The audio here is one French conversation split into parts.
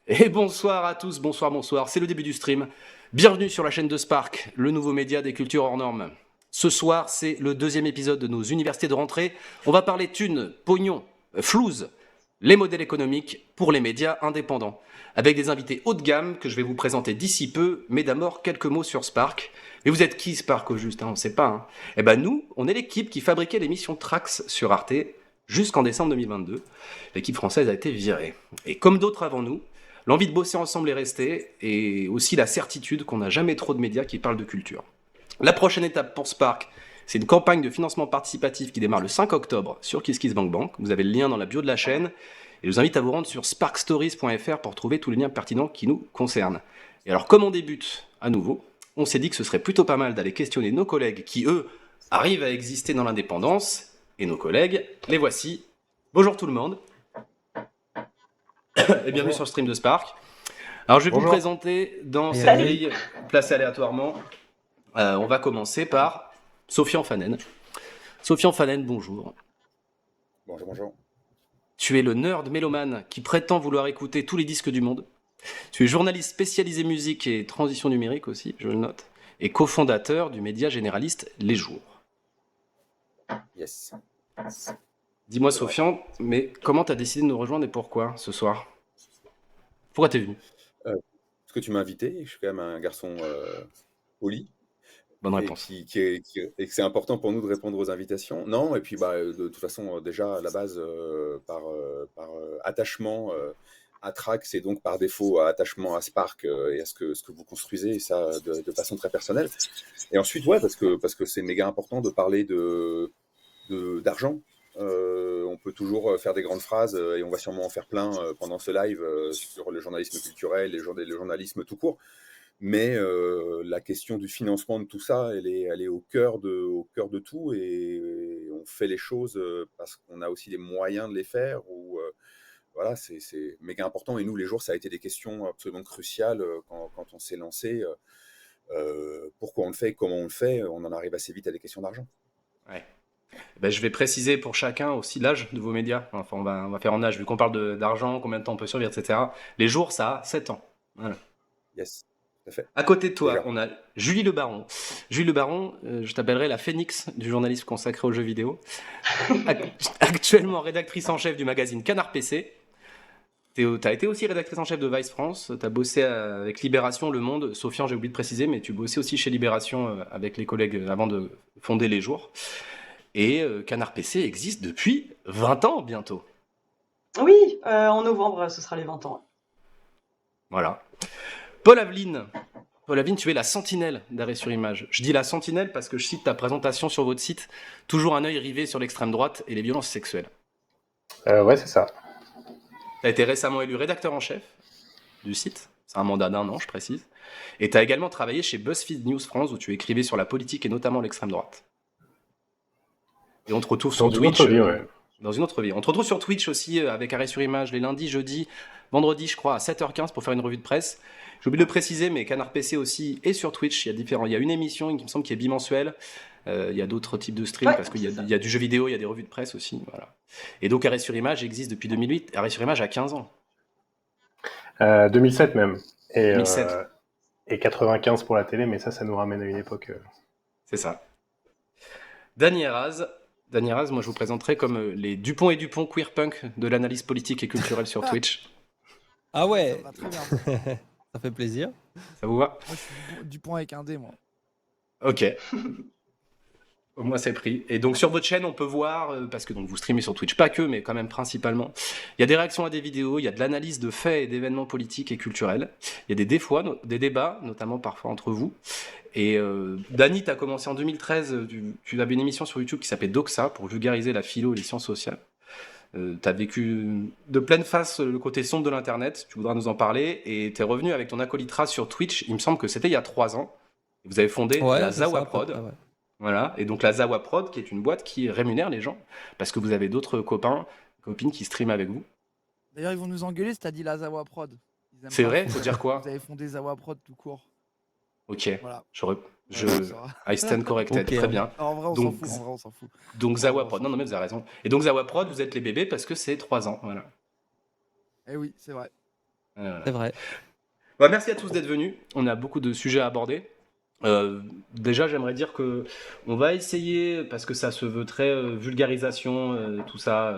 Et bonsoir à tous, bonsoir, c'est le début du stream. Bienvenue sur la chaîne de Spark, le nouveau média des cultures hors normes. Ce soir, c'est le deuxième épisode de nos universités de rentrée. On va parler thunes, pognon, flouze, les modèles économiques pour les médias indépendants. Avec des invités haut de gamme que je vais vous présenter d'ici peu, mais d'abord quelques mots sur Spark. Mais vous êtes qui Spark au juste, On ne sait pas. Eh ben nous, on est l'équipe qui fabriquait l'émission Trax sur Arte jusqu'en décembre 2022. L'équipe française a été virée. Et comme d'autres avant nous, l'envie de bosser ensemble est restée, et aussi la certitude qu'on n'a jamais trop de médias qui parlent de culture. La prochaine étape pour Spark, c'est une campagne de financement participatif qui démarre le 5 octobre sur KissKissBankBank. Vous avez le lien dans la bio de la chaîne. Et je vous invite à vous rendre sur sparkstories.fr pour trouver tous les liens pertinents qui nous concernent. Et alors, comme on débute à nouveau, on s'est dit que ce serait plutôt pas mal d'aller questionner nos collègues qui, eux, arrivent à exister dans l'indépendance. Et nos collègues, les voici. Bonjour tout le monde. Et bienvenue sur le stream de Spark. Alors je vais vous présenter dans cette grille placée aléatoirement. On va commencer par Sofian Fanen. Sofian Fanen, bonjour. Bonjour. Tu es le nerd mélomane qui prétend vouloir écouter tous les disques du monde. Tu es journaliste spécialisé musique et transition numérique aussi, je le note, et cofondateur du média généraliste Les Jours. Yes. Dis-moi Sofian, mais comment t'as décidé de nous rejoindre et pourquoi ce soir? Pourquoi t'es venu? Parce que tu m'as invité, je suis quand même un garçon poli. Bonne réponse. Et que c'est important pour nous de répondre aux invitations. Non, et puis de toute façon, déjà à la base, par attachement à Trax et donc par défaut attachement à Spark et à ce que vous construisez, et ça de façon très personnelle. Et ensuite, ouais, parce que c'est méga important de parler d'argent. On peut toujours faire des grandes phrases et on va sûrement en faire plein pendant ce live sur le journalisme culturel, le journalisme tout court. Mais la question du financement de tout ça, elle est au cœur de tout, et on fait les choses parce qu'on a aussi les moyens de les faire. Voilà, c'est méga important. Et nous, les jours, ça a été des questions absolument cruciales quand on s'est lancé. Pourquoi on le fait, comment on le fait, on en arrive assez vite à des questions d'argent. Ouais. Ben, je vais préciser pour chacun aussi l'âge de vos médias. Enfin, on va faire en âge, vu qu'on parle d'argent, combien de temps on peut survivre, etc. Les jours, ça a 7 ans. Voilà. Yes, tout à fait. À côté de toi, Déjà. on a Julie Le Baron. Julie Le Baron, je t'appellerai la phénix du journalisme consacré aux jeux vidéo. Actuellement rédactrice en chef du magazine Canard PC. T'as été aussi rédactrice en chef de Vice France. T'as bossé avec Libération, Le Monde. Sofian, j'ai oublié de préciser, mais tu bossais aussi chez Libération avec les collègues avant de fonder Les Jours. Et Canard PC existe depuis 20 ans bientôt. Oui, en novembre, ce sera les 20 ans. Voilà. Paul Aveline. Paul Aveline, tu es la sentinelle d'Arrêt sur Image. Je dis la sentinelle parce que je cite ta présentation sur votre site. Toujours un œil rivé sur l'extrême droite et les violences sexuelles. Ouais, c'est ça. Tu as été récemment élu rédacteur en chef du site. C'est un mandat d'1 an, je précise. Et tu as également travaillé chez BuzzFeed News France où tu écrivais sur la politique et notamment l'extrême droite. Et on te retrouve sur Twitch. Dans une autre vie. On te retrouve sur Twitch aussi avec Arrêt sur Image les lundis, jeudis, vendredis, je crois, à 7h15 pour faire une revue de presse. J'ai oublié de le préciser, mais Canard PC aussi est sur Twitch. Il y a une émission qui me semble qui est bimensuelle. Il y a d'autres types de streams parce qu'il y a du jeu vidéo, il y a des revues de presse aussi. Voilà. Et donc Arrêt sur Image existe depuis 2008. Arrêt sur Image a 15 ans. 2007 même. Et, 2007. Et 95 pour la télé, mais ça nous ramène à une époque. C'est ça. Dany Heraz, moi je vous présenterai comme les Dupont et Dupont queer punk de l'analyse politique et culturelle sur Twitch. Ah ouais. Ça va très bien. Ça fait plaisir. Ça vous va? Moi, je suis Dupont avec un D, moi. Ok. Au moins c'est pris. Et donc sur votre chaîne, on peut voir, parce que donc, vous streamez sur Twitch, pas que, mais quand même principalement, il y a des réactions à des vidéos, il y a de l'analyse de faits et d'événements politiques et culturels, il y a des débats, notamment parfois entre vous. Et Dany, tu as commencé en 2013, tu avais une émission sur YouTube qui s'appelait Doxa, pour vulgariser la philo et les sciences sociales. Tu as vécu de pleine face le côté sombre de l'Internet, tu voudras nous en parler, et tu es revenu avec ton acolyte sur Twitch, il me semble que c'était il y a 3 ans. Vous avez fondé la Zawa Prod. Ouais. Voilà, et donc la Zawa Prod, qui est une boîte qui rémunère les gens, parce que vous avez d'autres copines qui streament avec vous. D'ailleurs, ils vont nous engueuler si t'as dit la Zawa Prod. C'est vrai? Faut dire quoi? Vous avez fondé Zawa Prod tout court. Ok, voilà. I stand corrected, okay. Très bien. En vrai, on s'en fout. Donc Zawa Prod, non mais vous avez raison. Et donc Zawa Prod, vous êtes les bébés parce que c'est 3 ans, voilà. Eh oui, c'est vrai. C'est vrai. Bah, merci à tous d'être venus. On a beaucoup de sujets à aborder. Déjà, j'aimerais dire que on va essayer, parce que ça se veut très vulgarisation, tout ça,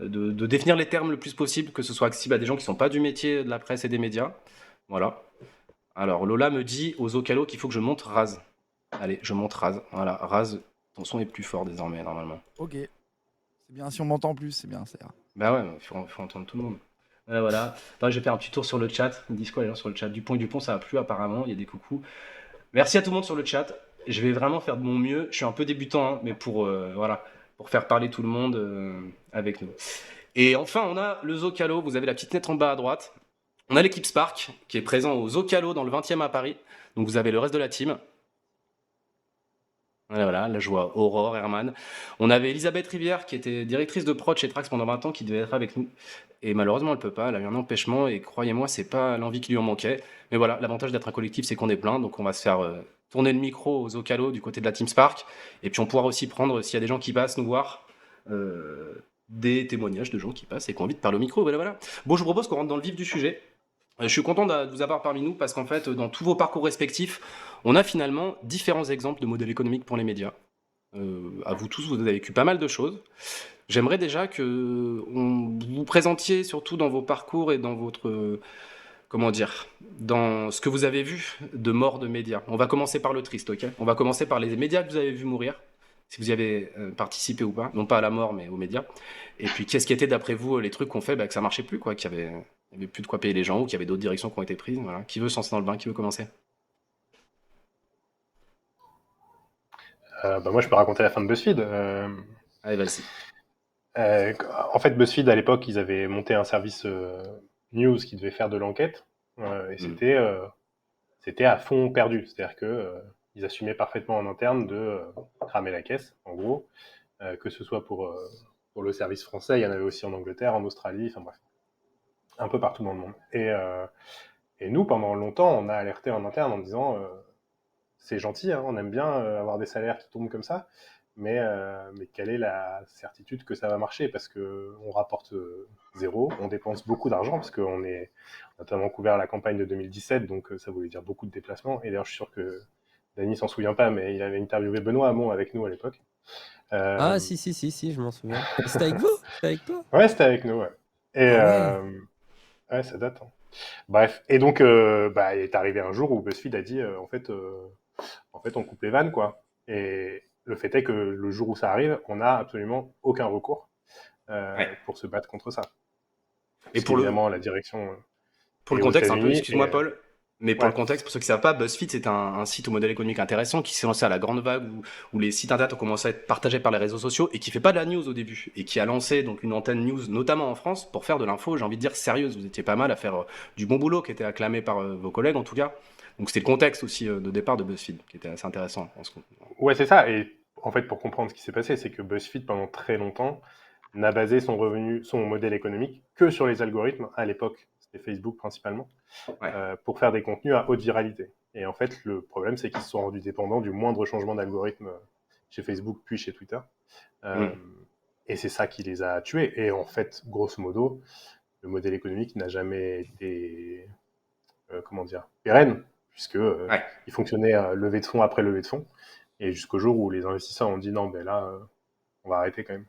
de définir les termes le plus possible, que ce soit accessible à des gens qui sont pas du métier de la presse et des médias. Voilà. Alors, Lola me dit aux Ocalo qu'il faut que je monte Raz. Allez, je monte Raz. Voilà, Raz, ton son est plus fort désormais, normalement. Ok. C'est bien, si on m'entend plus, c'est bien, ça ira. Bah ouais, faut entendre tout le monde. Voilà. Attends, je vais faire un petit tour sur le chat. Ils disent quoi les gens sur le chat? Dupont et Dupont, ça a plu apparemment. Il y a des coucous. Merci à tout le monde sur le chat. Je vais vraiment faire de mon mieux. Je suis un peu débutant, hein, mais voilà, pour faire parler tout le monde avec nous. Et enfin, on a le Zocalo. Vous avez la petite lettre en bas à droite. On a l'équipe Spark qui est présent au Zocalo dans le 20e à Paris. Donc vous avez le reste de la team. Voilà, là je vois Aurore, Herman. On avait Elisabeth Rivière qui était directrice de prod chez Trax pendant 20 ans qui devait être avec nous. Et malheureusement elle peut pas, elle a eu un empêchement et croyez-moi c'est pas l'envie qui lui en manquait. Mais voilà, l'avantage d'être un collectif c'est qu'on est plein, donc on va se faire tourner le micro aux Ocalo du côté de la Team Spark. Et puis on pourra aussi prendre, s'il y a des gens qui passent nous voir, des témoignages de gens qui passent et qui ont envie de parler au micro. Voilà. Bon, je vous propose qu'on rentre dans le vif du sujet. Je suis content de vous avoir parmi nous parce qu'en fait, dans tous vos parcours respectifs, on a finalement différents exemples de modèles économiques pour les médias. À vous tous, vous avez vécu pas mal de choses. J'aimerais déjà que vous présentiez surtout dans vos parcours et dans votre, dans ce que vous avez vu de mort de médias. On va commencer par le triste, ok? On va commencer par les médias que vous avez vu mourir, si vous y avez participé ou pas, non pas à la mort, mais aux médias. Et puis, qu'est-ce qui était d'après vous les trucs qu'on fait, que ça marchait plus, quoi, qu'il y avait plus de quoi payer les gens ou qu'il y avait d'autres directions qui ont été prises. Voilà. Qui veut se lancer dans le bain? Qui veut commencer? Moi, je peux raconter la fin de BuzzFeed. Allez, vas-y. En fait, BuzzFeed, à l'époque, ils avaient monté un service news qui devait faire de l'enquête. Et c'était à fond perdu. C'est-à-dire que ils assumaient parfaitement en interne de cramer la caisse, en gros. Que ce soit pour le service français, il y en avait aussi en Angleterre, en Australie, enfin bref, un peu partout dans le monde. Et nous, pendant longtemps, on a alerté en interne en disant c'est gentil, hein, on aime bien avoir des salaires qui tombent comme ça, mais quelle est la certitude que ça va marcher? Parce qu'on rapporte zéro, on dépense beaucoup d'argent, parce qu'on est notamment couvert la campagne de 2017, donc ça voulait dire beaucoup de déplacements. Et d'ailleurs, je suis sûr que Dany s'en souvient pas, mais il avait interviewé Benoît Hamon avec nous à l'époque. Ah, si, je m'en souviens. C'était avec vous? C'était avec toi? Ouais, c'était avec nous, ouais. Et Ah ouais. ouais, ça date. Hein. Bref, et donc, il est arrivé un jour où BuzzFeed a dit, en fait, on coupe les vannes, quoi. Et le fait est que le jour où ça arrive, on n'a absolument aucun recours Ouais. pour se battre contre ça. Et Parce qu'évidemment, la direction pour est le aux contexte, un peu, États-Unis. excuse-moi Paul, mais pour Ouais. le contexte, pour ceux qui ne savent pas, BuzzFeed c'est un site au modèle économique intéressant qui s'est lancé à la grande vague où les sites internet ont commencé à être partagés par les réseaux sociaux et qui fait pas de la news au début et qui a lancé donc une antenne news notamment en France pour faire de l'info, j'ai envie de dire sérieuse. Vous étiez pas mal à faire du bon boulot qui était acclamé par vos collègues en tout cas. Donc c'était le contexte aussi de départ de BuzzFeed qui était assez intéressant. Ouais, c'est ça. Et en fait, pour comprendre ce qui s'est passé, c'est que BuzzFeed, pendant très longtemps, n'a basé son revenu, son modèle économique que sur les algorithmes. À l'époque, c'était Facebook principalement, Ouais. pour faire des contenus à haute viralité. Et en fait, le problème, c'est qu'ils se sont rendus dépendants du moindre changement d'algorithme chez Facebook puis chez Twitter. Et c'est ça qui les a tués. Et en fait, grosso modo, le modèle économique n'a jamais été, pérenne, puisque Ouais. il fonctionnait levée de fonds après levée de fonds. Et jusqu'au jour où les investisseurs ont dit non, ben là, on va arrêter quand même.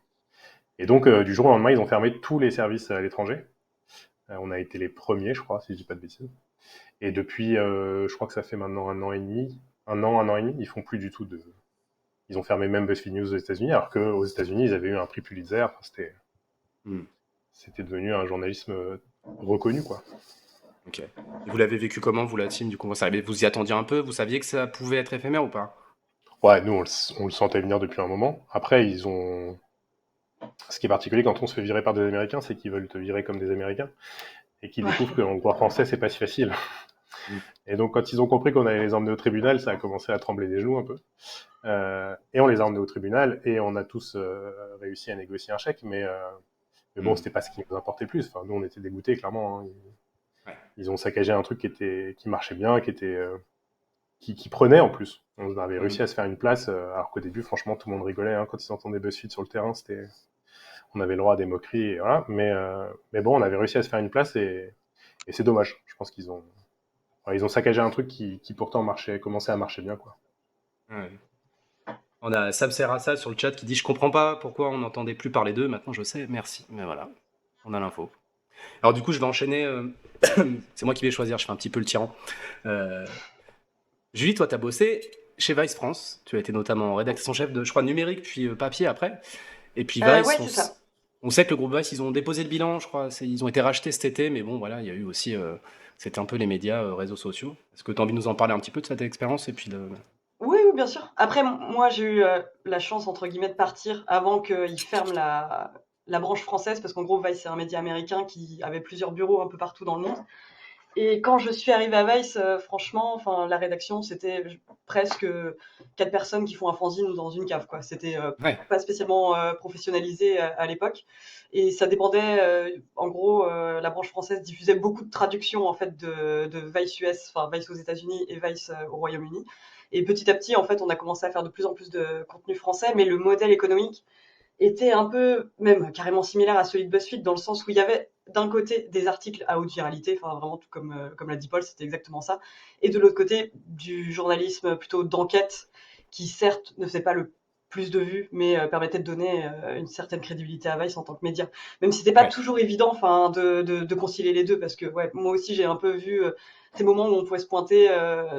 Et donc, du jour au lendemain, ils ont fermé tous les services à l'étranger. On a été les premiers, je crois, si je dis pas de bêtises. Et depuis, je crois que ça fait maintenant un an et demi, un an et demi, ils font plus du tout de. Ils ont fermé même BuzzFeed News aux États-Unis, alors qu'aux États-Unis, ils avaient eu un prix Pulitzer. C'était devenu un journalisme reconnu, quoi. Ok. Et vous l'avez vécu comment, vous, la team, du coup? Vous y attendiez un peu? Vous saviez que ça pouvait être éphémère ou pas? Ouais, nous, on le sentait venir depuis un moment. Après, ils ont. Ce qui est particulier quand on se fait virer par des Américains, c'est qu'ils veulent te virer comme des Américains et qu'ils découvrent que dans le droit français, c'est pas si facile. Et donc, quand ils ont compris qu'on allait les emmener au tribunal, ça a commencé à trembler des genoux un peu. Et on les a emmenés au tribunal et on a tous réussi à négocier un chèque, mais bon, c'était pas ce qui nous importait le plus. Enfin, nous, on était dégoûtés, clairement. Hein. Ils ont saccagé un truc qui marchait bien, qui prenait en plus. On avait réussi à se faire une place, alors qu'au début, franchement, tout le monde rigolait. Hein, quand ils entendaient BuzzFeed sur le terrain, on avait le droit à des moqueries, et voilà. Mais bon, on avait réussi à se faire une place et Et c'est dommage. Je pense ils ont saccagé un truc qui pourtant commençait à marcher bien, quoi. Ouais. On a Sam Serrassa sur le chat qui dit je comprends pas pourquoi on n'entendait plus parler d'eux. Maintenant je sais, merci. Mais voilà, on a l'info. Alors du coup je vais enchaîner. C'est moi qui vais choisir. Je fais un petit peu le tyran. Euh, Julie, toi t'as bossé chez Vice France. Tu as été notamment rédactrice en chef de, je crois, numérique puis papier après. Et puis Vice, Ouais, c'est ça. on sait que le groupe Vice ils ont déposé le bilan. Je crois, ils ont été rachetés cet été. Mais bon voilà, il y a eu aussi, c'était un peu les médias, réseaux sociaux. Est-ce que tu as envie de nous en parler un petit peu de cette expérience et puis de... Oui, oui, bien sûr. Après, moi, j'ai eu la chance, entre guillemets, de partir avant qu'ils ferment la branche française, parce qu'en gros, Vice, c'est un média américain qui avait plusieurs bureaux un peu partout dans le monde. Et quand je suis arrivée à Vice, franchement, enfin, la rédaction, c'était presque 4 personnes qui font un fanzine dans une cave, quoi. C'était Ouais, pas spécialement professionnalisé à l'époque. Et ça dépendait, en gros, la branche française diffusait beaucoup de traductions, en fait, de Vice US, enfin, Vice aux États-Unis et Vice au Royaume-Uni. Et petit à petit, en fait, on a commencé à faire de plus en plus de contenu français, mais le modèle économique était un peu, même carrément similaire à celui de BuzzFeed, dans le sens où il y avait d'un côté des articles à haute viralité, enfin vraiment tout comme l'a dit Paul, c'était exactement ça, et de l'autre côté du journalisme plutôt d'enquête, qui certes ne faisait pas le plus de vues, mais permettait de donner une certaine crédibilité à Vice en tant que média. Même si c'était pas ouais. toujours évident, enfin, de concilier les deux, parce que ouais, moi aussi j'ai un peu vu ces moments où on pouvait se pointer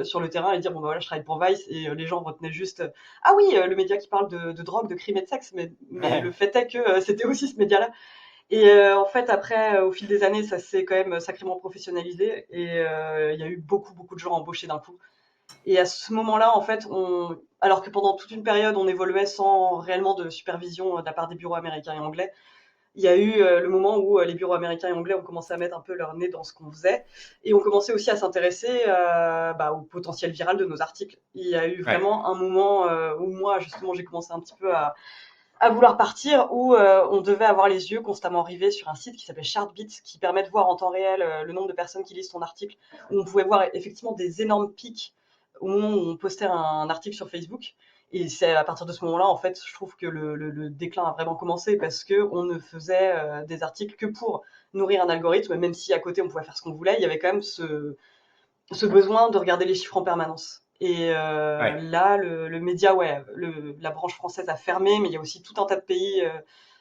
sur le terrain et dire bon bah voilà, je travaille pour Vice, et les gens retenaient juste ah oui, le média qui parle de drogue, de crime et de sexe, mais le fait est que c'était aussi ce média-là. Et en fait, après, au fil des années, ça s'est quand même sacrément professionnalisé, et il y a eu beaucoup, beaucoup de gens embauchés d'un coup. Et à ce moment-là, en fait, alors que pendant toute une période, on évoluait sans réellement de supervision de la part des bureaux américains et anglais, il y a eu le moment où les bureaux américains et anglais ont commencé à mettre un peu leur nez dans ce qu'on faisait, et ont commencé aussi à s'intéresser au potentiel viral de nos articles. Il y a eu Ouais. vraiment un moment où moi, justement, j'ai commencé un petit peu à vouloir partir, où on devait avoir les yeux constamment rivés sur un site qui s'appelle Chartbeat, qui permet de voir en temps réel le nombre de personnes qui lisent ton article, où on pouvait voir effectivement des énormes pics au moment où on postait un article sur Facebook. Et c'est à partir de ce moment-là, en fait, je trouve que le déclin a vraiment commencé, parce que on ne faisait des articles que pour nourrir un algorithme, même si à côté on pouvait faire ce qu'on voulait, il y avait quand même ce besoin de regarder les chiffres en permanence. Et Ouais. là, le média, ouais, la branche française a fermé, mais il y a aussi tout un tas de pays,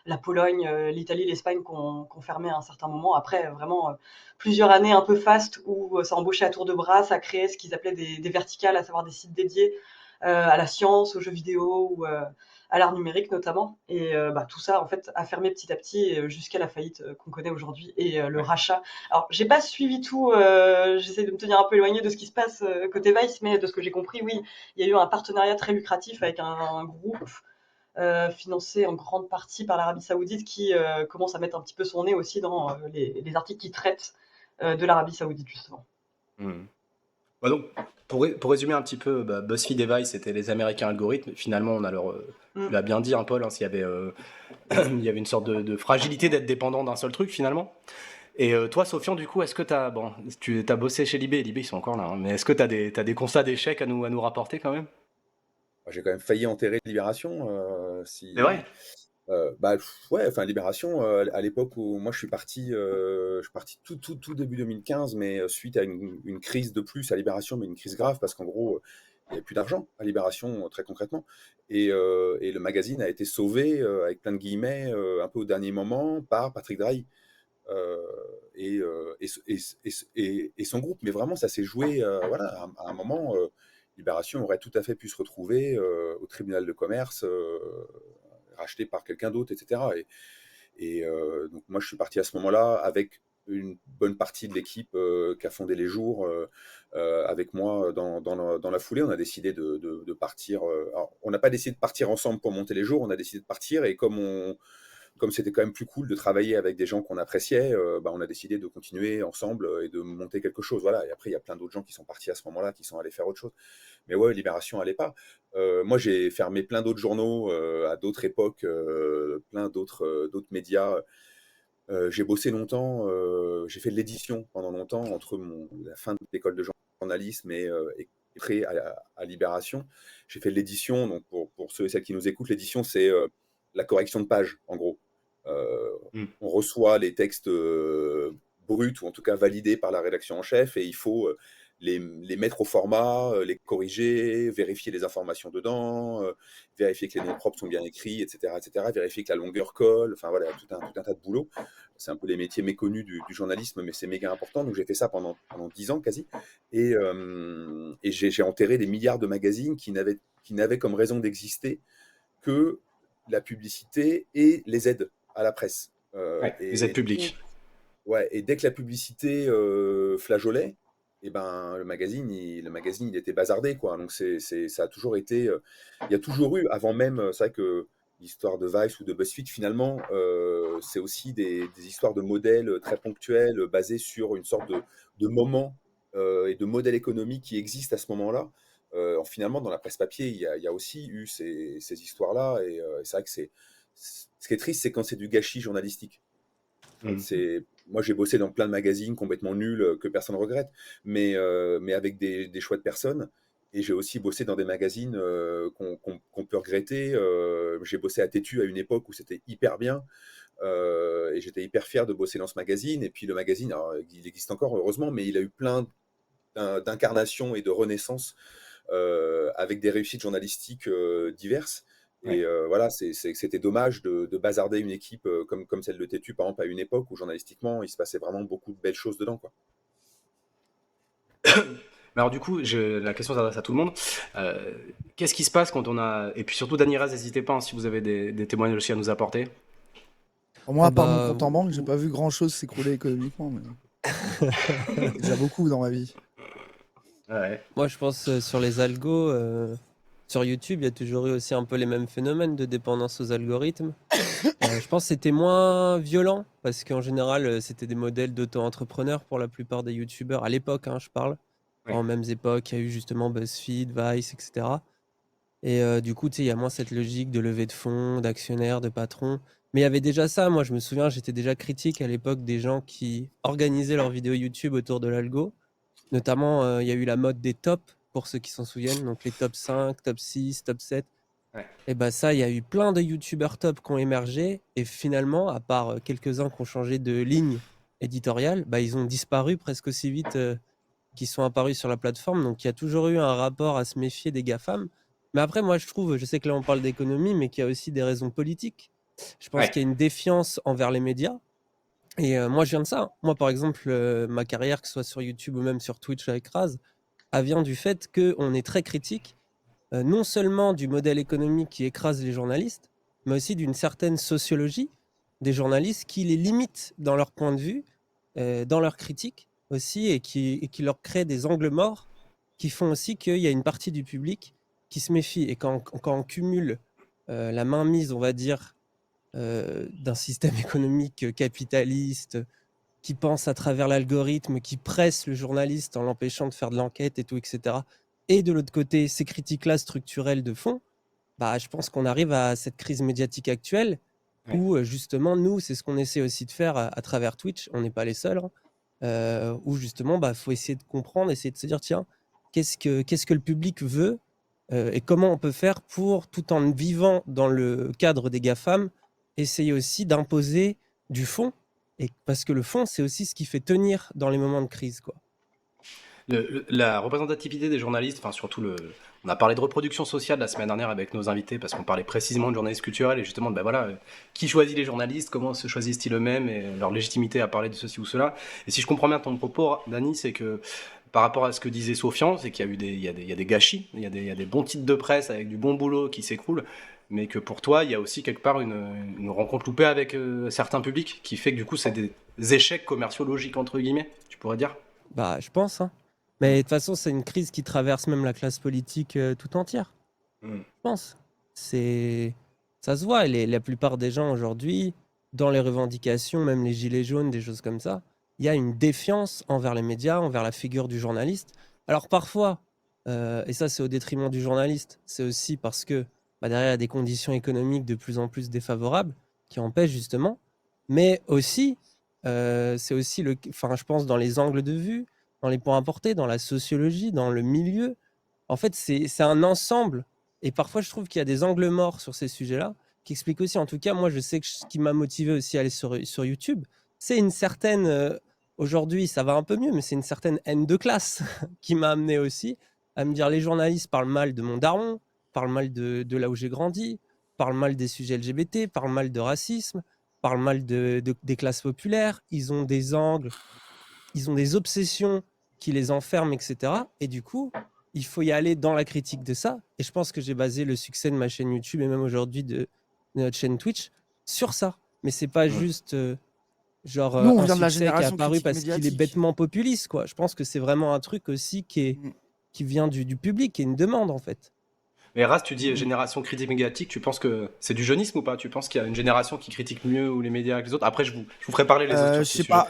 la Pologne, l'Italie, l'Espagne, qui ont fermé à un certain moment. Après, vraiment, plusieurs années un peu fast, où ça embauchait à tour de bras, ça créait ce qu'ils appelaient des verticales, à savoir des sites dédiés à la science, aux jeux vidéo, ou à l'art numérique notamment. Et tout ça, en fait, a fermé petit à petit jusqu'à la faillite qu'on connaît aujourd'hui, et le Ouais. rachat. Alors, j'ai pas suivi tout, j'essaie de me tenir un peu éloigné de ce qui se passe côté Vice, mais de ce que j'ai compris, oui, il y a eu un partenariat très lucratif avec un groupe financé en grande partie par l'Arabie Saoudite, qui commence à mettre un petit peu son nez aussi dans les articles qui traitent de l'Arabie Saoudite, justement. Mhm. Bah donc, pour résumer un petit peu, BuzzFeed et Vice, c'était les Américains algorithmes. Finalement, tu Mm. l'as bien dit, hein, Paul, hein, s'il y avait, il y avait une sorte de fragilité d'être dépendant d'un seul truc, finalement. Et toi, Sofian, du coup, est-ce que tu as bossé chez Libé, Libé, ils sont encore là, hein, mais est-ce que t'as des constats d'échecs à nous rapporter quand même? J'ai quand même failli enterrer Libération. C'est vrai? Ouais, enfin Libération, à l'époque où moi je suis parti tout début 2015, mais suite à une crise de plus à Libération, mais une crise grave, parce qu'en gros, il n'y avait plus d'argent à Libération, très concrètement. Et le magazine a été sauvé, avec plein de guillemets, un peu au dernier moment, par Patrick Drahi. euh, et son groupe. Mais vraiment, ça s'est joué, voilà, à un moment, Libération aurait tout à fait pu se retrouver au tribunal de commerce, racheté par quelqu'un d'autre, etc. Donc moi, je suis parti à ce moment-là avec une bonne partie de l'équipe qui a fondé Les Jours avec moi dans la foulée. On a décidé de partir. Alors, on n'a pas décidé de partir ensemble pour monter Les Jours, on a décidé de partir, et comme c'était quand même plus cool de travailler avec des gens qu'on appréciait, on a décidé de continuer ensemble et de monter quelque chose. Voilà. Et après, il y a plein d'autres gens qui sont partis à ce moment-là, qui sont allés faire autre chose. Mais ouais, Libération allait pas. Moi, j'ai fermé plein d'autres journaux à d'autres époques, plein d'autres médias. J'ai bossé longtemps, j'ai fait de l'édition pendant longtemps, entre la fin de l'école de journalisme et après à Libération. J'ai fait de l'édition, donc pour ceux et celles qui nous écoutent, l'édition, c'est la correction de page, en gros. Euh, Hmm. on reçoit les textes brutes ou en tout cas validées par la rédaction en chef et il faut les mettre au format, les corriger, vérifier les informations dedans, vérifier que les noms propres sont bien écrits, etc., vérifier que la longueur colle, enfin voilà, tout un tas de boulot. C'est un peu les métiers méconnus du journalisme, mais c'est méga important. Donc j'ai fait ça pendant 10 ans quasi. Et j'ai enterré des milliards de magazines qui n'avaient comme raison d'exister que la publicité et les aides à la presse. Les aides publiques. Ouais, et dès que la publicité flageolait, et ben, le magazine, il était bazardé, quoi. Donc, ça a toujours été. Il y a toujours eu, avant même, c'est vrai que l'histoire de Vice ou de BuzzFeed, finalement, c'est aussi des histoires de modèles très ponctuels, basés sur une sorte de moment et de modèle économique qui existe à ce moment-là. Finalement, dans la presse papier, il y a aussi eu ces histoires-là. Et c'est vrai que ce qui est triste, c'est quand c'est du gâchis journalistique. Moi, j'ai bossé dans plein de magazines complètement nuls que personne ne regrette, mais avec des choix de personnes. Et j'ai aussi bossé dans des magazines qu'on peut regretter. J'ai bossé à Tétu à une époque où c'était hyper bien. Et j'étais hyper fier de bosser dans ce magazine. Et puis le magazine, alors, il existe encore heureusement, mais il a eu plein d'incarnations et de renaissances avec des réussites journalistiques diverses. Et voilà, c'était dommage de bazarder une équipe comme celle de Tétu, par exemple, à une époque où journalistiquement, il se passait vraiment beaucoup de belles choses dedans, quoi. Mais alors du coup, la question s'adresse à tout le monde. Qu'est-ce qui se passe quand on a... Et puis surtout, Dany Raz, n'hésitez pas si vous avez des témoignages aussi à nous apporter. Moi, à part mon compte en banque, j'ai pas vu grand-chose s'écrouler économiquement. Mais... c'est déjà beaucoup dans ma vie. Ouais. Moi, je pense sur les algos, sur YouTube, il y a toujours eu aussi un peu les mêmes phénomènes de dépendance aux algorithmes. Je pense que c'était moins violent parce qu'en général, c'était des modèles d'auto-entrepreneurs pour la plupart des YouTubeurs. À l'époque, je parle. En mêmes époques, il y a eu justement BuzzFeed, Vice, etc. Et du coup, il y a moins cette logique de levée de fonds, d'actionnaires, de patrons. Mais il y avait déjà ça. Moi, je me souviens, j'étais déjà critique à l'époque des gens qui organisaient leurs vidéos YouTube autour de l'algo. Notamment, il y a eu la mode des tops, pour ceux qui s'en souviennent. Donc les top 5, top 6, top 7. Et bah ça, il y a eu plein de YouTubeurs top qui ont émergé. Et finalement, à part quelques-uns qui ont changé de ligne éditoriale, bah, ils ont disparu presque aussi vite qu'ils sont apparus sur la plateforme. Donc il y a toujours eu un rapport à se méfier des GAFAM. Mais après, moi, je sais que là, on parle d'économie, mais qu'il y a aussi des raisons politiques. Je pense qu'il y a une défiance envers les médias. Et moi, je viens de ça. Moi, par exemple, ma carrière, que ce soit sur YouTube ou même sur Twitch avec Raz, elle vient du fait qu'on est très critique, non seulement du modèle économique qui écrase les journalistes, mais aussi d'une certaine sociologie des journalistes qui les limite dans leur point de vue, dans leur critique aussi, et qui leur crée des angles morts qui font aussi qu'il y a une partie du public qui se méfie. Et quand on cumule la mainmise, on va dire, d'un système économique capitaliste qui pense à travers l'algorithme, qui presse le journaliste en l'empêchant de faire de l'enquête et tout, etc. Et de l'autre côté, ces critiques-là structurelles de fond, bah, je pense qu'on arrive à cette crise médiatique actuelle où justement, nous, c'est ce qu'on essaie aussi de faire à travers Twitch, on n'est pas les seuls, où justement, bah, faut essayer de comprendre, essayer de se dire, tiens, qu'est-ce que le public veut et comment on peut faire pour, tout en vivant dans le cadre des GAFAM, essayer aussi d'imposer du fond, et parce que le fond, c'est aussi ce qui fait tenir dans les moments de crise, quoi. La représentativité des journalistes, enfin surtout on a parlé de reproduction sociale la semaine dernière avec nos invités parce qu'on parlait précisément de journalistes culturels et justement de qui choisit les journalistes, comment se choisissent-ils eux-mêmes et leur légitimité à parler de ceci ou cela. Et si je comprends bien ton propos, Dany, c'est que par rapport à ce que disait Sofian, c'est qu'il y a il y a des gâchis, il y a des bons titres de presse avec du bon boulot qui s'écroulent, mais que pour toi, il y a aussi quelque part une rencontre loupée avec certains publics qui fait que du coup, c'est des échecs commerciaux logiques, entre guillemets, tu pourrais dire. Bah, je pense, Mais de toute façon, c'est une crise qui traverse même la classe politique tout entière. Je pense. Ça se voit. La plupart des gens aujourd'hui, dans les revendications, même les gilets jaunes, des choses comme ça, il y a une défiance envers les médias, envers la figure du journaliste. Alors parfois, et ça c'est au détriment du journaliste, c'est aussi parce que derrière il y a des conditions économiques de plus en plus défavorables qui empêchent justement, mais aussi, c'est aussi, je pense, dans les angles de vue, dans les points apportés, dans la sociologie, dans le milieu. En fait, c'est un ensemble. Et parfois, je trouve qu'il y a des angles morts sur ces sujets-là, qui expliquent aussi, en tout cas, moi, je sais que ce qui m'a motivé aussi à aller sur YouTube, c'est une certaine Aujourd'hui, ça va un peu mieux, mais c'est une certaine haine de classe qui m'a amené aussi à me dire les journalistes parlent mal de mon daron, parlent mal de là où j'ai grandi, parlent mal des sujets LGBT, parlent mal de racisme, parlent mal des classes populaires. Ils ont des angles, ils ont des obsessions qui les enferment, etc. Et du coup, il faut y aller dans la critique de ça. Et je pense que j'ai basé le succès de ma chaîne YouTube et même aujourd'hui de notre chaîne Twitch sur ça. Mais c'est pas juste Nous, on un vient de la succès qui est génération apparu critique parce qu'il est médiatique. bêtement populiste, quoi. Je pense que c'est vraiment un truc aussi Mm. qui vient du public, qui est une demande, en fait. Mais Raz, tu dis Mm. génération critique médiatique, tu penses que c'est du jeunisme ou pas? Tu penses qu'il y a une génération qui critique mieux ou les médias que les autres? Après, je vous ferai parler les autres Je sur ce sais sujet. pas.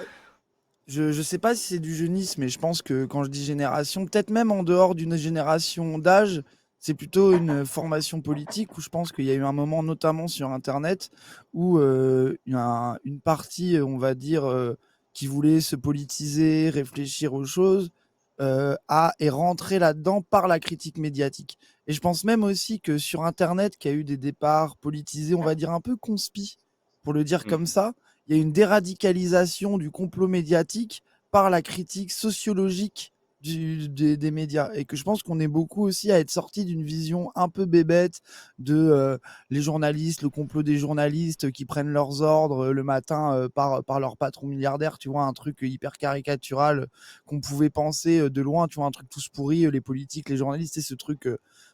Je sais pas si c'est du jeunisme, mais je pense que quand je dis génération, peut-être même en dehors d'une génération d'âge, c'est plutôt une formation politique où je pense qu'il y a eu un moment, notamment sur Internet, où une partie, on va dire, qui voulait se politiser, réfléchir aux choses, est rentrée là-dedans par la critique médiatique. Et je pense même aussi que sur Internet, qu'il y a eu des départs politisés, on va dire un peu conspi, pour le dire comme ça, il y a une déradicalisation du complot médiatique par la critique sociologique des médias. Et que je pense qu'on est beaucoup aussi à être sorti d'une vision un peu bébête de les journalistes, le complot des journalistes qui prennent leurs ordres le matin par leur patron milliardaire, tu vois, un truc hyper caricatural qu'on pouvait penser de loin, tu vois, un truc tous pourri, les politiques, les journalistes, c'est ce truc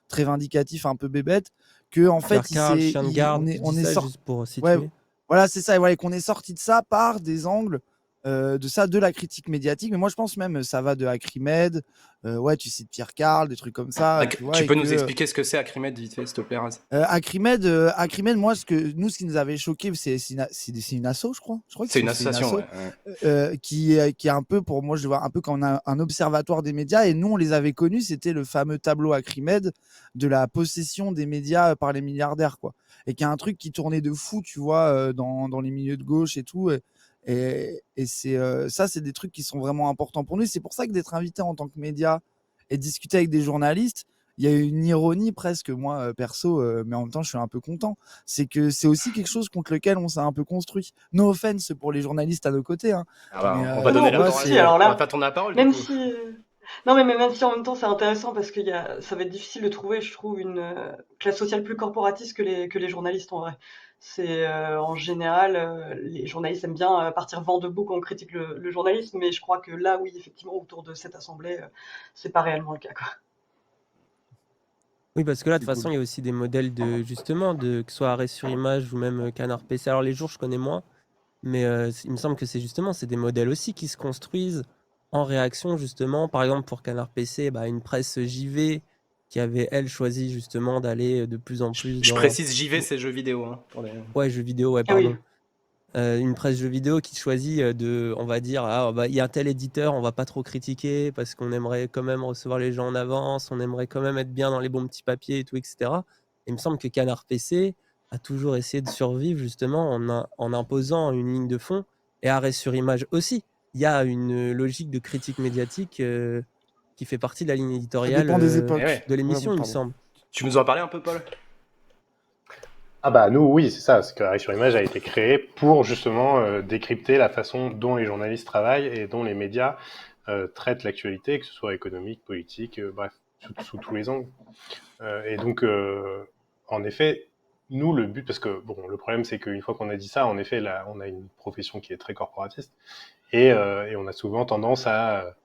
très vindicatif, un peu bébête, que en fait, Pierre Carl, chien de garde, tu on dis est ça sorti. juste pour Ouais, situer. voilà, c'est ça, et voilà, qu'on est sorti de ça par des angles de la critique médiatique. Mais moi, je pense même, ça va de Acrimed, ouais, tu cites Pierre Carl, des trucs comme ça, tu vois, Tu et peux nous que expliquer ce que c'est Acrimed, vite fait, s'il te plaît, Raz? Acrimed, moi, ce qui nous avait choqué, c'est une asso, je crois. Je crois C'est que une c'est une association, asso ouais. qui est un peu, pour moi, je le vois un peu comme un observatoire des médias. Et nous, on les avait connus, c'était le fameux tableau Acrimed de la possession des médias par les milliardaires, quoi. Et qui est un truc qui tournait de fou, tu vois, dans les milieux de gauche et tout. Et ça, c'est des trucs qui sont vraiment importants pour nous. C'est pour ça que d'être invité en tant que média et de discuter avec des journalistes, il y a une ironie presque, moi, perso, mais en même temps, je suis un peu content. C'est que c'est aussi quelque chose contre lequel on s'est un peu construit. No offense pour les journalistes à nos côtés, hein. Ah bah, Mais on va Ah donner non, la pas de moi, parole. souci. c'est. Alors On va là, pas tourner la parole, du même coup. si, non, mais même si en même temps c'est intéressant parce ça va être difficile de trouver, je trouve, une classe sociale plus corporatiste que les journalistes en vrai. C'est en général, les journalistes aiment bien partir vent debout quand on critique le journalisme, mais je crois que là, oui, effectivement, autour de cette assemblée, c'est pas réellement le cas, quoi. Oui, parce que là, de C'est toute façon, cool. il y a aussi des modèles justement, que ce soit Arrêt sur Image ou même Canard PC. Alors, les jours, je connais moins, mais il me semble que c'est des modèles aussi qui se construisent en réaction, justement. Par exemple, pour Canard PC, bah, une presse JV qui avait, elle, choisi justement d'aller de plus en plus Je dans. précise JV, c'est jeux vidéo. Hein, Ouais, jeux vidéo, ouais, Ah oui. pardon. Une presse jeux vidéo qui choisit on va dire, ah, bah, il y a un tel éditeur, on va pas trop critiquer parce qu'on aimerait quand même recevoir les gens en avance, on aimerait quand même être bien dans les bons petits papiers et tout, etc. Et il me semble que Canard PC a toujours essayé de survivre justement en imposant une ligne de fond, et Arrêt sur Image aussi. Il y a une logique de critique médiatique qui fait partie de la ligne Ça éditoriale dépend des Eh ouais. époques. de Ouais, l'émission, bon, il me pardon. semble. Tu nous en parlais un peu, Paul? Ah bah nous oui c'est ça, c'est que Arrêt sur Image a été créé pour justement décrypter la façon dont les journalistes travaillent et dont les médias traitent l'actualité, que ce soit économique, politique, bref, sous tous les angles. Et donc en effet, nous le but, parce que bon le problème c'est qu'une fois qu'on a dit ça, en effet là on a une profession qui est très corporatiste et on a souvent tendance à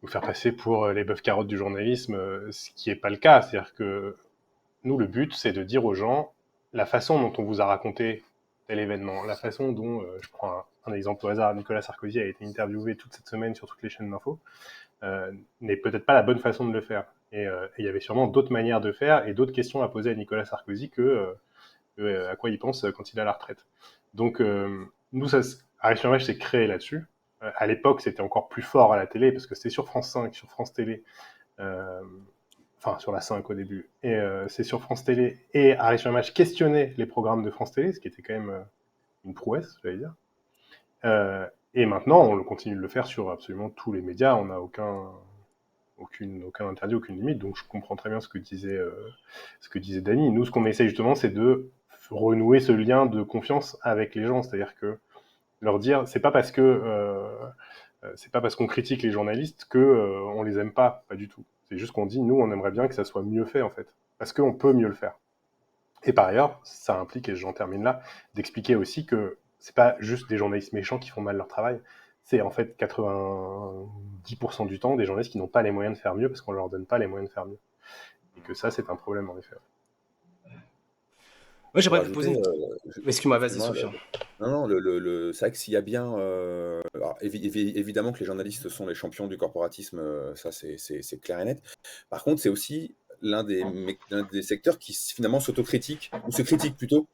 nous faire passer pour les bœufs carottes du journalisme, ce qui n'est pas le cas. C'est-à-dire que nous, le but, c'est de dire aux gens la façon dont on vous a raconté tel événement, la façon dont, je prends un exemple au hasard, Nicolas Sarkozy a été interviewé toute cette semaine sur toutes les chaînes d'infos, n'est peut-être pas la bonne façon de le faire. Et il y avait sûrement d'autres manières de faire et d'autres questions à poser à Nicolas Sarkozy que à quoi il pense quand il est à la retraite. Donc, nous, Arrêt sur Image s'est créé là-dessus. À l'époque, c'était encore plus fort à la télé parce que c'était sur France 5, sur France Télé. Enfin sur la 5 au début, et c'est sur France Télé, et Arrêt sur Image questionnait les programmes de France Télé, ce qui était quand même une prouesse, j'allais dire. Et maintenant, on continue de le faire sur absolument tous les médias, on n'a aucun interdit, aucune limite, donc je comprends très bien ce que disait Dany. Nous, ce qu'on essaie justement, c'est de renouer ce lien de confiance avec les gens, c'est-à-dire que leur dire, c'est pas parce qu'on critique les journalistes que on les aime pas du tout. C'est juste qu'on dit, nous, on aimerait bien que ça soit mieux fait, en fait, parce qu'on peut mieux le faire. Et par ailleurs, ça implique, et j'en termine là, d'expliquer aussi que c'est pas juste des journalistes méchants qui font mal leur travail, c'est en fait 90% du temps des journalistes qui n'ont pas les moyens de faire mieux parce qu'on leur donne pas les moyens de faire mieux. Et que ça, c'est un problème, en effet. Ouais, Pour j'aimerais te poser ajouter, Excuse-moi, vas-y, excuse-moi, Sofiane. non, c'est vrai que s'il y a bien, alors, évidemment que les journalistes sont les champions du corporatisme, ça c'est clair et net. Par contre, c'est aussi l'un des secteurs qui finalement s'autocritique, ou se critique plutôt,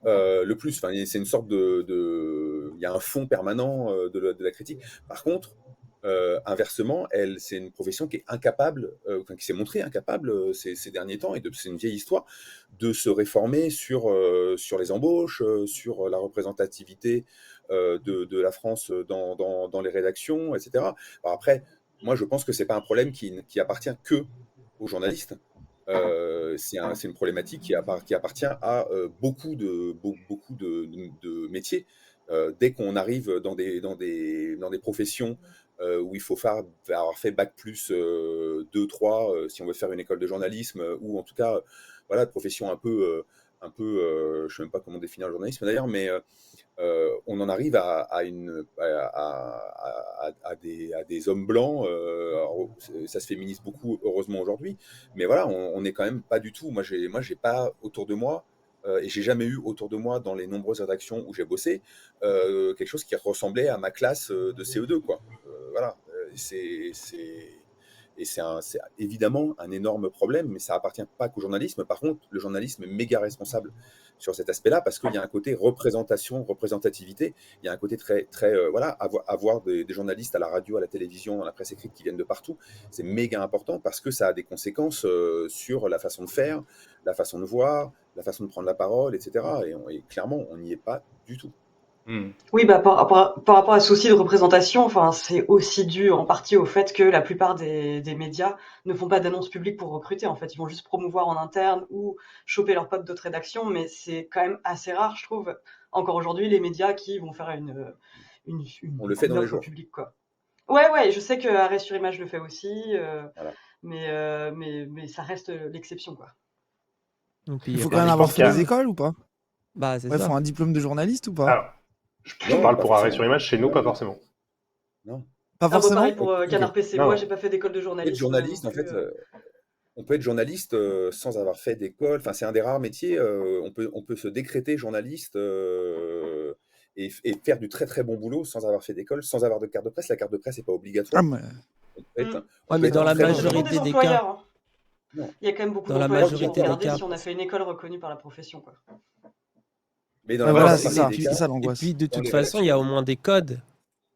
le plus. Enfin, c'est une sorte il y a un fond permanent de la critique. Par contre, inversement, c'est une profession qui est incapable, qui s'est montrée incapable ces derniers temps, et c'est une vieille histoire, de se réformer sur les embauches, sur la représentativité de la France dans les rédactions, etc. Alors après, moi, je pense que c'est pas un problème qui appartient que aux journalistes. C'est une problématique qui appartient à beaucoup de métiers. Dès qu'on arrive dans des professions où il faut avoir fait bac plus 2, 3, si on veut faire une école de journalisme, ou en tout cas, voilà, de profession je ne sais même pas comment définir le journalisme d'ailleurs, mais on en arrive à des hommes blancs. Alors, ça se féminise beaucoup, heureusement, aujourd'hui, mais voilà, on n'est quand même pas du tout. Moi, j'ai pas autour de moi, et j'ai jamais eu autour de moi, dans les nombreuses rédactions où j'ai bossé, quelque chose qui ressemblait à ma classe de CE2, quoi. Voilà, c'est évidemment un énorme problème, mais ça appartient pas qu'au journalisme. Par contre, le journalisme est méga responsable sur cet aspect-là, parce qu'il y a un côté représentativité. Il y a un côté très, très, voilà, avoir des journalistes à la radio, à la télévision, dans la presse écrite, qui viennent de partout, c'est méga important, parce que ça a des conséquences sur la façon de faire, la façon de voir, la façon de prendre la parole, etc. Et clairement, on n'y est pas du tout. Oui, bah, par rapport à ce souci de représentation, enfin, c'est aussi dû en partie au fait que la plupart des médias ne font pas d'annonces publiques pour recruter. En fait, ils vont juste promouvoir en interne ou choper leurs potes d'autres rédactions, mais c'est quand même assez rare, je trouve, encore aujourd'hui, les médias qui vont faire On le fait une dans les offre jours. publique, quoi. Ouais, je sais que Arrêt sur Image le fait aussi, Voilà. mais ça reste l'exception, quoi. Et puis, Il faut y a quand pas même je avoir pense fait qu'il y a- des écoles ou pas? Bah, c'est Ouais, ça. faut un diplôme de journaliste ou pas? Alors, je Non, parle pas pour Arrêt forcément. sur Image, chez nous, pas forcément. Non. Pas Ah bah forcément? pareil pour Canard Ok. PC. Non, Moi, non. j'ai pas fait d'école de On peut être journalisme non journaliste, en plus. fait, on peut être journaliste sans avoir fait d'école. Enfin, c'est un des rares métiers. On peut se décréter journaliste et faire du très très bon boulot sans avoir fait d'école, sans avoir de carte de presse. La carte de presse n'est pas Ah, obligatoire. mais... On peut être, Mm. on Ouais, peut mais être dans la Ça très bon dépend journaliste. majorité des des cas, employeurs, hein. Non. Il y a quand même beaucoup dans la d'employeurs qui vont majorité des regarder cas, si on a fait une école reconnue par la profession, quoi. Mais dans Ouais, la voilà, Non, c'est majorité ça. des C'est cas, ça et l'angoisse. puis de dans toute les façon, il y a au rédactions, moins des codes.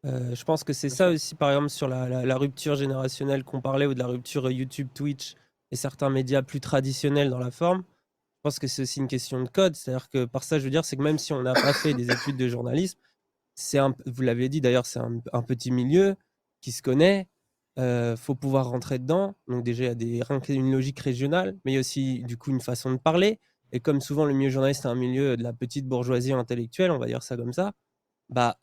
Je pense que c'est bien ça sûr. aussi, par exemple, sur la rupture générationnelle qu'on parlait, ou de la rupture YouTube, Twitch et certains médias plus traditionnels dans la forme. Je pense que c'est aussi une question de code. C'est-à-dire que par ça, je veux dire, c'est que même si on n'a pas fait des études de journalisme, vous l'avez dit d'ailleurs, c'est un petit milieu qui se connaît. Faut pouvoir rentrer dedans. Donc déjà, il y a une logique régionale, mais il y a aussi du coup une façon de parler. Et comme souvent le milieu journaliste est un milieu de la petite bourgeoisie intellectuelle, on va dire ça comme ça, bah,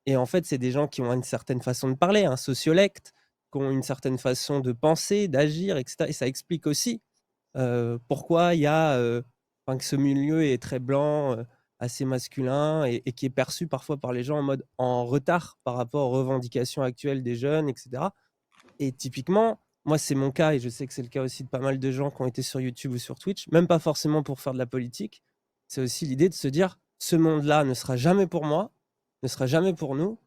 et en fait, c'est des gens qui ont une certaine façon de parler, un sociolecte, qui ont une certaine façon de penser, d'agir, etc. Et ça explique aussi pourquoi il y a, enfin, que ce milieu est très blanc, assez masculin, et qui est perçu parfois par les gens en mode en retard par rapport aux revendications actuelles des jeunes, etc. Et typiquement, moi, c'est mon cas, et je sais que c'est le cas aussi de pas mal de gens qui ont été sur YouTube ou sur Twitch, même pas forcément pour faire de la politique. C'est aussi l'idée de se dire, ce monde-là ne sera jamais pour moi, ne sera jamais pour nous,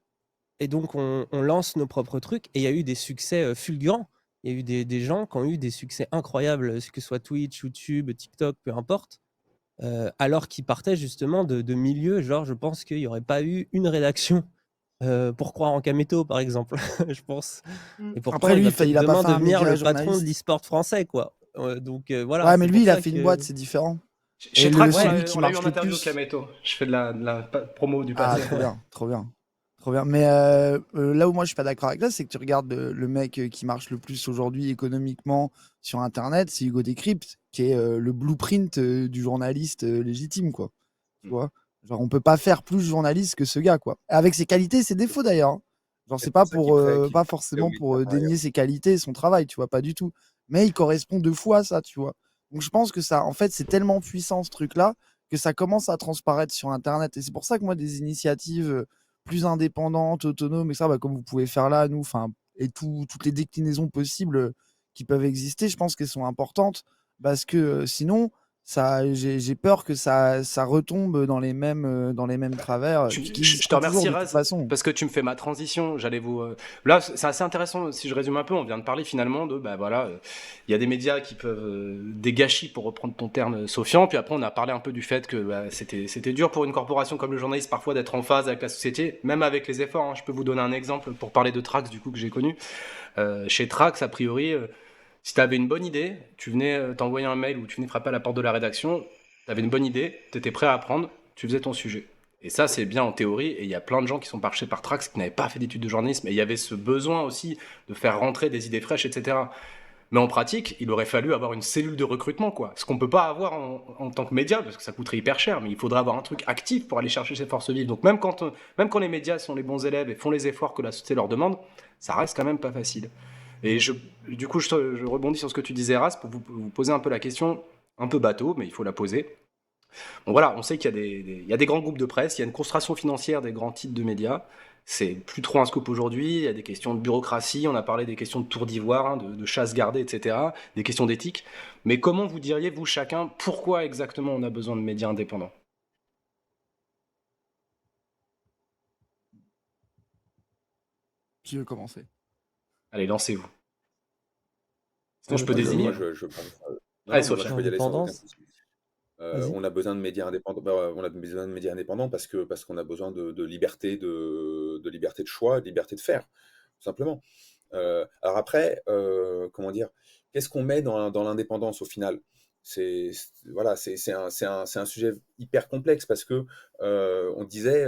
et donc on lance nos propres trucs. Et il y a eu des succès fulgurants. Il y a eu des gens qui ont eu des succès incroyables, que ce soit Twitch, YouTube, TikTok, peu importe, alors qu'ils partaient justement de milieux, genre je pense qu'il n'y aurait pas eu une rédaction pour croire en Kameto, par exemple, je pense. Mm. Et pourtant, Après, il lui, va peut-être il a pas demain fait un devenir média le patron de journaliste. l'e-sport français, quoi. Donc voilà, Ouais, mais c'est lui, pour il a ça fait une que... boîte, c'est différent. Chez Et Trax, celui qui on a eu marche en le interview plus. Kameto. Je fais de la promo du Ah, passé. trop bien, trop bien. Trop bien. Mais là où moi je suis pas d'accord avec ça, c'est que tu regardes le mec qui marche le plus aujourd'hui économiquement sur Internet, c'est Hugo Décrypte, qui est le blueprint du journaliste légitime, quoi. Tu vois? Genre, on peut pas faire plus journaliste que ce gars, quoi. Avec ses qualités et ses défauts, d'ailleurs, hein. Genre, c'est C'est pas pour ça qu'il pas qu'il fait forcément oui, pour par ailleurs. dénier ses qualités et son travail, tu vois, pas du tout. Mais il correspond de fou à ça, tu vois. Donc, je pense que ça, en fait, c'est tellement puissant, ce truc-là, que ça commence à transparaître sur Internet. Et c'est pour ça que moi, des initiatives plus indépendantes, autonomes, et ça, bah, comme vous pouvez faire là, nous, enfin, et toutes les déclinaisons possibles qui peuvent exister, je pense qu'elles sont importantes parce que sinon, j'ai peur que ça retombe dans les mêmes travers qui Je te existeront toujours remercie de toute Raz façon. parce que tu me fais ma transition. J'allais vous là c'est assez intéressant si je résume un peu. On vient de parler finalement de bah voilà il y a des médias qui peuvent des gâchis pour reprendre ton terme Sofian. Puis après on a parlé un peu du fait que bah, c'était dur pour une corporation comme le journaliste parfois d'être en phase avec la société, même avec les efforts. Hein. Je peux vous donner un exemple pour parler de Trax du coup que j'ai connu. Chez Trax a priori si tu avais une bonne idée, tu venais t'envoyer un mail ou tu venais frapper à la porte de la rédaction, tu avais une bonne idée, tu étais prêt à apprendre, tu faisais ton sujet. Et ça, c'est bien en théorie, et il y a plein de gens qui sont marchés par Trax qui n'avaient pas fait d'études de journalisme, et il y avait ce besoin aussi de faire rentrer des idées fraîches, etc. Mais en pratique, il aurait fallu avoir une cellule de recrutement, quoi. Ce qu'on peut pas avoir en tant que média, parce que ça coûterait hyper cher, mais il faudrait avoir un truc actif pour aller chercher ces forces vives. Donc même quand les médias sont les bons élèves et font les efforts que la société leur demande, ça reste quand même pas facile. Et du coup, je rebondis sur ce que tu disais, Ras, pour vous poser un peu la question, un peu bateau, mais il faut la poser. Bon voilà, on sait qu'il y a il y a des grands groupes de presse, il y a une concentration financière des grands titres de médias. C'est plus trop un scoop aujourd'hui, il y a des questions de bureaucratie, on a parlé des questions de tour d'ivoire, hein, de chasse gardée, etc., des questions d'éthique. Mais comment vous diriez, vous chacun, pourquoi exactement on a besoin de médias indépendants? Qui veut commencer? Allez, lancez-vous. Sinon, je peux Tu veux Moi, désigner. comment? je pense, Allez, mais moi, je Sofiane. peux y aller sans aucun L'indépendance? souci. Vas-y. On a besoin de médias indépendants. On a besoin de médias indépendants parce qu'on a besoin de liberté de liberté de choix, de liberté de faire, tout simplement. Alors après, comment dire, qu'est-ce qu'on met dans l'indépendance au final? Voilà, c'est un sujet hyper complexe parce que on disait,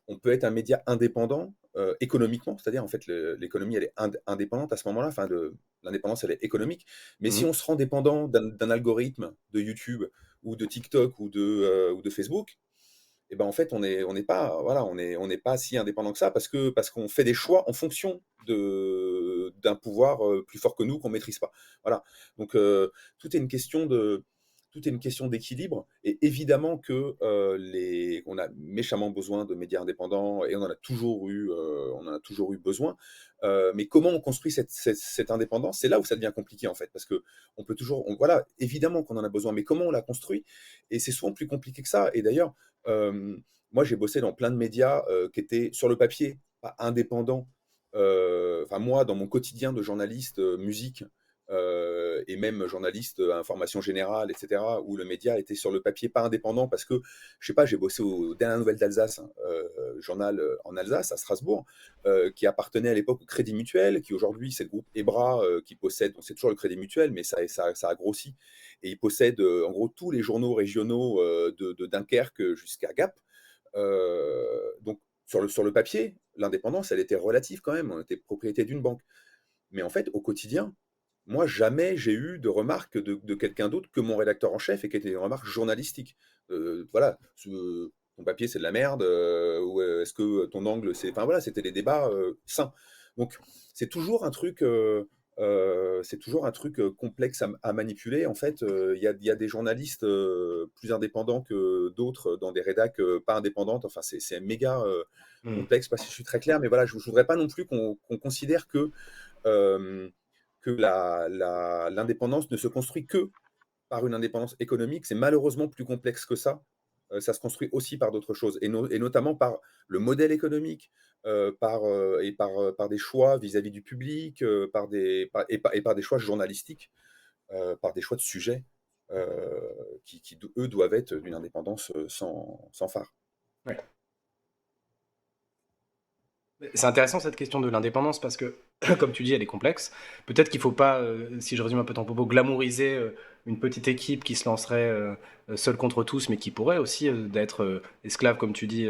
on peut être un média indépendant économiquement, c'est-à-dire en fait l'économie elle est indépendante à ce moment-là, enfin l'indépendance elle est économique. Mais si Mhm. on se rend dépendant d'un algorithme de YouTube ou de TikTok ou de Facebook, et ben en fait on n'est pas voilà on n'est pas si indépendant que ça parce qu'on fait des choix en fonction de d'un pouvoir plus fort que nous qu'on maîtrise pas. Voilà. Donc tout est une question de tout est une question d'équilibre et évidemment que on a méchamment besoin de médias indépendants et on en a toujours eu besoin. Mais comment on construit cette indépendance? C'est là où ça devient compliqué en fait parce que on peut toujours voilà évidemment qu'on en a besoin mais comment on la construit? Et c'est souvent plus compliqué que ça. Et d'ailleurs moi, j'ai bossé dans plein de médias qui étaient sur le papier, pas indépendants. Enfin, moi, dans mon quotidien de journaliste musique et même journaliste information générale, etc., où le média était sur le papier pas indépendant parce que, je sais pas, j'ai bossé aux Dernières Nouvelles d'Alsace, hein, journal en Alsace, à Strasbourg, qui appartenait à l'époque au Crédit Mutuel, qui aujourd'hui c'est le groupe EBRA qui possède, donc c'est toujours le Crédit Mutuel, mais ça a grossi, et il possède en gros tous les journaux régionaux de Dunkerque jusqu'à Gap. Donc sur le papier, l'indépendance, elle était relative quand même, on était propriété d'une banque. Mais en fait, au quotidien, moi, jamais j'ai eu de remarques de quelqu'un d'autre que mon rédacteur en chef et qui étaient des remarques journalistiques. Voilà, ton papier c'est de la merde, ou est-ce que ton angle c'est. Enfin voilà, c'était des débats sains. Donc c'est toujours un truc complexe à manipuler. En fait, il y a des journalistes plus indépendants que d'autres dans des rédacs pas indépendantes. Enfin, c'est méga Mhm. complexe, parce que je suis très clair, mais voilà, je ne voudrais pas non plus qu'on considère euh, que l'indépendance ne se construit que par une indépendance économique. C'est malheureusement plus complexe que ça. Ça se construit aussi par d'autres choses, et notamment par le modèle économique, par des choix vis-à-vis du public, et par des choix journalistiques, par des choix de sujets qui, eux, doivent être d'une indépendance sans phare. Ouais. C'est intéressant cette question de l'indépendance parce que, comme tu dis, elle est complexe. Peut-être qu'il ne faut pas, si je résume un peu ton propos, glamouriser une petite équipe qui se lancerait seule contre tous, mais qui pourrait aussi d'être esclave, comme tu dis,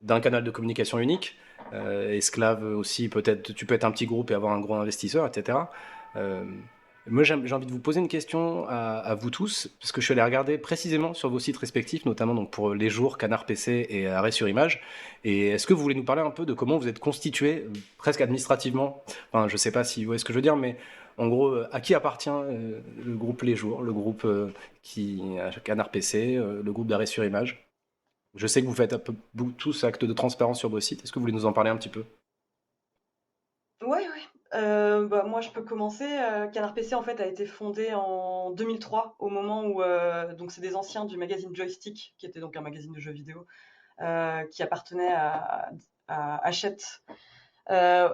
d'un canal de communication unique. Esclave aussi, peut-être, tu peux être un petit groupe et avoir un gros investisseur, etc. Euh, Moi, j'ai envie de vous poser une question à vous tous, parce que je suis allé regarder précisément sur vos sites respectifs, notamment donc pour Les Jours, Canard PC et Arrêt sur Image. Et est-ce que vous voulez nous parler un peu de comment vous êtes constitué, presque administrativement? Enfin, je sais pas si vous voyez ce que je veux dire, mais en gros, à qui appartient le groupe Les Jours, le groupe qui Canard PC, le groupe d'Arrêt sur Image? Je sais que vous faites un peu tous acte de transparence sur vos sites. Est-ce que vous voulez nous en parler un petit peu? Ouais, ouais. Bah, moi, je peux commencer. Canard PC, en fait, a été fondé en 2003, au moment où donc c'est des anciens du magazine Joystick, qui était donc un magazine de jeux vidéo, qui appartenait à Hachette. Euh,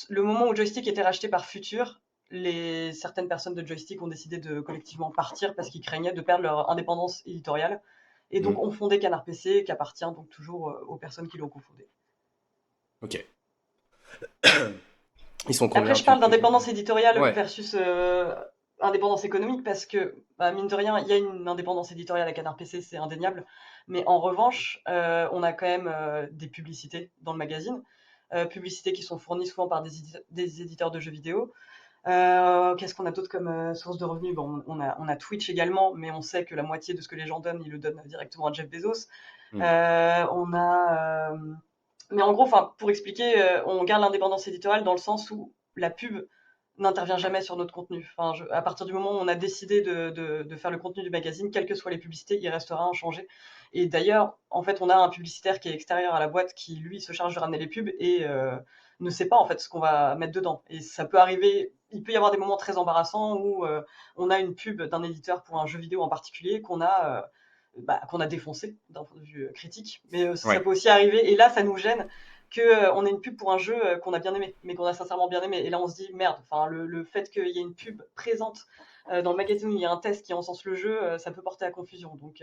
le moment où Joystick était racheté par Future, certaines personnes de Joystick ont décidé de collectivement partir parce qu'ils craignaient de perdre leur indépendance éditoriale. Et donc, Hmm. ont fondé Canard PC, qui appartient donc toujours aux personnes qui l'ont cofondé. Ok. Ils sont Après, combien? je parle d'indépendance éditoriale Ouais. versus indépendance économique parce que, bah, mine de rien, il y a une indépendance éditoriale à Canard PC, c'est indéniable. Mais en revanche, on a quand même des publicités dans le magazine, publicités qui sont fournies souvent par des éditeurs de jeux vidéo. Qu'est-ce qu'on a d'autre comme source de revenus? Bon, on a Twitch également, mais on sait que la moitié de ce que les gens donnent, ils le donnent directement à Jeff Bezos. Hmm. On a mais en gros, enfin, pour expliquer, on garde l'indépendance éditoriale dans le sens où la pub n'intervient jamais sur notre contenu. Enfin, à partir du moment où on a décidé de faire le contenu du magazine, quelles que soient les publicités, il restera inchangé. Et d'ailleurs, en fait, on a un publicitaire qui est extérieur à la boîte qui, lui, se charge de ramener les pubs et ne sait pas en fait ce qu'on va mettre dedans. Et ça peut arriver, il peut y avoir des moments très embarrassants où on a une pub d'un éditeur pour un jeu vidéo en particulier qu'on a défoncé d'un point de vue critique. Mais ça Ouais. peut aussi arriver, et là, ça nous gêne qu'on ait une pub pour un jeu qu'on a bien aimé, mais qu'on a sincèrement bien aimé. Et là, on se dit, merde, le fait qu'il y ait une pub présente dans le magazine où il y a un test qui encense le jeu, ça peut porter à confusion. Donc,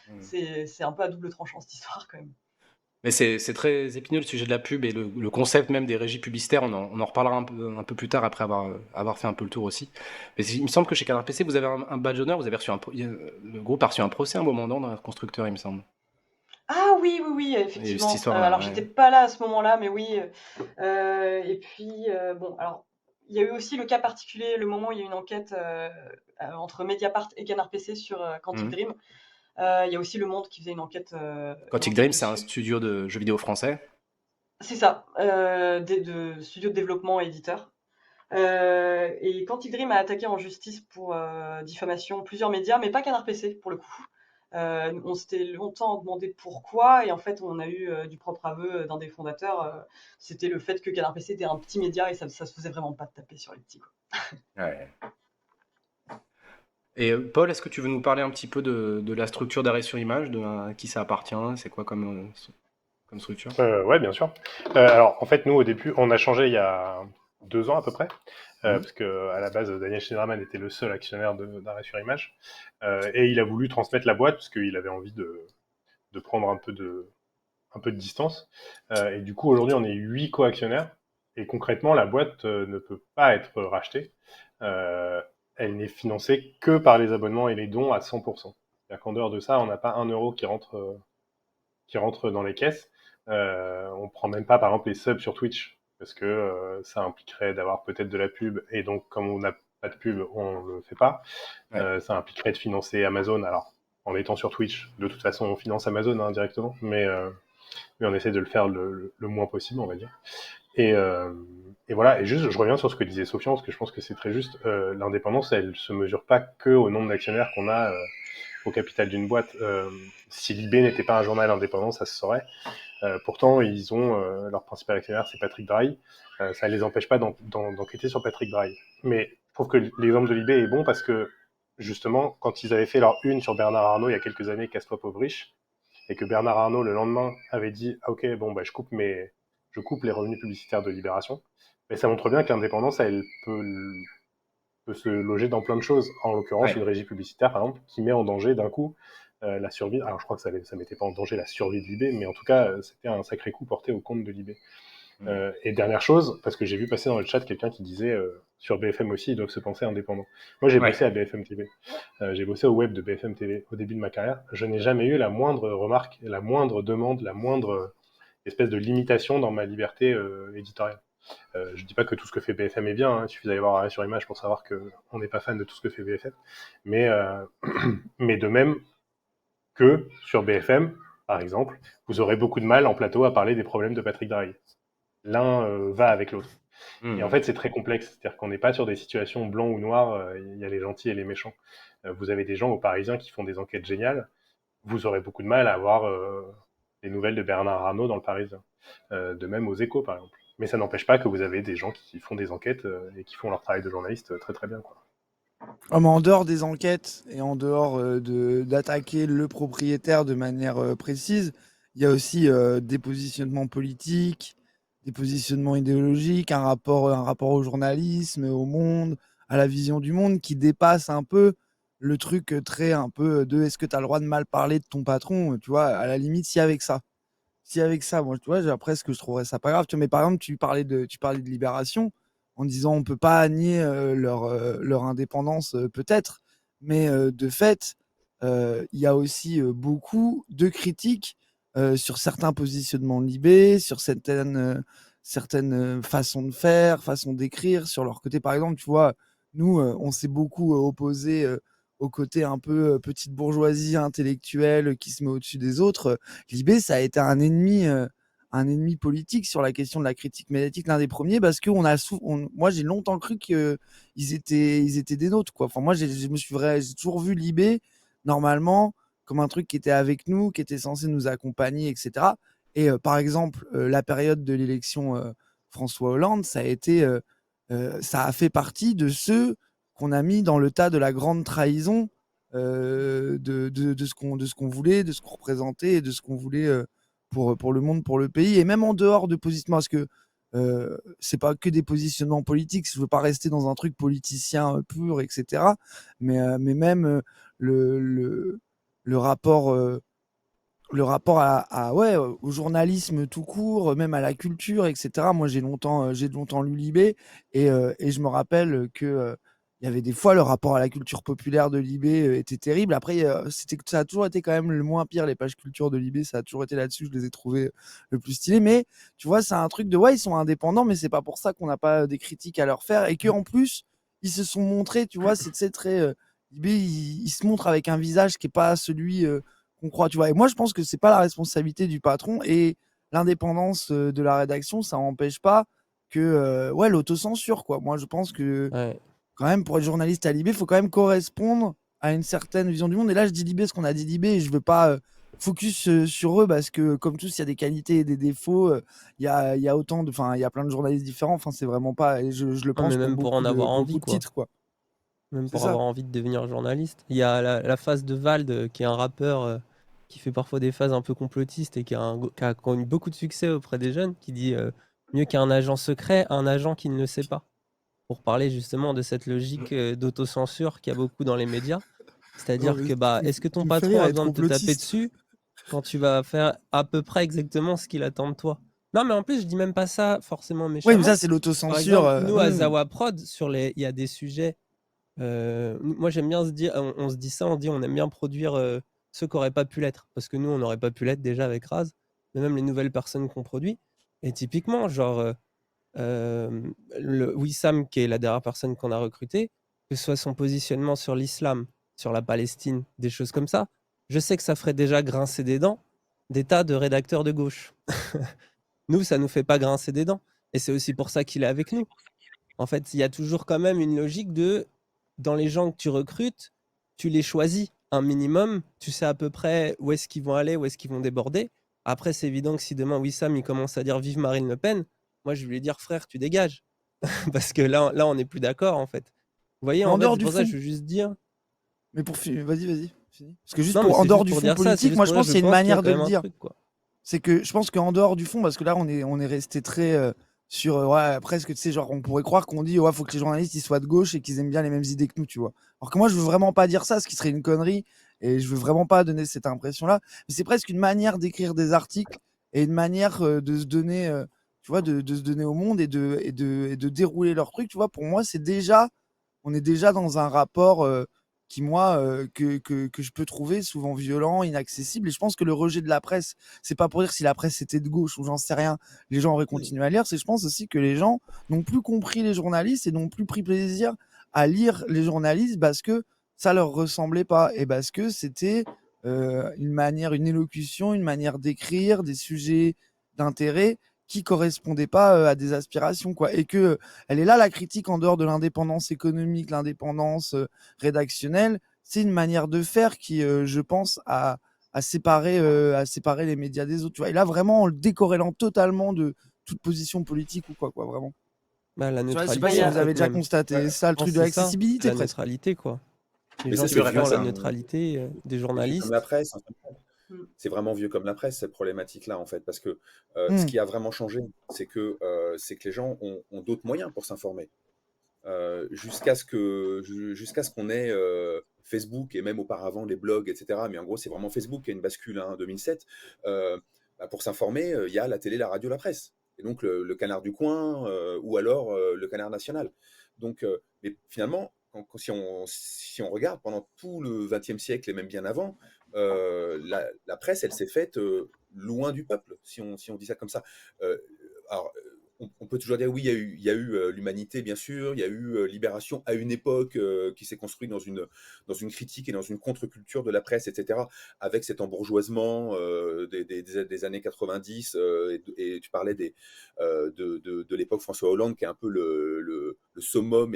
Hmm. c'est un peu à double tranchant cette histoire quand même. Mais c'est très épineux le sujet de la pub et le concept même des régies publicitaires. On en reparlera un peu plus tard après avoir fait un peu le tour aussi. Mais il me semble que chez Canard PC, vous avez un badge d'honneur. Vous avez reçu le groupe a reçu un procès à un moment dans un constructeur, il me semble. Ah oui, oui, oui, Il y a eu cette effectivement. histoire-là. Alors, Ouais. j'étais pas là à ce moment-là, mais oui. Et puis, bon, alors, il y a eu aussi le cas particulier, le moment où il y a eu une enquête entre Mediapart et Canard PC sur Quantic Mhm. Dream. Il y a aussi Le Monde qui faisait une Quantic enquête Dream, c'est un dessus. studio de jeux vidéo français. C'est ça, de studio de développement et éditeur. Et Quantic Dream a attaqué en justice pour diffamation plusieurs médias, mais pas Canard PC pour le coup. On s'était longtemps demandé pourquoi, et en fait, on a eu du propre aveu d'un des fondateurs. C'était le fait que Canard PC était un petit média et ça se faisait vraiment pas de taper sur les petits, quoi. Ouais. Et Paul, est-ce que tu veux nous parler un petit peu de la structure d'arrêt sur image, à qui ça appartient, c'est quoi comme structure? Ouais, bien sûr. Alors, en fait, nous, au début, on a changé il y a 2 ans à peu près, Mhm. parce que à la base, Daniel Schneiderman était le seul actionnaire d'Arrêt sur Image, et il a voulu transmettre la boîte parce qu'il avait envie de prendre un peu de distance. Et du coup, aujourd'hui, on est 8 co-actionnaires, et concrètement, la boîte ne peut pas être rachetée. Euh, Elle n'est financée que par les abonnements et les dons à 100%. C'est-à-dire qu'en dehors de ça, on n'a pas un euro qui rentre dans les caisses. On prend même pas, par exemple, les subs sur Twitch, parce que ça impliquerait d'avoir peut-être de la pub, et donc, comme on n'a pas de pub, on le fait pas. Ouais. Ça impliquerait de financer Amazon. Alors, en étant sur Twitch, de toute façon, on finance Amazon directement, mais on essaie de le faire le moins possible, on va dire. Et voilà, et juste, je reviens sur ce que disait Sofian, parce que je pense que c'est très juste. L'indépendance, elle se mesure pas que au nombre d'actionnaires qu'on a au capital d'une boîte. Si Libé n'était pas un journal indépendant, ça se saurait. Pourtant, ils ont leur principal actionnaire, c'est Patrick Drahi. Ça ne les empêche pas d'enquêter sur Patrick Drahi. Mais je trouve que l'exemple de Libé est bon parce que, justement, quand ils avaient fait leur une sur Bernard Arnault il y a quelques années, Casse-toi pauvre riche, et que Bernard Arnault, le lendemain, avait dit ah, « Ok, bon, bah, je coupe les revenus publicitaires de Libération », mais ça montre bien que l'indépendance, elle peut se loger dans plein de choses. En l'occurrence, Ouais. une régie publicitaire, par exemple, qui met en danger d'un coup la survie. Alors, je crois que ça ne mettait pas en danger la survie de Libé, mais en tout cas, c'était un sacré coup porté au compte de Libé. Mhm. Et dernière chose, parce que j'ai vu passer dans le chat quelqu'un qui disait sur BFM aussi, ils doivent se penser indépendants. Moi, j'ai Ouais. bossé à BFM TV. J'ai bossé au web de BFM TV au début de ma carrière. Je n'ai jamais eu la moindre remarque, la moindre demande, la moindre espèce de limitation dans ma liberté éditoriale. Je dis pas que tout ce que fait BFM est bien, hein, il suffit d'aller voir Arrêt sur Image pour savoir qu'on n'est pas fan de tout ce que fait BFM. Mais, mais de même que sur BFM, par exemple, vous aurez beaucoup de mal en plateau à parler des problèmes de Patrick Drahi. L'un va avec l'autre. Et en fait, c'est très complexe. C'est-à-dire qu'on n'est pas sur des situations blanc ou noir, il y a les gentils et les méchants. Vous avez des gens au Parisien qui font des enquêtes géniales. Vous aurez beaucoup de mal à avoir les nouvelles de Bernard Arnault dans le Parisien. De même aux Échos, par exemple. Mais ça n'empêche pas que vous avez des gens qui font des enquêtes et qui font leur travail de journaliste très très bien, quoi. Ah, mais en dehors des enquêtes et en dehors d'attaquer le propriétaire de manière précise, il y a aussi des positionnements politiques, des positionnements idéologiques, un rapport au journalisme, au monde, à la vision du monde qui dépasse un peu le truc très un peu de est-ce que tu as le droit de mal parler de ton patron, tu vois, à la limite, si avec ça. Si avec ça, moi, tu vois, après, ce que je trouverais ça pas grave, tu vois, mais par exemple, tu parlais de Libération en disant on peut pas nier leur indépendance, peut-être, mais de fait, il y a aussi beaucoup de critiques sur certains positionnements de Libé, sur certaines façons de faire, façons d'écrire, sur leur côté. Par exemple, tu vois, nous, on s'est beaucoup opposé au côté un peu petite bourgeoisie intellectuelle qui se met au-dessus des autres. Libé, ça a été un ennemi politique sur la question de la critique médiatique, l'un des premiers, parce que moi j'ai longtemps cru qu'ils étaient des nôtres, quoi. Enfin, moi j'ai toujours vu Libé normalement comme un truc qui était avec nous, qui était censé nous accompagner, etc. Et par exemple, la période de l'élection François Hollande, ça a fait partie de ceux qu'on a mis dans le tas de la grande trahison de ce qu'on voulait, de ce qu'on représentait et de ce qu'on voulait pour le monde, pour le pays. Et même en dehors de positionnement, parce que c'est pas que des positionnements politiques, je veux pas rester dans un truc politicien pur, etc. Mais même le, le, le rapport. Ouais, au journalisme tout court, même à la culture, etc. Moi, j'ai longtemps lu Libé et je me rappelle que il y avait des fois le rapport à la culture populaire de Libé était terrible. Après, ça a toujours été quand même le moins pire, les pages culture de Libé, ça a toujours été là-dessus, je les ai trouvées le plus stylées. Mais tu vois, c'est un truc de ouais, ils sont indépendants, mais c'est pas pour ça qu'on n'a pas des critiques à leur faire et qu'en plus, ils se sont montrés, tu vois, c'est très. Libé, il se montre avec un visage qui est pas celui qu'on croit, tu vois. Et moi, je pense que c'est pas la responsabilité du patron et l'indépendance de la rédaction, ça n'empêche pas que, ouais, l'autocensure, quoi. Moi, je pense que, Ouais. quand même, pour être journaliste à Libé, il faut quand même correspondre à une certaine vision du monde. Et là, je dis Libé ce qu'on a dit Libé et je veux pas focus sur eux parce que, comme tous, il y a des qualités et des défauts. Il y a autant de, enfin, il y a plein de journalistes différents. Enfin, c'est vraiment pas, et je le Non, mais pense pour même pour en avoir beaucoup envie, de quoi. titres, quoi. Même C'est pour ça. avoir envie de devenir journaliste. Il y a la phase de Vald, qui est un rappeur qui fait parfois des phases un peu complotistes et qui a eu beaucoup de succès auprès des jeunes, qui dit mieux qu'un agent secret, un agent qui ne le sait pas. Pour parler justement de cette logique d'autocensure qu'il y a beaucoup dans les médias. Non, C'est-à-dire mais que est-ce que ton tu me fais patron rire, a être besoin de te taper complotiste. dessus quand tu vas faire à peu près exactement ce qu'il attend de toi? Non, mais en plus, je dis même pas ça forcément Oui, mais ça, méchamment. c'est Par l'autocensure. exemple, nous, à Zawa Prod, il y a des sujets. Moi, j'aime bien se dire, on se dit ça, on dit on aime bien produire ceux qui n'auraient pas pu l'être. Parce que nous, on n'aurait pas pu l'être déjà avec Raz, mais même les nouvelles personnes qu'on produit. Et typiquement, genre, le Wissam, qui est la dernière personne qu'on a recrutée, que ce soit son positionnement sur l'islam, sur la Palestine, des choses comme ça, je sais que ça ferait déjà grincer des dents des tas de rédacteurs de gauche. Nous, ça nous fait pas grincer des dents. Et c'est aussi pour ça qu'il est avec nous. En fait, il y a toujours quand même une logique dans les gens que tu recrutes, tu les choisis un minimum, tu sais à peu près où est-ce qu'ils vont aller, où est-ce qu'ils vont déborder. Après, c'est évident que si demain Wissam il commence à dire vive Marine Le Pen, moi je vais lui dire frère, tu dégages. Parce que là on n'est plus d'accord en fait. Vous voyez, Mais en en fait, dehors c'est du pour ça que fond, je veux juste dire. mais vas-y, finis. Parce que juste Non, mais en c'est dehors juste du pour fond dire ça, c'est politique, juste moi pour je dire, pense que je c'est une pense qu'il y a manière quand de même le un dire. truc, quoi. C'est que je pense qu'en dehors du fond, parce que là on est resté très sur ouais, presque, tu sais, genre on pourrait croire qu'on dit ouais, faut que les journalistes ils soient de gauche et qu'ils aiment bien les mêmes idées que nous, tu vois. Alors que moi je veux vraiment pas dire ça, ce qui serait une connerie, et je veux vraiment pas donner cette impression-là. Mais c'est presque une manière d'écrire des articles et une manière de se donner, tu vois, de se donner au monde et de dérouler leur truc, tu vois. Pour moi, on est déjà dans un rapport moi, que je peux trouver souvent violents, inaccessibles. Et je pense que le rejet de la presse, c'est pas pour dire si la presse était de gauche ou j'en sais rien, les gens auraient continué à lire. C'est, je pense aussi que les gens n'ont plus compris les journalistes et n'ont plus pris plaisir à lire les journalistes parce que ça leur ressemblait pas et parce que c'était une manière, une élocution, une manière d'écrire des sujets d'intérêt qui correspondaient pas à des aspirations, quoi. Et que elle est là la critique en dehors de l'indépendance économique, l'indépendance rédactionnelle, c'est une manière de faire qui, je pense, à séparer les médias des autres. Tu vois. Et là, vraiment, en le décorrélant totalement de toute position politique ou quoi, vraiment. Bah, la Tu vois, je sais pas neutralité, si Il y en a- vous avez fait, déjà même. constaté Ouais. ça, le Non, truc de c'est ça, l'accessibilité la presque. neutralité, quoi. Les Mais gens ça, qui c'est vieux, font la ça. neutralité des C'est vieux comme la journalistes. presse, hein. Mm. C'est vraiment vieux comme la presse, cette problématique-là, en fait, parce que ce Hmm. qui a vraiment changé, c'est que les gens ont d'autres moyens pour s'informer. Jusqu'à ce qu'on ait Facebook et même auparavant les blogs, etc. Mais en gros, c'est vraiment Facebook qui a une bascule, hein, en 2007. Pour s'informer, il y a la télé, la radio, la presse. Et donc le canard du coin ou alors le canard national. Donc, mais finalement, si on regarde pendant tout le XXe siècle et même bien avant, la presse, elle s'est faite loin du peuple, si on dit ça comme ça. Euh, alors, on peut toujours dire oui, il y a eu l'humanité, bien sûr, il y a eu Libération à une époque qui s'est construite dans une critique et dans une contre-culture de la presse, etc., avec cet embourgeoisement des années 90, et tu parlais de l'époque François Hollande, qui est un peu le summum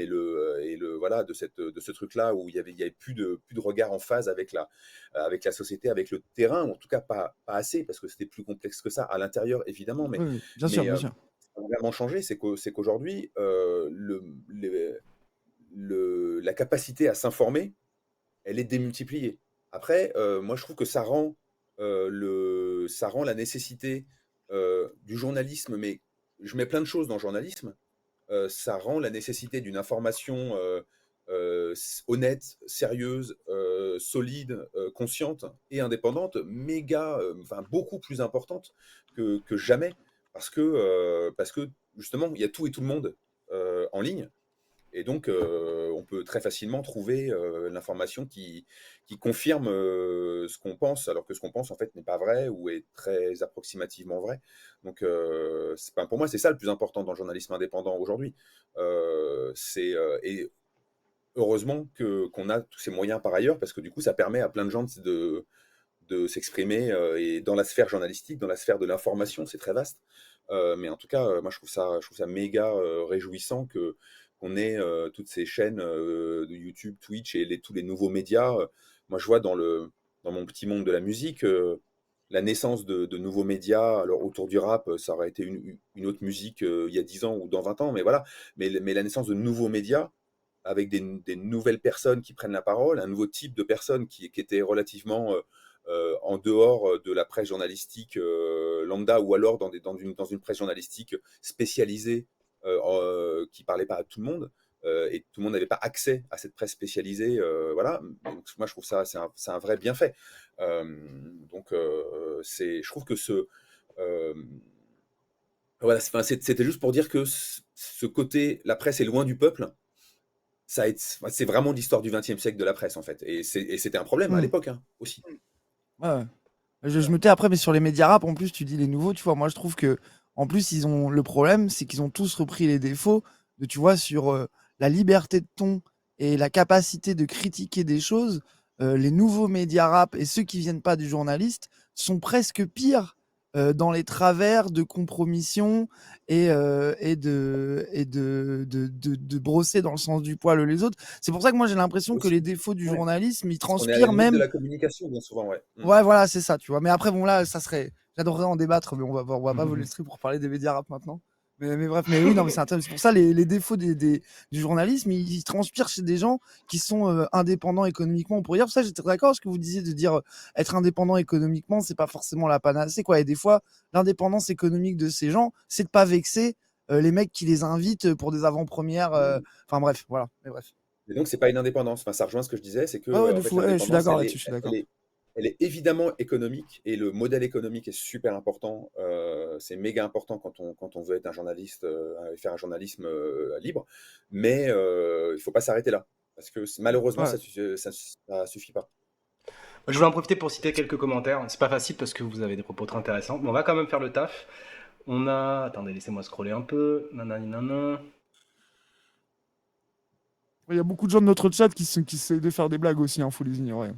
voilà, de ce truc-là, où il y avait plus de regard en phase avec la société, avec le terrain, ou en tout cas pas assez, parce que c'était plus complexe que ça, à l'intérieur, évidemment, Oui, oui, bien sûr, mais bien sûr. ce qui a vraiment changé, c'est qu'aujourd'hui, la capacité à s'informer, elle est démultipliée. Après, moi, je trouve que ça rend la nécessité du journalisme, mais je mets plein de choses dans le journalisme, ça rend la nécessité d'une information honnête, sérieuse, solide, consciente et indépendante, enfin beaucoup plus importante que jamais, parce que justement, il y a tout et tout le monde en ligne. Et donc, on peut très facilement trouver l'information qui confirme ce qu'on pense, alors que ce qu'on pense, en fait, n'est pas vrai ou est très approximativement vrai. Donc, pour moi, c'est ça le plus important dans le journalisme indépendant aujourd'hui. Et heureusement qu'on a tous ces moyens par ailleurs, parce que du coup, ça permet à plein de gens de s'exprimer et dans la sphère journalistique, dans la sphère de l'information, c'est très vaste. Mais en tout cas, moi, je trouve ça méga réjouissant qu'on ait toutes ces chaînes de YouTube, Twitch et tous les nouveaux médias. Moi, je vois dans mon petit monde de la musique la naissance de nouveaux médias. Alors, autour du rap, ça aurait été une autre musique il y a 10 ans ou dans 20 ans, mais voilà. Mais la naissance de nouveaux médias avec des nouvelles personnes qui prennent la parole, un nouveau type de personnes qui étaient relativement en dehors de la presse journalistique lambda, ou alors dans une presse journalistique spécialisée qui parlait pas à tout le monde, et tout le monde n'avait pas accès à cette presse spécialisée. Voilà. Donc, moi, je trouve ça, c'est un vrai bienfait. Je trouve que euh, voilà, c'était juste pour dire que ce côté, la presse est loin du peuple. C'est vraiment l'histoire du XXe siècle de la presse, en fait. Et c'était un problème à Hmm. l'époque, hein, aussi. Ouais, ouais. Je me tais après, mais sur les médias rap, en plus, tu dis les nouveaux, tu vois, moi je trouve que, en plus, ils ont le problème, c'est qu'ils ont tous repris les défauts de, tu vois, sur la liberté de ton et la capacité de critiquer des choses. Les nouveaux médias rap et ceux qui viennent pas du journaliste sont presque pires dans les travers de compromission et de brosser dans le sens du poil les autres. C'est pour ça que moi j'ai l'impression que Aussi. les défauts du Ouais. journalisme, ils Parce qu'on est à la transpirent limite de même. la communication, bien souvent, ouais. Ouais, voilà, c'est ça, tu vois. Mais après, bon, là, ça serait. J'adorerais en débattre, mais on va pas voler le truc pour parler des médias rap maintenant. Mais bref, mais oui, non, mais c'est intéressant. C'est pour ça, les défauts du journalisme, ils transpirent chez des gens qui sont indépendants économiquement. On pourrait dire, pour ça, j'étais d'accord avec ce que vous disiez de dire être indépendant économiquement, c'est pas forcément la panacée, quoi. Et des fois, l'indépendance économique de ces gens, c'est de pas vexer les mecs qui les invitent pour des avant-premières. Enfin, bref, voilà. Mais bref. Et donc, c'est pas une indépendance. Enfin, ça rejoint ce que je disais, c'est que Ouais, ouais, en de fait, fou. Ouais, je suis l'indépendance, d'accord là-dessus, je suis d'accord. elle est évidemment économique, et le modèle économique est super important. C'est méga important quand on veut être un journaliste et faire un journalisme libre. Mais il faut pas s'arrêter là. parce que malheureusement, Ouais. ça suffit pas. Je voulais en profiter pour citer quelques commentaires. C'est pas facile parce que vous avez des propos très intéressants, mais on va quand même faire le taf. On a. Attendez, laissez-moi scroller un peu. Nanani, nanan. Il y a beaucoup de gens de notre chat qui essaient de faire des blagues aussi, faut les ignorer.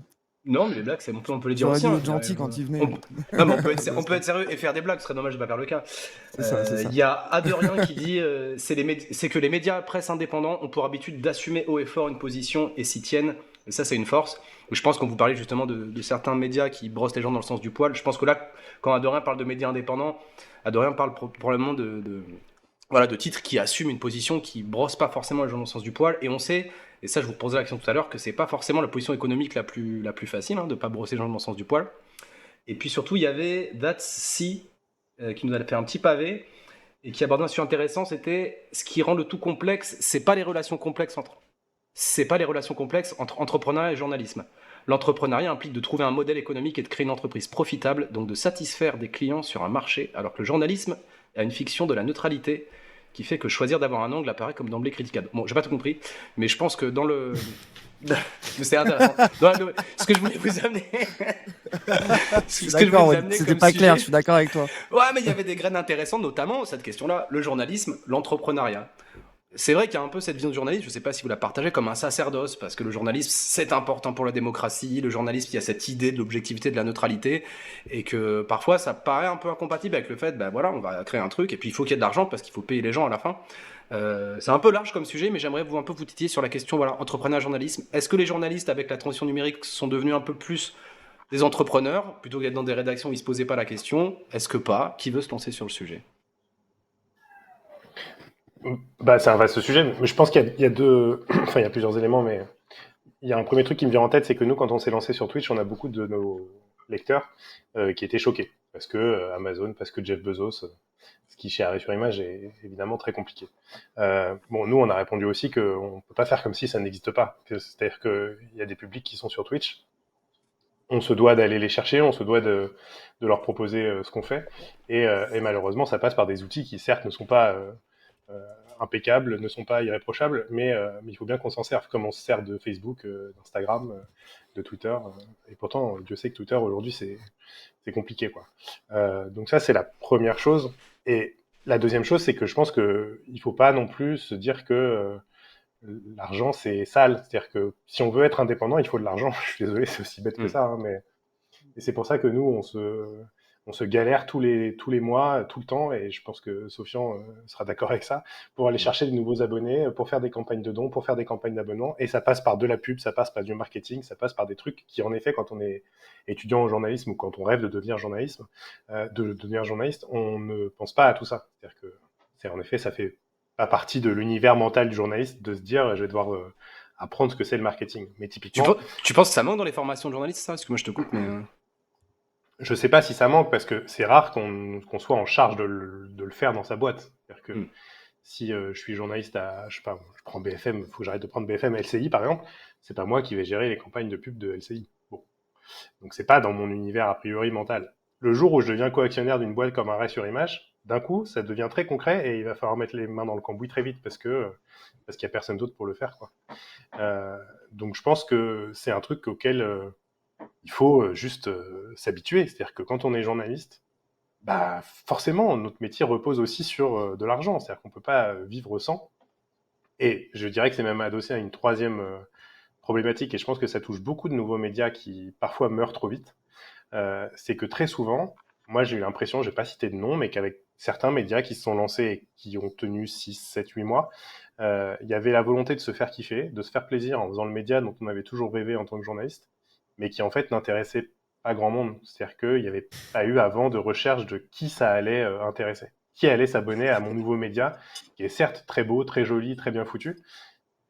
Non, mais les blagues, on peut les dire J'aurais aussi. dû Hein. être gentil quand ils venaient. Non, mais on peut être sérieux et faire des blagues, ce serait dommage de pas faire le cas. C'est ça, c'est ça. Il y a Adrien qui dit c'est que les médias presse indépendants ont pour habitude d'assumer haut et fort une position et s'y tiennent. Et ça, c'est une force. Je pense qu'on vous parlait justement de certains médias qui brossent les gens dans le sens du poil. Je pense que là, quand Adrien parle de médias indépendants, Adrien parle probablement voilà, de titres qui assument une position qui brosse pas forcément les gens dans le sens du poil. Et on sait, et ça je vous posais la question tout à l'heure, que c'est pas forcément la position économique la plus facile, de pas brosser les gens dans le sens du poil. Et puis surtout, il y avait That's Si qui nous a fait un petit pavé et qui abordait un sujet intéressant, c'était ce qui rend le tout complexe, c'est pas les relations complexes entre entrepreneuriat et journalisme. L'entrepreneuriat implique de trouver un modèle économique et de créer une entreprise profitable, donc de satisfaire des clients sur un marché, alors que le journalisme a une fiction de la neutralité qui fait que choisir d'avoir un angle apparaît comme d'emblée critiquable. Bon, j'ai pas tout compris, mais je pense que dans le... mais c'est intéressant. Ce que je voulais vous amener... C'était pas clair, je suis d'accord avec toi. Ouais, mais il y avait des graines intéressantes, notamment cette question-là, le journalisme, l'entrepreneuriat. C'est vrai qu'il y a un peu cette vision du journalisme, je ne sais pas si vous la partagez, comme un sacerdoce, parce que le journalisme, c'est important pour la démocratie, le journalisme, il y a cette idée de l'objectivité, de la neutralité, et que parfois, ça paraît un peu incompatible avec le fait, ben voilà, on va créer un truc, et puis il faut qu'il y ait de l'argent, parce qu'il faut payer les gens à la fin. C'est un peu large comme sujet, mais j'aimerais vous titiller sur la question, voilà, entrepreneuriat, journalisme. Est-ce que les journalistes, avec la transition numérique, sont devenus un peu plus des entrepreneurs, plutôt que d'être dans des rédactions où ils ne se posaient pas la question? Est-ce que pas? Qui veut se lancer sur le sujet? Bah, c'est un vaste sujet, mais je pense qu'il y a deux, enfin, il y a plusieurs éléments, mais il y a un premier truc qui me vient en tête, c'est que nous, quand on s'est lancé sur Twitch, on a beaucoup de nos lecteurs qui étaient choqués parce que Amazon, parce que Jeff Bezos, ce qui chez Arrêt sur Image est évidemment très compliqué. Bon, nous, on a répondu aussi qu'on peut pas faire comme si ça n'existe pas. C'est-à-dire qu'il y a des publics qui sont sur Twitch, on se doit d'aller les chercher, on se doit de leur proposer ce qu'on fait, et malheureusement, ça passe par des outils qui, certes, ne sont pas impeccables, ne sont pas irréprochables, mais il faut bien qu'on s'en serve, comme on se sert de Facebook, d'Instagram, de Twitter, et pourtant, Dieu sait que Twitter, aujourd'hui, c'est compliqué, quoi. Donc ça, c'est la première chose, et la deuxième chose, c'est que je pense qu'il ne faut pas non plus se dire que l'argent, c'est sale, c'est-à-dire que si on veut être indépendant, il faut de l'argent, je suis désolé, c'est aussi bête que ça, mais et c'est pour ça que nous, on se galère tous les mois, tout le temps, et je pense que Sofian sera d'accord avec ça, pour aller chercher de nouveaux abonnés, pour faire des campagnes de dons, pour faire des campagnes d'abonnement, et ça passe par de la pub, ça passe par du marketing, ça passe par des trucs qui, en effet, quand on est étudiant en journalisme ou quand on rêve de devenir journaliste, on ne pense pas à tout ça. C'est-à-dire que, en effet, ça fait pas partie de l'univers mental du journaliste de se dire, je vais devoir apprendre ce que c'est le marketing. Mais typiquement, Tu penses que ça manque dans les formations de journalistes, ça? Parce que moi, je te coupe, mais... Je sais pas si ça manque parce que c'est rare qu'on soit en charge de le faire dans sa boîte. C'est-à-dire que si je suis journaliste à, je sais pas, je prends BFM, il faut que j'arrête de prendre BFM LCI par exemple, c'est pas moi qui vais gérer les campagnes de pub de LCI. Bon. Donc c'est pas dans mon univers a priori mental. Le jour où je deviens co-actionnaire d'une boîte comme Arrêt sur Image, d'un coup, ça devient très concret et il va falloir mettre les mains dans le cambouis très vite parce qu'il y a personne d'autre pour le faire, quoi. Donc je pense que c'est un truc auquel il faut juste s'habituer. C'est-à-dire que quand on est journaliste, bah forcément, notre métier repose aussi sur de l'argent. C'est-à-dire qu'on ne peut pas vivre sans. Et je dirais que c'est même adossé à une troisième problématique, et je pense que ça touche beaucoup de nouveaux médias qui parfois meurent trop vite. C'est que très souvent, moi j'ai eu l'impression, je n'ai pas cité de nom, mais qu'avec certains médias qui se sont lancés et qui ont tenu 6, 7, 8 mois, il y avait la volonté de se faire kiffer, de se faire plaisir en faisant le média dont on avait toujours rêvé en tant que journaliste, mais qui en fait n'intéressait pas grand monde. C'est-à-dire qu'il n'y avait pas eu avant de recherche de qui ça allait intéresser, qui allait s'abonner à mon nouveau média, qui est certes très beau, très joli, très bien foutu,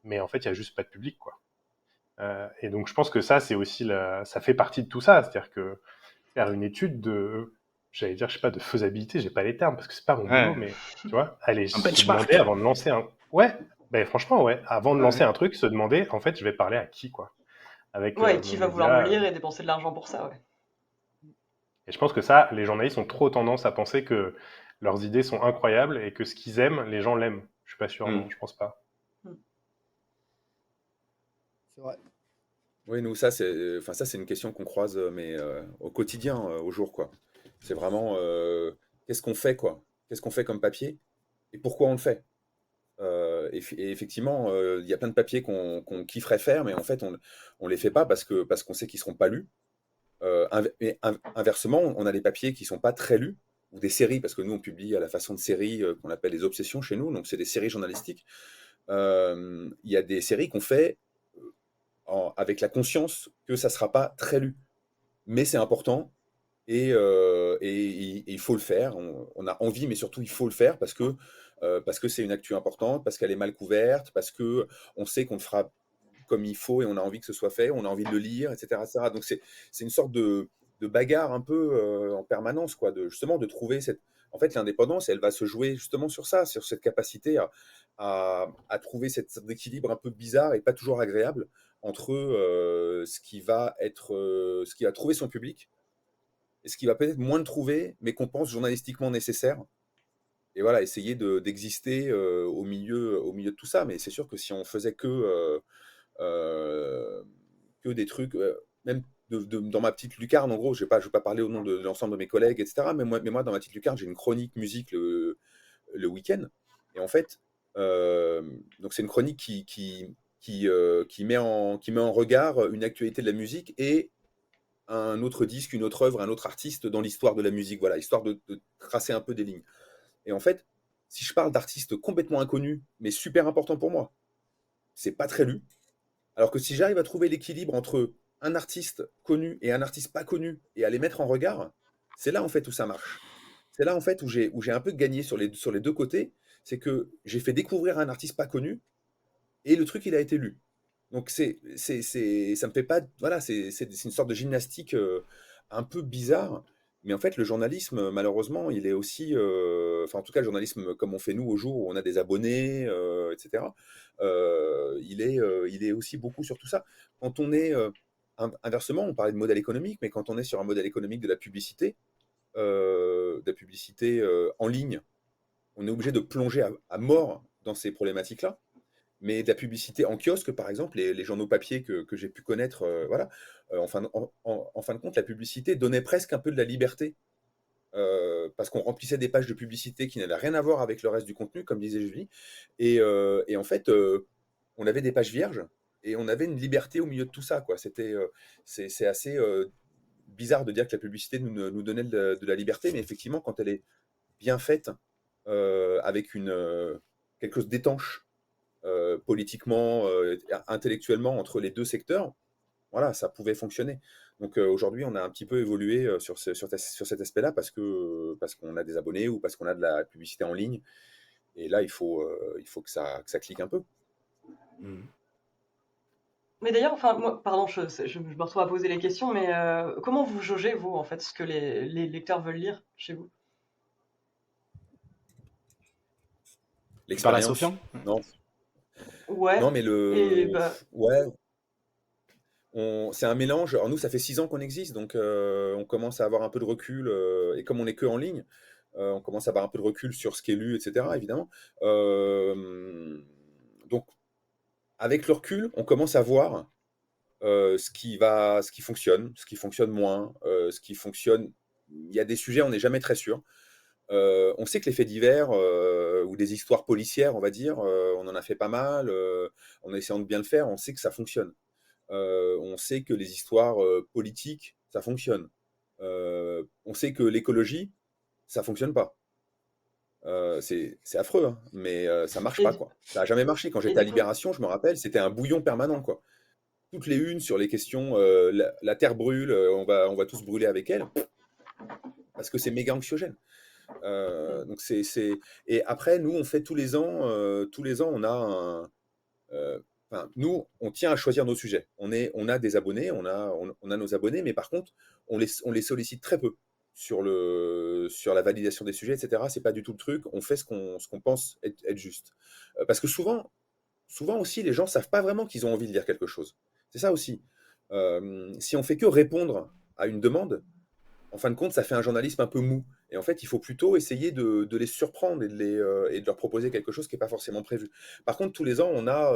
mais en fait il n'y a juste pas de public, quoi. Et donc je pense que ça, c'est aussi ça fait partie de tout ça. C'est-à-dire que faire une étude j'allais dire, je sais pas, de faisabilité, j'ai pas les termes parce que c'est pas mon boulot, mais tu vois, aller se demander avant de lancer franchement, avant de lancer un truc, se demander, en fait, je vais parler à qui, quoi. Avec qui va vouloir me lire et dépenser de l'argent pour ça, ouais. Et je pense que ça, les journalistes ont trop tendance à penser que leurs idées sont incroyables et que ce qu'ils aiment, les gens l'aiment. Je suis pas sûr, non, je pense pas. C'est vrai. Oui, nous, ça, c'est une question qu'on croise, mais au quotidien, au jour, quoi. C'est vraiment, qu'est-ce qu'on fait, quoi? Qu'est-ce qu'on fait comme papier et pourquoi on le fait? Et effectivement, il y a plein de papiers qu'on kifferait faire, mais en fait, on les fait pas parce qu'on sait qu'ils seront pas lus. Inversement, on a des papiers qui sont pas très lus, ou des séries, parce que nous, on publie à la façon de séries qu'on appelle les obsessions chez nous, donc c'est des séries journalistiques. Il y a des séries qu'on fait avec la conscience que ça sera pas très lu, mais c'est important et il faut le faire. On a envie, mais surtout il faut le faire parce que c'est une actu importante, parce qu'elle est mal couverte, parce que on sait qu'on le fera comme il faut et on a envie que ce soit fait, on a envie de le lire, etc., etc. Donc c'est une sorte de bagarre un peu en permanence, quoi, justement de trouver cette. En fait, l'indépendance, elle va se jouer justement sur ça, sur cette capacité à trouver cet équilibre un peu bizarre et pas toujours agréable entre ce qui va trouver son public et ce qui va peut-être moins le trouver, mais qu'on pense journalistiquement nécessaire. Et voilà, essayer d'exister au milieu de tout ça. Mais c'est sûr que si on faisait que des trucs, même dans ma petite lucarne, en gros, je vais pas parler au nom de l'ensemble de mes collègues, etc. Mais moi, dans ma petite lucarne, j'ai une chronique musique le week-end. Et en fait, donc c'est une chronique qui met en regard une actualité de la musique et un autre disque, une autre œuvre, un autre artiste dans l'histoire de la musique, voilà, histoire de tracer un peu des lignes. Et en fait, si je parle d'artistes complètement inconnus, mais super importants pour moi, c'est pas très lu. Alors que si j'arrive à trouver l'équilibre entre un artiste connu et un artiste pas connu et à les mettre en regard, c'est là en fait où ça marche. C'est là en fait où j'ai un peu gagné sur les deux côtés. C'est que j'ai fait découvrir un artiste pas connu et le truc il a été lu. Donc ça me fait pas, voilà, c'est une sorte de gymnastique un peu bizarre. Mais en fait, le journalisme, malheureusement, il est aussi, enfin en tout cas le journalisme comme on fait nous au jour où on a des abonnés, etc. Il est aussi beaucoup sur tout ça. Quand on est, inversement, on parlait de modèle économique, mais quand on est sur un modèle économique de la publicité en ligne, on est obligé de plonger à mort dans ces problématiques-là. Mais de la publicité en kiosque, par exemple, les journaux papier que j'ai pu connaître, voilà, en fin de compte, la publicité donnait presque un peu de la liberté, parce qu'on remplissait des pages de publicité qui n'avaient rien à voir avec le reste du contenu, comme disait Julie. Et en fait, on avait des pages vierges et on avait une liberté au milieu de tout ça, quoi. C'est assez bizarre de dire que la publicité nous donnait de la liberté, mais effectivement, quand elle est bien faite, avec quelque chose d'étanche, politiquement, intellectuellement entre les deux secteurs, voilà, ça pouvait fonctionner. Donc aujourd'hui, on a un petit peu évolué sur cet aspect-là parce qu'on a des abonnés ou parce qu'on a de la publicité en ligne. Et là, il faut que ça clique un peu. Mhm. Mais d'ailleurs, enfin, moi, pardon, je me retrouve à poser les questions, mais comment vous jaugez, vous, en fait, ce que les lecteurs veulent lire chez vous? Tu parles à L'expérience, Sofian? non, Ouais, non, mais et bah, ouais, c'est un mélange. Alors nous, ça fait 6 ans qu'on existe, donc on commence à avoir un peu de recul. Et comme on n'est que en ligne, on commence à avoir un peu de recul sur ce qui est lu, etc., évidemment. Donc, avec le recul, on commence à voir ce qui fonctionne moins, ce qui fonctionne. Il y a des sujets, on n'est jamais très sûr. On sait que les faits divers ou des histoires policières, on va dire, on en a fait pas mal. En essayant de bien le faire, on sait que ça fonctionne. On sait que les histoires politiques, ça fonctionne. On sait que l'écologie, ça fonctionne pas. C'est affreux, hein, mais ça marche et, pas, quoi. Ça a jamais marché. Quand et j'étais à du coup, Libération, je me rappelle, c'était un bouillon permanent, quoi. Toutes les unes sur les questions, la terre brûle, on va tous brûler avec elle, parce que c'est méga anxiogène. Donc et après, nous, on fait tous les ans, on a enfin, nous, on tient à choisir nos sujets. On a des abonnés, on a nos abonnés, mais par contre, on les sollicite très peu sur la validation des sujets, etc. C'est pas du tout le truc. On fait ce qu'on pense être juste. Parce que souvent aussi, les gens savent pas vraiment qu'ils ont envie de lire quelque chose. C'est ça aussi. Si on fait que répondre à une demande, en fin de compte, ça fait un journalisme un peu mou. Et en fait, il faut plutôt essayer de les surprendre et de leur proposer quelque chose qui n'est pas forcément prévu. Par contre, tous les ans, on a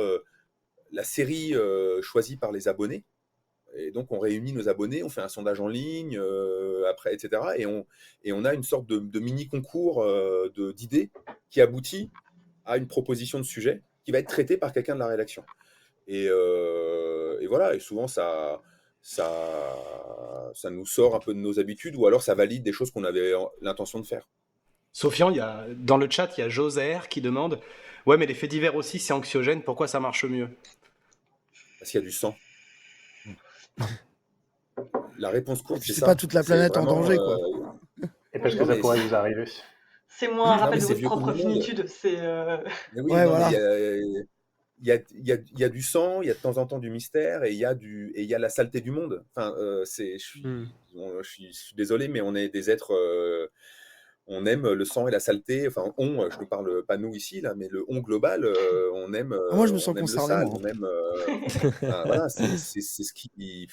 la série choisie par les abonnés. Et donc, on réunit nos abonnés, on fait un sondage en ligne, après, etc. Et on a une sorte de mini-concours d'idées qui aboutit à une proposition de sujet qui va être traitée par quelqu'un de la rédaction. Et voilà, et souvent, ça nous sort un peu de nos habitudes, ou alors ça valide des choses qu'on avait l'intention de faire. Sofian, dans le chat, il y a Joser qui demande « Ouais, mais les faits divers aussi, c'est anxiogène, pourquoi ça marche mieux ?» Parce qu'il y a du sang. La réponse courte, c'est C'est ça. pas toute la C'est planète en vraiment, danger, quoi. Et parce que non, ça mais pourrait vous arriver. C'est moins un non, rappel mais de c'est votre vieux comme propre le monde. finitude. C'est Mais oui, Ouais, non, voilà. mais il y a du sang, il y a de temps en temps du mystère, et il y a la saleté du monde. Enfin, je suis désolé, mais on est des êtres. On aime le sang et la saleté. Enfin, je ne parle pas nous ici, là, mais le on global, Ah, moi, je me on sens aime le concerné, sale, moi. on aime. Enfin, voilà, c'est ce qui.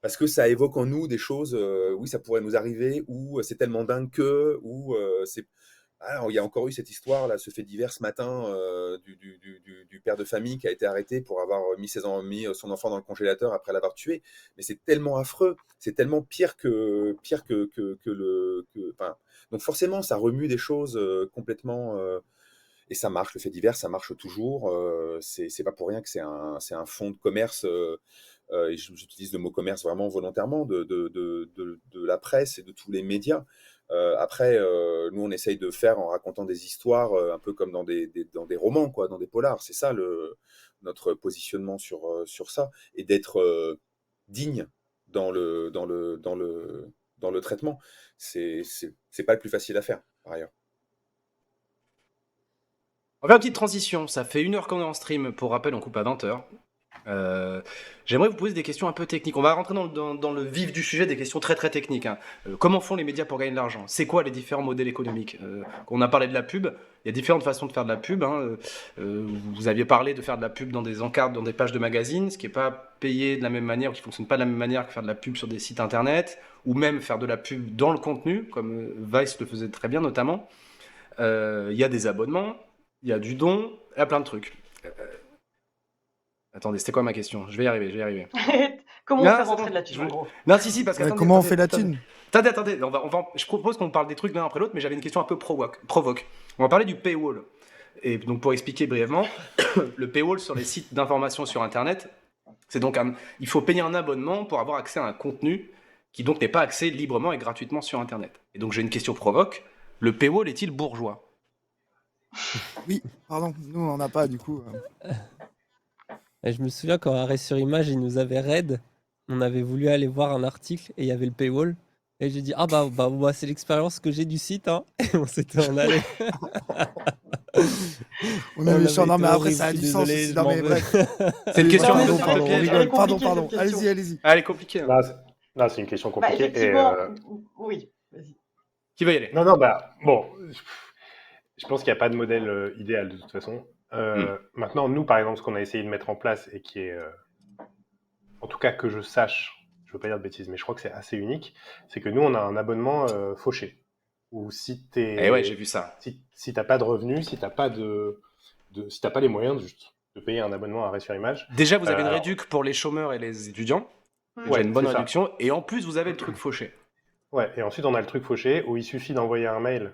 Parce que ça évoque en nous des choses, oui, ça pourrait nous arriver, ou c'est tellement dingue que, ou c'est. Alors, il y a encore eu cette histoire, là, ce fait divers ce matin, du père de famille qui a été arrêté pour avoir mis son enfant dans le congélateur après l'avoir tué. Mais c'est tellement affreux, c'est tellement pire enfin, donc forcément, ça remue des choses complètement. Et ça marche, le fait divers, ça marche toujours. C'est pas pour rien que c'est un fonds de commerce. Et j'utilise le mot commerce vraiment volontairement de la presse et de tous les médias. Après, nous, on essaye de faire en racontant des histoires un peu comme dans dans des romans, quoi, dans des polars. C'est ça notre positionnement sur ça. Et d'être digne dans le traitement. C'est pas le plus facile à faire, par ailleurs. On va faire une petite transition, ça fait 1 heure qu'on est en stream, pour rappel on coupe à 20h. J'aimerais vous poser des questions un peu techniques. On va rentrer dans le vif du sujet, des questions très très techniques. Hein. Comment font les médias pour gagner de l'argent? C'est quoi les différents modèles économiques? On a parlé de la pub, il y a différentes façons de faire de la pub. Hein. Vous aviez parlé de faire de la pub dans des encarts, dans des pages de magazines, ce qui n'est pas payé de la même manière, qui ne fonctionne pas de la même manière que faire de la pub sur des sites internet, ou même faire de la pub dans le contenu, comme Vice le faisait très bien notamment. Il y a des abonnements, il y a du don, il y a plein de trucs. Attendez, c'était quoi ma question? Je vais y arriver. comment on Non, fait c'est rentrer bon. de la thune, en gros? Non, si, parce que Comment on fait la thune? Attendez, je propose qu'on parle des trucs l'un après l'autre, mais j'avais une question un peu provoque. On va parler du paywall. Et donc, pour expliquer brièvement, le paywall sur les sites d'information sur Internet, c'est donc il faut payer un abonnement pour avoir accès à un contenu qui donc n'est pas accès librement et gratuitement sur Internet. Et donc, j'ai une question provoque. Le paywall est-il bourgeois? Oui, pardon, nous on n'en a pas du coup. Et je me souviens quand Arrêt sur Image, il nous avait raid, on avait voulu aller voir un article et il y avait le paywall. Et j'ai dit, ah bah c'est l'expérience que j'ai du site, hein. Et on s'était en allé. On avait avait non, mais été après ça a horrible, du je sens suis désolé, aussi. je Non, m'en mais veux. bref. C'est une question Non, un mais peu c'est- Pardon, on piège. elle est rigole. Pardon, compliquée, pardon. cette question. Allez-y. Elle est compliquée. Hein. Là, c'est une question Bah, compliquée. effectivement, oui, vas-y. Qui va y aller? Non, bah, bon, je pense qu'il n'y a pas de modèle idéal de toute façon. Maintenant, nous, par exemple, ce qu'on a essayé de mettre en place et qui est, en tout cas que je sache, je veux pas dire de bêtises, mais je crois que c'est assez unique, c'est que nous, on a un abonnement fauché. Où si Eh ouais, j'ai vu ça. si t'as pas de revenus, si t'as pas si t'as pas les moyens de payer un abonnement à Arrêt sur Image. Déjà, vous avez une alors, réduc pour les chômeurs et les étudiants. Mm. Déjà Ouais, une bonne c'est ça. réduction. Et en plus, vous avez le truc fauché. Ouais, et ensuite on a le truc fauché où il suffit d'envoyer un mail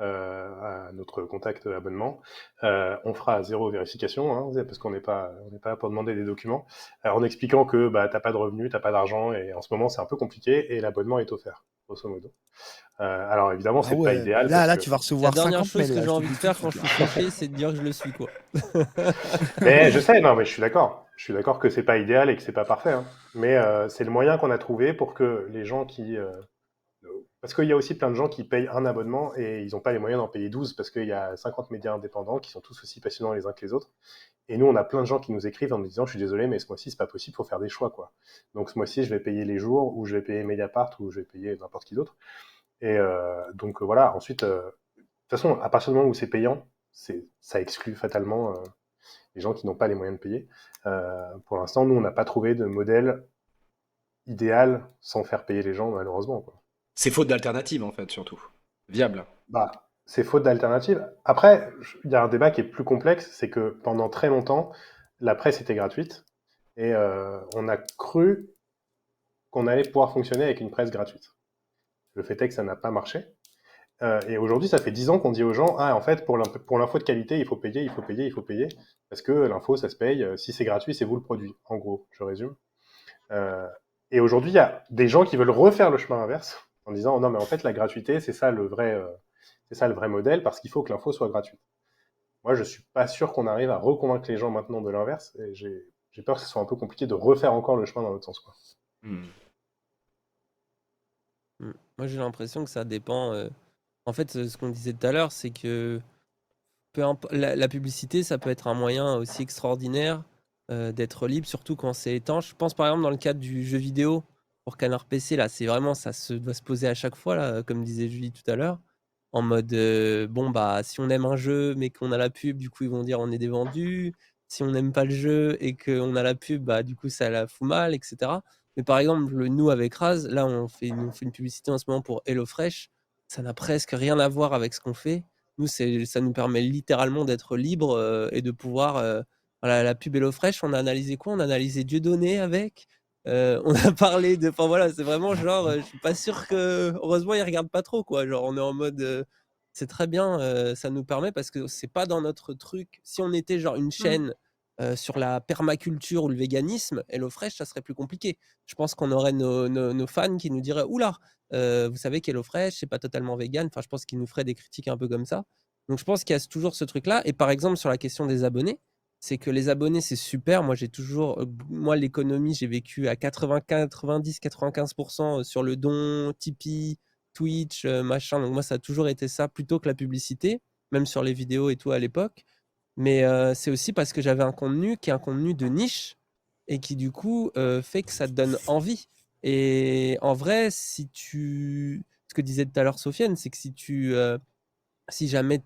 à notre contact abonnement. On fera 0 vérification, hein, parce qu'on n'est pas là pour demander des documents, en expliquant que bah, t'as pas de revenus, t'as pas d'argent, et en ce moment c'est un peu compliqué, et l'abonnement est offert, grosso modo. Alors évidemment, Ah c'est pas ouais, idéal. là, parce que- tu vas La recevoir dernière 50 chose mails. que là, j'ai je te envie dis de tout faire de quand je suite, suis là. fâché, c'est de dire que je le suis, quoi. Mais je sais, non, mais je suis d'accord. Je suis d'accord que c'est pas idéal et que c'est pas parfait, hein. Mais c'est le moyen qu'on a trouvé pour que les gens qui parce qu'il y a aussi plein de gens qui payent un abonnement et ils n'ont pas les moyens d'en payer 12 parce qu'il y a 50 médias indépendants qui sont tous aussi passionnants les uns que les autres. Et nous, on a plein de gens qui nous écrivent en nous disant « Je suis désolé, mais ce mois-ci, c'est pas possible, il faut faire des choix, quoi. » Donc ce mois-ci, je vais payer les jours, ou je vais payer Mediapart, ou je vais payer n'importe qui d'autre. Et donc voilà, ensuite, de toute façon, à partir du moment où c'est payant, ça exclut fatalement les gens qui n'ont pas les moyens de payer. Pour l'instant, nous, on n'a pas trouvé de modèle idéal sans faire payer les gens, malheureusement, quoi. C'est faute d'alternative, en fait, surtout. Viable. Bah, c'est faute d'alternative. Après, il y a un débat qui est plus complexe, c'est que pendant très longtemps, la presse était gratuite et on a cru qu'on allait pouvoir fonctionner avec une presse gratuite. Le fait est que ça n'a pas marché. Et aujourd'hui, ça fait 10 ans qu'on dit aux gens, ah, en fait, pour l'info de qualité, il faut payer, il faut payer, il faut payer, parce que l'info, ça se paye. Si c'est gratuit, c'est vous le produit. En gros, je résume. Et aujourd'hui, il y a des gens qui veulent refaire le chemin inverse en disant, oh, non, mais en fait, la gratuité, c'est ça le vrai modèle, parce qu'il faut que l'info soit gratuite. Moi, je suis pas sûr qu'on arrive à reconvaincre les gens maintenant de l'inverse, et j'ai peur que ce soit un peu compliqué de refaire encore le chemin dans l'autre sens, quoi. Moi, j'ai l'impression que ça dépend. En fait, ce qu'on disait tout à l'heure, c'est que la publicité, ça peut être un moyen aussi extraordinaire d'être libre, surtout quand c'est étanche. Je pense par exemple dans le cadre du jeu vidéo pour Canard PC, là, c'est vraiment, doit se poser à chaque fois, là, comme disait Julie tout à l'heure, en mode bon, bah, si on aime un jeu mais qu'on a la pub, du coup, ils vont dire on est des vendus. Si on n'aime pas le jeu et qu'on a la pub, bah, du coup, ça la fout mal, etc. Mais par exemple, nous avec Raz, là, on fait une publicité en ce moment pour HelloFresh. Ça n'a presque rien à voir avec ce qu'on fait. Nous, ça nous permet littéralement d'être libre et de pouvoir. Voilà, la pub HelloFresh, on a analysé quoi? On a analysé Dieudonné avec. On a parlé de. Enfin voilà, c'est vraiment genre, je suis pas sûr que. Heureusement, ils regardent pas trop, quoi. Genre, on est en mode. C'est très bien, ça nous permet parce que c'est pas dans notre truc. Si on était genre une chaîne sur la permaculture ou le véganisme, HelloFresh, ça serait plus compliqué. Je pense qu'on aurait nos fans qui nous diraient oula, vous savez qu'HelloFresh, c'est pas totalement vegan. Enfin, je pense qu'ils nous feraient des critiques un peu comme ça. Donc, je pense qu'il y a toujours ce truc-là. Et par exemple, sur la question des abonnés, c'est que les abonnés, c'est super. Moi, moi, l'économie, j'ai vécu à 90-95% sur le don, Tipeee, Twitch, machin. Donc, moi, ça a toujours été ça plutôt que la publicité, même sur les vidéos et tout à l'époque. Mais c'est aussi parce que j'avais un contenu qui est un contenu de niche et qui, du coup, fait que ça te donne envie. Et en vrai, ce que disait tout à l'heure Sofiane, c'est que si jamais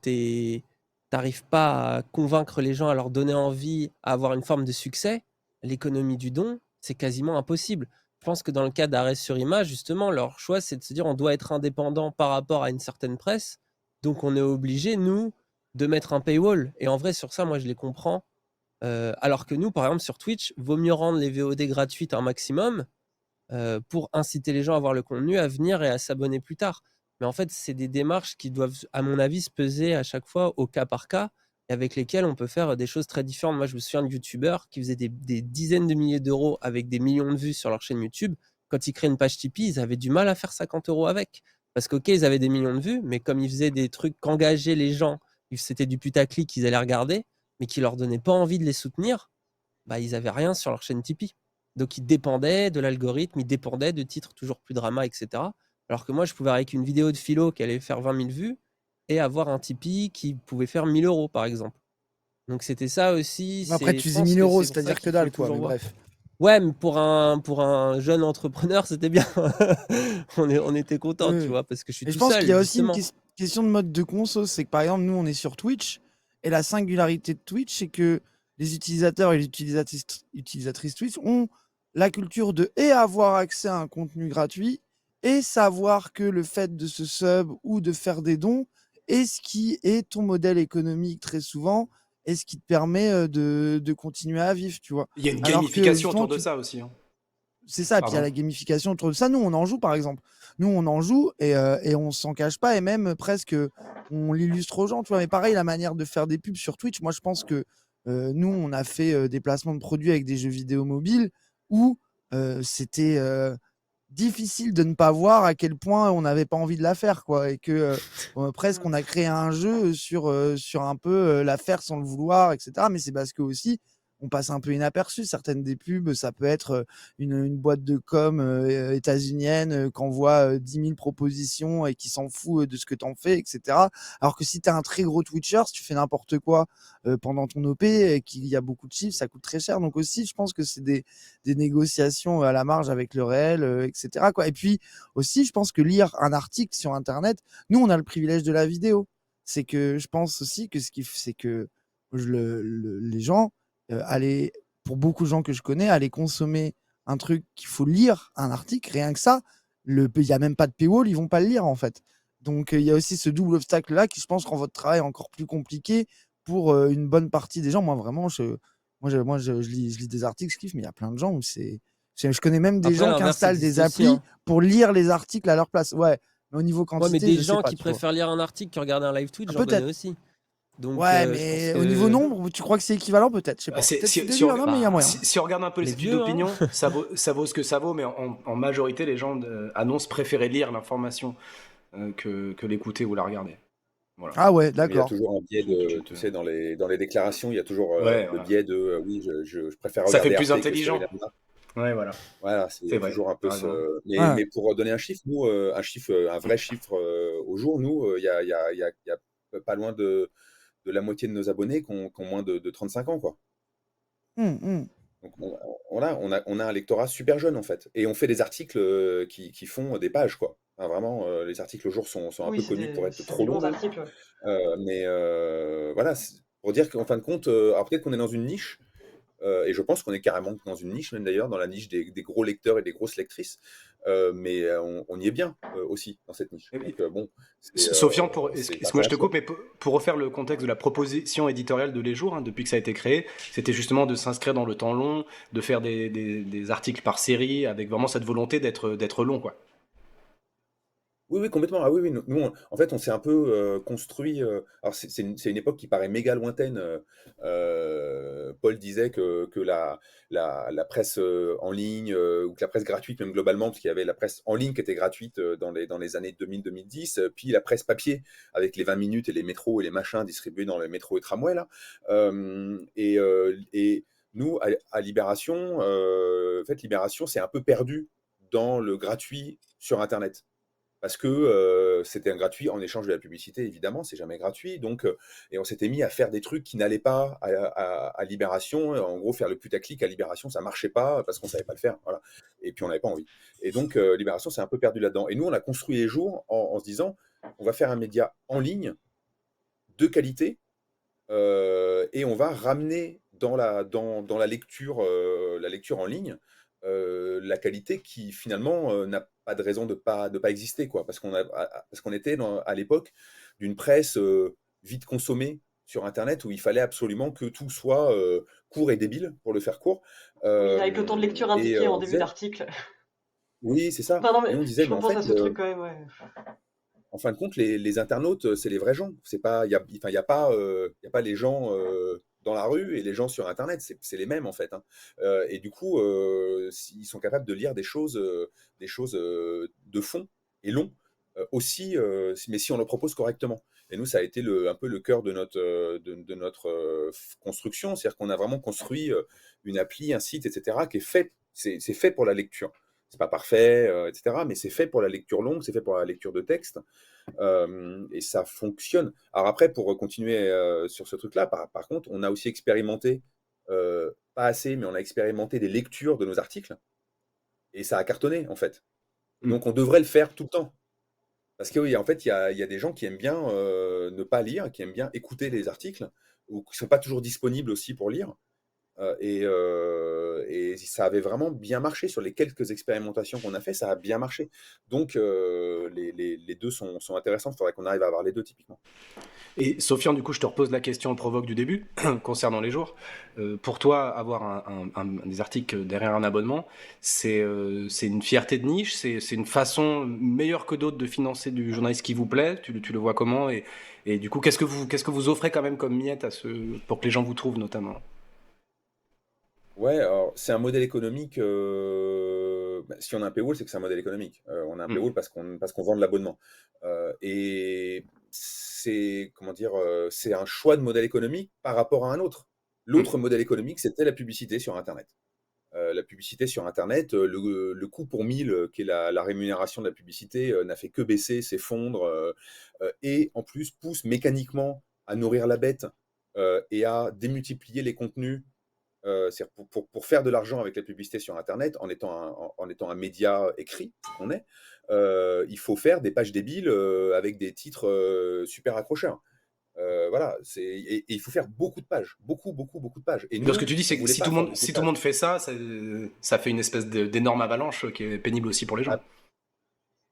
t'arrives pas à convaincre les gens, à leur donner envie, à avoir une forme de succès, l'économie du don, c'est quasiment impossible. Je pense que dans le cas d'Arrêt sur Image, justement, leur choix, c'est de se dire on doit être indépendant par rapport à une certaine presse, donc on est obligé, nous, de mettre un paywall. Et en vrai, sur ça, moi, je les comprends. Alors que nous, par exemple, sur Twitch, vaut mieux rendre les VOD gratuites un maximum pour inciter les gens à voir le contenu, à venir et à s'abonner plus tard. Mais en fait, c'est des démarches qui doivent, à mon avis, se peser à chaque fois au cas par cas et avec lesquelles on peut faire des choses très différentes. Moi, je me souviens de youtubeurs qui faisaient des dizaines de milliers d'euros avec des millions de vues sur leur chaîne YouTube. Quand ils créaient une page Tipeee, ils avaient du mal à faire 50 euros avec. Parce qu'ok, ils avaient des millions de vues, mais comme ils faisaient des trucs qu'engageaient les gens, c'était du putaclic qu'ils allaient regarder, mais qui leur donnaient pas envie de les soutenir, bah, ils avaient rien sur leur chaîne Tipeee. Donc, ils dépendaient de l'algorithme, ils dépendaient de titres toujours plus drama, etc. Alors que moi, je pouvais, avec une vidéo de philo qui allait faire 20 000 vues, et avoir un Tipeee qui pouvait faire 1 000 euros, par exemple. Donc, c'était ça aussi. Après, tu Je faisais pense 1000 que euros, c'est pour ça c'est-à-dire que qu'il dalle, faut quoi. toujours Mais voir. bref. Ouais, mais pour un jeune entrepreneur, c'était bien. On était contents, tu Oui. vois, parce que je suis Et je tout pense qu'il y seul, a aussi une justement. question de mode de conso. C'est que par exemple, nous, on est sur Twitch. Et la singularité de Twitch, c'est que les utilisateurs et les utilisatrices Twitch ont la culture de et avoir accès à un contenu gratuit et savoir que le fait de se sub ou de faire des dons est ce qui est ton modèle économique très souvent et ce qui te permet de continuer à vivre, tu vois. Il y a une Alors que gamification justement, autour de ça aussi. Hein. c'est ça, puis il y a Pardon. la gamification autour de ça. Nous, on en joue, par exemple. Nous, on en joue et on s'en cache pas. Et même presque, on l'illustre aux gens. Tu vois. Mais pareil, la manière de faire des pubs sur Twitch, moi, je pense que nous, on a fait des placements de produits avec des jeux vidéo mobiles où c'était difficile de ne pas voir à quel point on n'avait pas envie de la faire, quoi. Et que presque, on a créé un jeu sur un peu la faire sans le vouloir, etc. Mais c'est parce que aussi, on passe un peu inaperçu. Certaines des pubs, ça peut être une boîte de com états-unienne qui envoie 10 000 propositions et qui s'en fout de ce que tu en fais, etc. Alors que si tu es un très gros Twitcher, si tu fais n'importe quoi pendant ton OP et qu'il y a beaucoup de chiffres, ça coûte très cher. Donc aussi, je pense que c'est des négociations à la marge avec le réel, etc., quoi. Et puis aussi, je pense que lire un article sur Internet, nous, on a le privilège de la vidéo. C'est que je pense aussi que c'est que les gens pour beaucoup de gens que je connais, aller consommer un truc qu'il faut lire, un article, rien que ça, il n'y a même pas de paywall, ils vont pas le lire en fait. Donc il y a aussi ce double obstacle là qui, je pense, rend votre travail encore plus compliqué pour une bonne partie des gens. Moi vraiment, Je lis des articles, je kiffe, mais il y a plein de gens où je connais même des Après, gens qui l'inverse, ça installent des existe aussi, applis hein. pour lire les articles à leur place. Ouais, mais au niveau Ouais, mais quantité, des je sais gens pas, qui tu vois. préfèrent lire un article que regarder un live Twitch, Ah, j'en connais peut-être. aussi. Donc, Ouais, je pense mais au niveau que nombre, tu crois que c'est équivalent? Peut-être, je sais Bah, pas. Peut-être c'est si délire, non, mais il y a bah, moyen. si on regarde un peu les les études vieux, hein. d'opinion, ça vaut ce que ça vaut, mais en majorité, les gens annoncent préférer lire l'information que l'écouter ou la regarder. Voilà. Ah ouais, Mais il y a d'accord. toujours un biais tu sais, dans les déclarations, il y a toujours Ouais, le voilà. biais de oui, je préfère Ça fait regarder plus Arte que suivre intelligent. la. Ouais, voilà. Voilà, C'est c'est vrai. toujours un peu T'as raison. ce. Ouais. Mais pour donner un chiffre, nous, un vrai chiffre au jour, nous, il y a pas loin de la moitié de nos abonnés qui ont moins de 35 ans, quoi. Hum. Donc on a un lectorat super jeune, en fait. Et on fait des articles qui font des pages, quoi. Enfin, vraiment, les articles au jour sont un Oui, peu connus pour être c'est trop des longs, longs même. articles. Mais voilà, pour dire qu'en fin de compte, alors peut-être qu'on est dans une niche, et je pense qu'on est carrément dans une niche, même d'ailleurs, dans la niche des gros lecteurs et des grosses lectrices, mais on y est bien aussi dans cette niche. Et- Donc bon, Sofian, moi je te intéressant. coupe, mais pour refaire le contexte de la proposition éditoriale de Les Jours, hein, depuis que ça a été créé, c'était justement de s'inscrire dans le temps long, de faire des articles par série, avec vraiment cette volonté d'être long, quoi. Oui, oui, complètement. Ah oui, oui. Nous, en fait, on s'est un peu construit. Alors, c'est une époque qui paraît méga lointaine. Paul disait que la presse en ligne, ou que la presse gratuite, même globalement, parce qu'il y avait la presse en ligne qui était gratuite dans les années 2000-2010, puis la presse papier, avec les 20 minutes et les métros et les machins distribués dans les métros et tramways, là. Et nous, à Libération, en fait, Libération s'est un peu perdu dans le gratuit sur Internet. Parce que c'était un gratuit en échange de la publicité, évidemment, c'est jamais gratuit. Donc, et on s'était mis à faire des trucs qui n'allaient pas à Libération. En gros, faire le putaclic à Libération, ça marchait pas parce qu'on savait pas le faire. Voilà. Et puis, on n'avait pas envie. Et donc, Libération s'est un peu perdu là-dedans. Et nous, on a construit les jours en se disant, on va faire un média en ligne de qualité, et on va ramener dans la lecture en ligne, la qualité qui finalement n'a pas de raison de pas exister, quoi, parce qu'on était à l'époque d'une presse vite consommée sur Internet, où il fallait absolument que tout soit court et débile, pour le faire court. Oui, avec le temps de lecture Et indiqué en on début disait, d'article. oui, c'est ça. Enfin, non, Et mais on disait, je mais en repense fait, à ce truc quand même, ouais. en fin de compte, les internautes, c'est les vrais gens. C'est pas, enfin, y a pas les gens dans la rue et les gens sur Internet. C'est les mêmes, en fait, hein. Et du coup, ils sont capables de lire des choses de fond et long aussi, mais si on le propose correctement. Et nous, ça a été un peu le cœur de notre construction. C'est-à-dire qu'on a vraiment construit une appli, un site, etc., qui est fait, c'est fait pour la lecture. C'est pas parfait, etc., mais c'est fait pour la lecture longue, c'est fait pour la lecture de texte. Et ça fonctionne. Alors après, pour continuer sur ce truc-là, par contre, on a aussi expérimenté, pas assez, mais on a expérimenté des lectures de nos articles, et ça a cartonné, en fait. Donc on devrait le faire tout le temps. Parce que oui, en fait, il y a des gens qui aiment bien ne pas lire, qui aiment bien écouter les articles, ou qui ne sont pas toujours disponibles aussi pour lire. Et ça avait vraiment bien marché sur les quelques expérimentations qu'on a fait, ça a bien marché. Donc les deux sont intéressants. Il faudrait qu'on arrive à avoir les deux, typiquement. Et Sofiane, du coup, je te repose la question provoque du début, concernant les jours. Pour toi, avoir des articles derrière un abonnement, c'est une fierté de niche, c'est une façon meilleure que d'autres de financer du journaliste qui vous plaît. Tu le vois comment? Et du coup, qu'est-ce que vous offrez quand même comme miette pour que les gens vous trouvent, notamment? Ouais, alors c'est un modèle économique. Si on a un paywall, c'est que c'est un modèle économique. On a un Hmm. paywall parce qu'on vend de l'abonnement. Et c'est, comment dire, c'est un choix de modèle économique par rapport à un autre. L'autre modèle économique, c'était la publicité sur Internet. La publicité sur Internet, le coût pour 1000, qui est la rémunération de la publicité, n'a fait que baisser, s'effondre, et en plus pousse mécaniquement à nourrir la bête, et à démultiplier les contenus. C'est-à-dire pour faire de l'argent avec la publicité sur Internet, en étant un média écrit, qu'on est, il faut faire des pages débiles avec des titres super accrocheurs. Voilà, et il faut faire beaucoup de pages, beaucoup, beaucoup, beaucoup de pages. Et Donc, ce que nous, tu dis, on c'est que voulait pas faire beaucoup si de tout le pages. monde fait ça, ça fait une espèce d'énorme avalanche qui est pénible aussi pour les gens.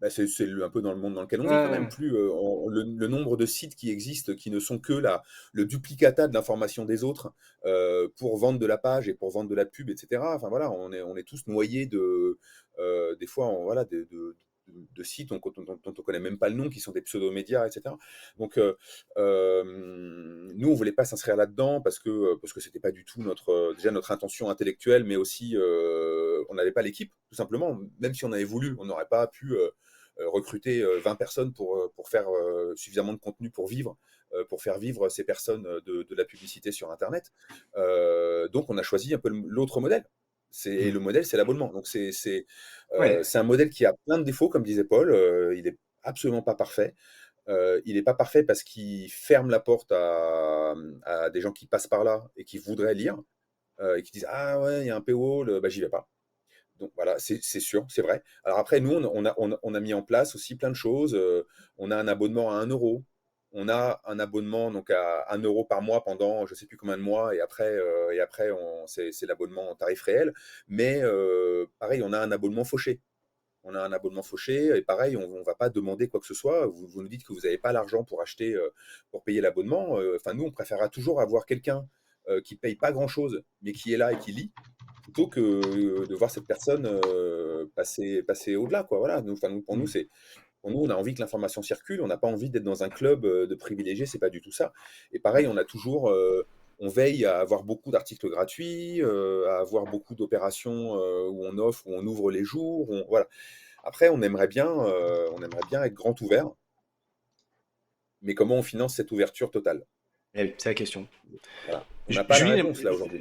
Bah, c'est un peu dans le monde dans lequel on vit quand Ouais, même. Plus le nombre de sites qui existent, qui ne sont que le duplicata de l'information des autres pour vendre de la page et pour vendre de la pub, etc. Enfin voilà, on est tous noyés des fois, voilà, de sites dont on ne connaît même pas le nom, qui sont des pseudo-médias, etc. Donc, nous, on voulait pas s'inscrire là-dedans parce que c'était pas du tout déjà notre intention intellectuelle, mais aussi on n'avait pas l'équipe, tout simplement. Même si on avait voulu, on n'aurait pas pu recruter 20 personnes pour faire suffisamment de contenu pour faire vivre ces personnes de la publicité sur Internet. Donc, on a choisi un peu l'autre modèle. Et le modèle, c'est l'abonnement. Donc, ouais. c'est un modèle qui a plein de défauts, comme disait Paul. Il est absolument pas parfait. Il n'est pas parfait parce qu'il ferme la porte à des gens qui passent par là et qui voudraient lire et qui disent ah ouais, il y a un paywall, bah, j'y vais pas. Donc voilà, c'est sûr, c'est vrai. Alors après, nous, on a mis en place aussi plein de choses. On a un abonnement à 1 euro. On a un abonnement donc à 1 euro par mois pendant je ne sais plus combien de mois. Et après c'est l'abonnement en tarif réel. Mais pareil, on a un abonnement fauché. On a un abonnement fauché. Et pareil, on ne va pas demander quoi que ce soit. Vous nous dites que vous n'avez pas l'argent pour acheter, pour payer l'abonnement. Enfin, nous, on préférera toujours avoir quelqu'un qui ne paye pas grand-chose, mais qui est là et qui lit plutôt que de voir cette personne passer au-delà, quoi. Voilà. Mm. Pour nous, on a envie que l'information circule. On n'a pas envie d'être dans un club de privilégiés. C'est pas du tout ça. Et pareil, on veille à avoir beaucoup d'articles gratuits, à avoir beaucoup d'opérations où on offre, où on ouvre les jours. Voilà. Après, on aimerait bien être grand ouvert. Mais comment on finance cette ouverture totale? Eh oui, c'est la question. Voilà. On n'a pas la Julie, réponse là aujourd'hui.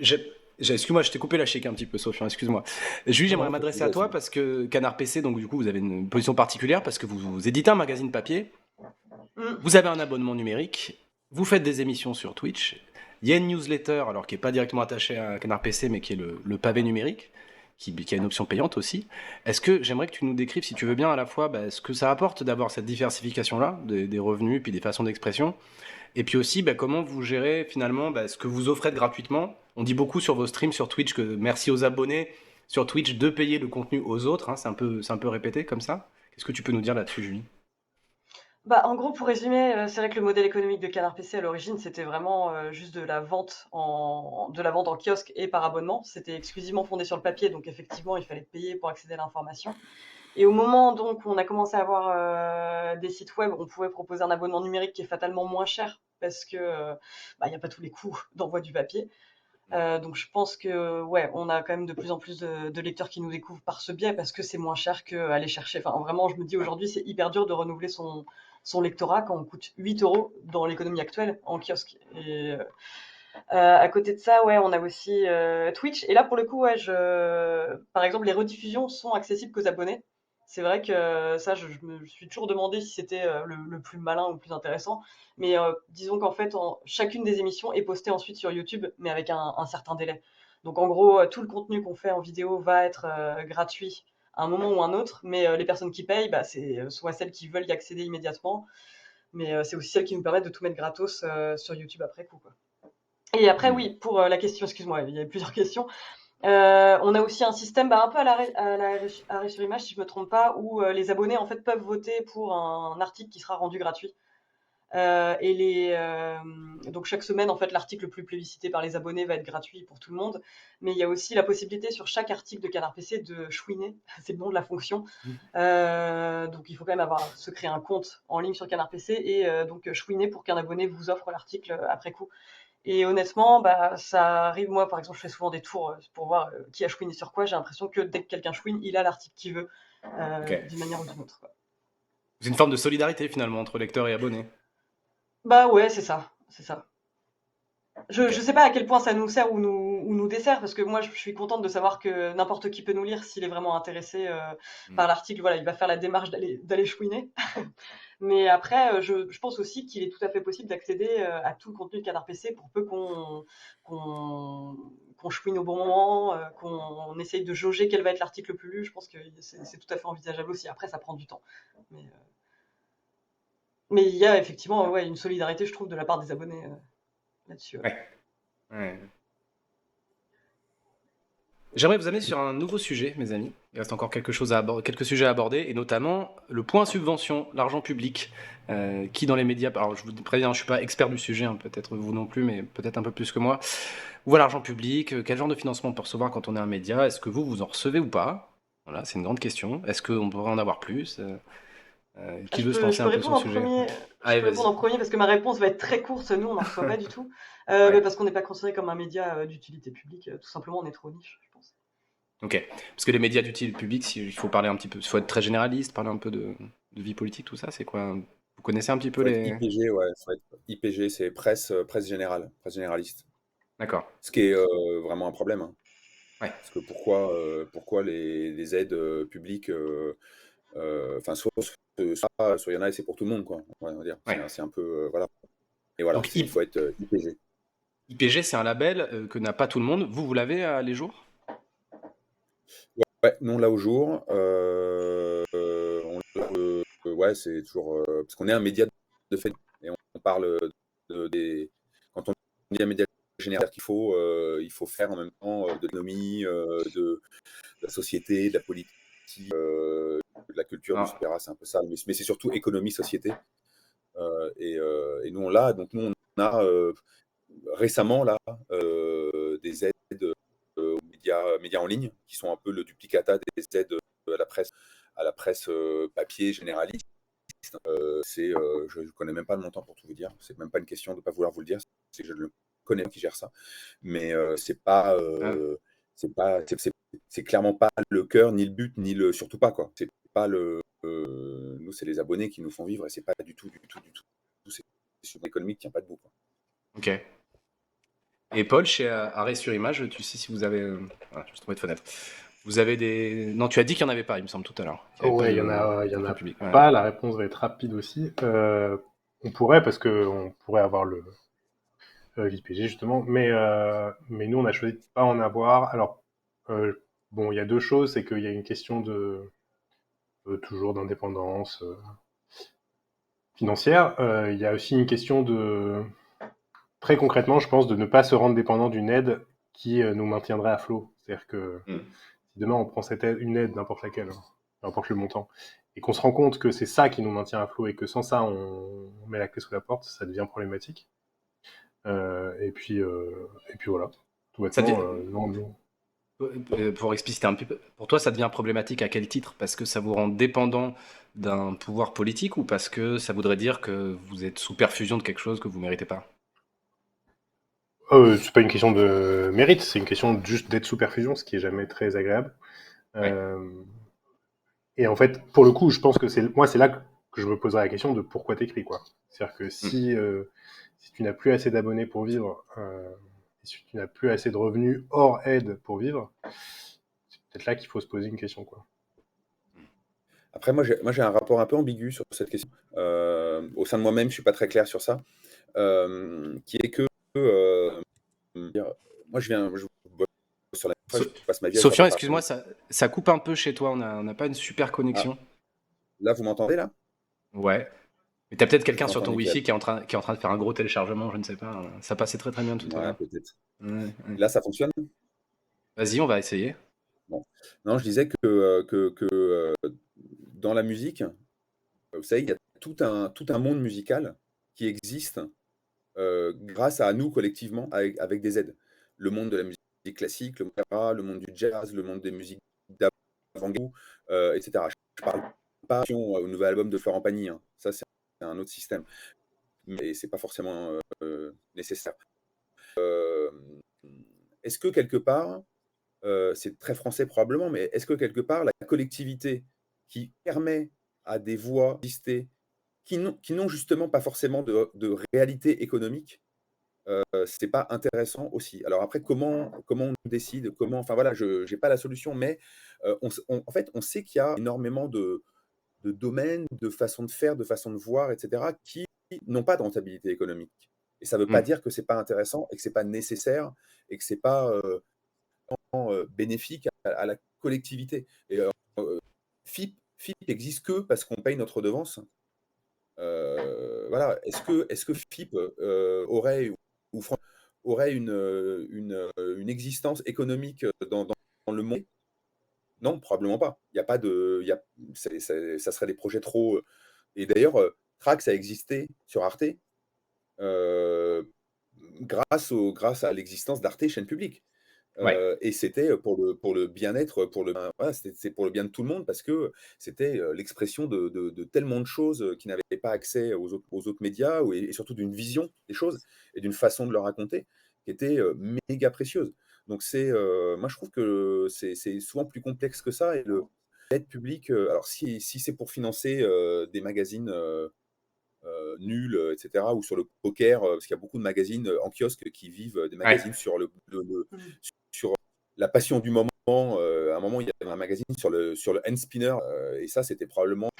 excuse-moi, je t'ai coupé la chic un petit peu, Sofiane, excuse-moi. Julie, Non, j'aimerais non, m'adresser à vas-y. toi parce que Canard PC, donc du coup, vous avez une position particulière parce que vous éditez un magazine papier, Mm. vous avez un abonnement numérique, vous faites des émissions sur Twitch, il y a une newsletter, alors qui n'est pas directement attachée à Canard PC, mais qui est le pavé numérique, qui a une option payante aussi. Est-ce que j'aimerais que tu nous décrives, si tu veux bien, à la fois ce que ça apporte d'avoir cette diversification-là, des revenus, puis des façons d'expression, et puis aussi, comment vous gérez finalement ce que vous offrez gratuitement. On dit beaucoup sur vos streams sur Twitch que merci aux abonnés sur Twitch de payer le contenu aux autres, hein, c'est un peu répété comme ça. Qu'est-ce que tu peux nous dire là-dessus, Julie? Bah, en gros, pour résumer, c'est vrai que le modèle économique de Canard PC à l'origine, c'était vraiment juste de la vente en kiosque et par abonnement. C'était exclusivement fondé sur le papier, donc effectivement, il fallait payer pour accéder à l'information. Et au moment donc où on a commencé à avoir des sites web, on pouvait proposer un abonnement numérique qui est fatalement moins cher parce que bah, il n'y a pas tous les coûts d'envoi du papier. Donc je pense que ouais, on a quand même de plus en plus de lecteurs qui nous découvrent par ce biais parce que c'est moins cher qu'aller chercher. Enfin, vraiment, je me dis aujourd'hui, c'est hyper dur de renouveler son lectorat quand on coûte 8 euros dans l'économie actuelle en kiosque. Et à côté de ça, ouais, on a aussi Twitch. Et là, pour le coup, ouais, par exemple, les rediffusions sont accessibles qu'aux abonnés. C'est vrai que ça, je me suis toujours demandé si c'était le plus malin ou le plus intéressant. Mais disons qu'en fait, chacune des émissions est postée ensuite sur YouTube, mais avec un certain délai. Donc en gros, tout le contenu qu'on fait en vidéo va être gratuit à un moment ou un autre, mais les personnes qui payent, bah, c'est soit celles qui veulent y accéder immédiatement, mais c'est aussi celles qui nous permettent de tout mettre gratos sur YouTube après coup, quoi. Et après, Hmm. oui, pour la question, excuse-moi, il y avait plusieurs questions. On a aussi un système un peu à arrêt sur image, si je me trompe pas, où les abonnés en fait peuvent voter pour un article qui sera rendu gratuit. Donc chaque semaine, en fait, l'article le plus plébiscité par les abonnés va être gratuit pour tout le monde. Mais il y a aussi la possibilité sur chaque article de Canard PC de chouiner, c'est le nom de la fonction. Donc il faut quand même se créer un compte en ligne sur Canard PC et donc chouiner pour qu'un abonné vous offre l'article après coup. Et honnêtement, bah, ça arrive, moi, par exemple, je fais souvent des tours pour voir qui a chouiné sur quoi. J'ai l'impression que dès que quelqu'un chouine, il a l'article qu'il veut, Ok. d'une manière ou d'une autre, quoi. C'est une forme de solidarité finalement entre lecteurs et abonnés. Bah ouais, c'est ça, c'est ça. Je Ok. ne sais pas à quel point ça nous sert ou nous dessert, parce que moi, je suis contente de savoir que n'importe qui peut nous lire s'il est vraiment intéressé Hmm. par l'article. Voilà, il va faire la démarche d'aller chouiner. Mais après, je pense aussi qu'il est tout à fait possible d'accéder à tout le contenu de Canard PC pour peu qu'on qu'on chouine au bon moment, qu'on essaye de jauger quel va être l'article le plus lu. Je pense que c'est tout à fait envisageable aussi. Après, ça prend du temps. Mais il y a effectivement ouais, une solidarité, je trouve, de la part des abonnés là-dessus. Ouais. Ouais. Ouais. J'aimerais vous amener sur un nouveau sujet, mes amis. Il reste encore quelques sujets à aborder, et notamment le point subvention, l'argent public, qui dans les médias. Alors, je vous préviens, je suis pas expert du sujet, hein, peut-être vous non plus, mais peut-être un peu plus que moi. Où va l'argent public? Quel genre de financement on peut recevoir quand on est un média? Est-ce que vous en recevez ou pas? Voilà, c'est une grande question. Est-ce qu'on pourrait en avoir plus? Ah, Qui veut se lancer je peux un peu sur le répondre en sujet? premier. Je Allez, peux répondre vas-y. en premier parce que ma réponse va être très courte. Nous, on n'en reçoit pas du tout. Ouais. Parce qu'on n'est pas considéré comme un média d'utilité publique. Tout simplement, on est trop niche, je pense. Ok. Parce que les médias d'utilité publique, il faut parler un petit peu, il faut être très généraliste, parler un peu de vie politique, tout ça. C'est quoi? Vous connaissez un petit peu Faut être les. IPG, ouais. Faut être IPG, c'est presse générale, presse généraliste. D'accord. Ce qui est vraiment un problème, hein. Ouais. Parce que pourquoi les aides publiques, enfin, soit il y en a et c'est pour tout le monde, quoi. On va dire. Ouais. C'est un peu, voilà. Et voilà, Donc il faut être IPG. IPG, c'est un label que n'a pas tout le monde. Vous l'avez à les jours? Ouais, nous on l'a au jour. Ouais, c'est toujours parce qu'on est un média de fait et on parle quand on dit un média général qu'il il faut faire en même temps de l'économie, de la société, de la politique, de la culture, du Ah, sport, c'est un peu ça. Mais c'est surtout économie, société. Et nous on l'a. Donc nous on a récemment là des aides aux médias en ligne qui sont un peu le duplicata des aides à la presse papier généraliste. Je ne connais même pas le montant pour tout vous dire. C'est même pas une question de ne pas vouloir vous le dire. C'est que je le connais qui gère ça. Mais ah, c'est clairement pas le cœur, ni le but, ni le surtout pas quoi. C'est pas nous, c'est les abonnés qui nous font vivre et c'est pas du tout. C'est une économie qui tient pas debout, quoi. ok. Et Paul, chez Arrêt sur Image, tu sais si vous avez. Voilà, je me suis trompé de fenêtre. Vous avez des. Non, tu as dit qu'il n'y en avait pas, il me semble, tout à l'heure. Qu'il y avait pas Ouais, il y en d'argent a public. Ouais. pas. La réponse va être rapide aussi. On pourrait, parce que on pourrait avoir l'IPG justement, mais nous on a choisi de pas en avoir. Alors bon, il y a deux choses, c'est qu'il y a une question de toujours d'indépendance financière. Il y a aussi une question de très concrètement, je pense, de ne pas se rendre dépendant d'une aide qui nous maintiendrait à flot. C'est-à-dire que Mm. si demain on prend une aide, n'importe laquelle, hein, n'importe le montant, et qu'on se rend compte que c'est ça qui nous maintient à flot et que sans ça on met la clé sous la porte, ça devient problématique. Et puis voilà, tout Ça bêtement, devient- non. Pour expliciter un petit peu, pour toi, ça devient problématique à quel titre? Parce que ça vous rend dépendant d'un pouvoir politique ou parce que ça voudrait dire que vous êtes sous perfusion de quelque chose que vous méritez pas? C'est pas une question de mérite, c'est une question juste d'être sous perfusion, ce qui est jamais très agréable. Ouais. Euh, et en fait, pour le coup, je pense que c'est là que je me poserai la question de pourquoi t'écris, quoi. C'est-à-dire que Mm. si tu n'as plus assez d'abonnés pour vivre, et si tu n'as plus assez de revenus hors aide pour vivre, c'est peut-être là qu'il faut se poser une question, quoi. Après, moi, j'ai un rapport un peu ambigu sur cette question. Au sein de moi-même, je suis pas très clair sur ça. Qui est que, moi, je bosse sur la So- je passe ma vie à faire Sofian, de excuse-moi, Paris. ça coupe un peu chez toi, on n'a pas une super Ah, connexion. là, vous m'entendez là? Ouais. Mais t'as peut-être Je quelqu'un vous sur entends ton nickel. Wi-Fi qui est en train de faire un gros téléchargement, je ne sais pas. Ça passait très très bien tout à Ouais, l'heure. peut-être. Ouais, ouais. Là, ça fonctionne? Vas-y, on va essayer. Bon. Non, je disais dans la musique, vous savez, il y a tout un monde musical qui existe grâce à nous collectivement avec des aides. Le monde de la musique classique, le monde du jazz, le monde des musiques d'avant-goût, etc. Je parle pas au nouvel album de Florent Pagny, hein. Ça, c'est un autre système. Mais c'est pas forcément nécessaire. Euh, Est-ce que quelque part, c'est très français probablement, mais est-ce que quelque part, la collectivité qui permet à des voix d'exister, qui n'ont justement pas forcément de réalité économique, c'est pas intéressant aussi. Alors après, comment on décide, enfin voilà, je n'ai pas la solution, mais en fait, on sait qu'il y a énormément de domaines, de façons de faire, de façons de voir, etc., qui n'ont pas de rentabilité économique. Et ça ne veut pas Hmm. dire que c'est pas intéressant et que c'est pas nécessaire et que c'est pas bénéfique à la collectivité. Et FIP existe que parce qu'on paye notre redevance. Voilà. Est-ce que FIP aurait une existence économique dans le monde? Non, probablement pas. Il y a pas de, il y a, ça serait des projets trop. Et d'ailleurs, Trax a existé sur Arte grâce à l'existence d'Arte, chaîne publique. Ouais. Et c'était pour le bien-être, voilà, c'est pour le bien de tout le monde parce que c'était l'expression de tellement de choses qui n'avaient pas accès aux autres médias et surtout d'une vision des choses et d'une façon de le raconter qui était méga précieuse. Donc moi je trouve que c'est souvent plus complexe que ça et l'aide publique, alors si c'est pour financer des magazines nuls, etc., ou sur le poker, parce qu'il y a beaucoup de magazines en kiosque qui vivent des Ouais. magazines sur Mm. sur la passion du moment. À un moment, il y avait un magazine sur le hand spinner, et ça, c'était probablement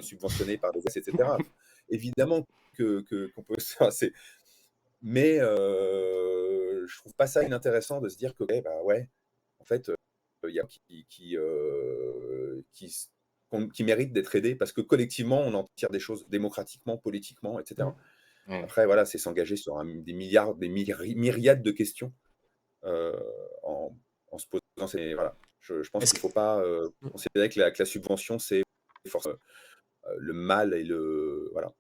subventionné par des etc. Évidemment qu'on peut ça, mais je trouve pas ça inintéressant de se dire que bah ouais, en fait, il y a qui méritent d'être aidés parce que collectivement, on en tire des choses démocratiquement, politiquement, etc. Ouais. Après, voilà, c'est s'engager sur myriades de questions en, en se posant voilà. Je pense Est-ce qu'il que... ne faut pas considérer que la subvention, c'est forcément le mal et le. Voilà.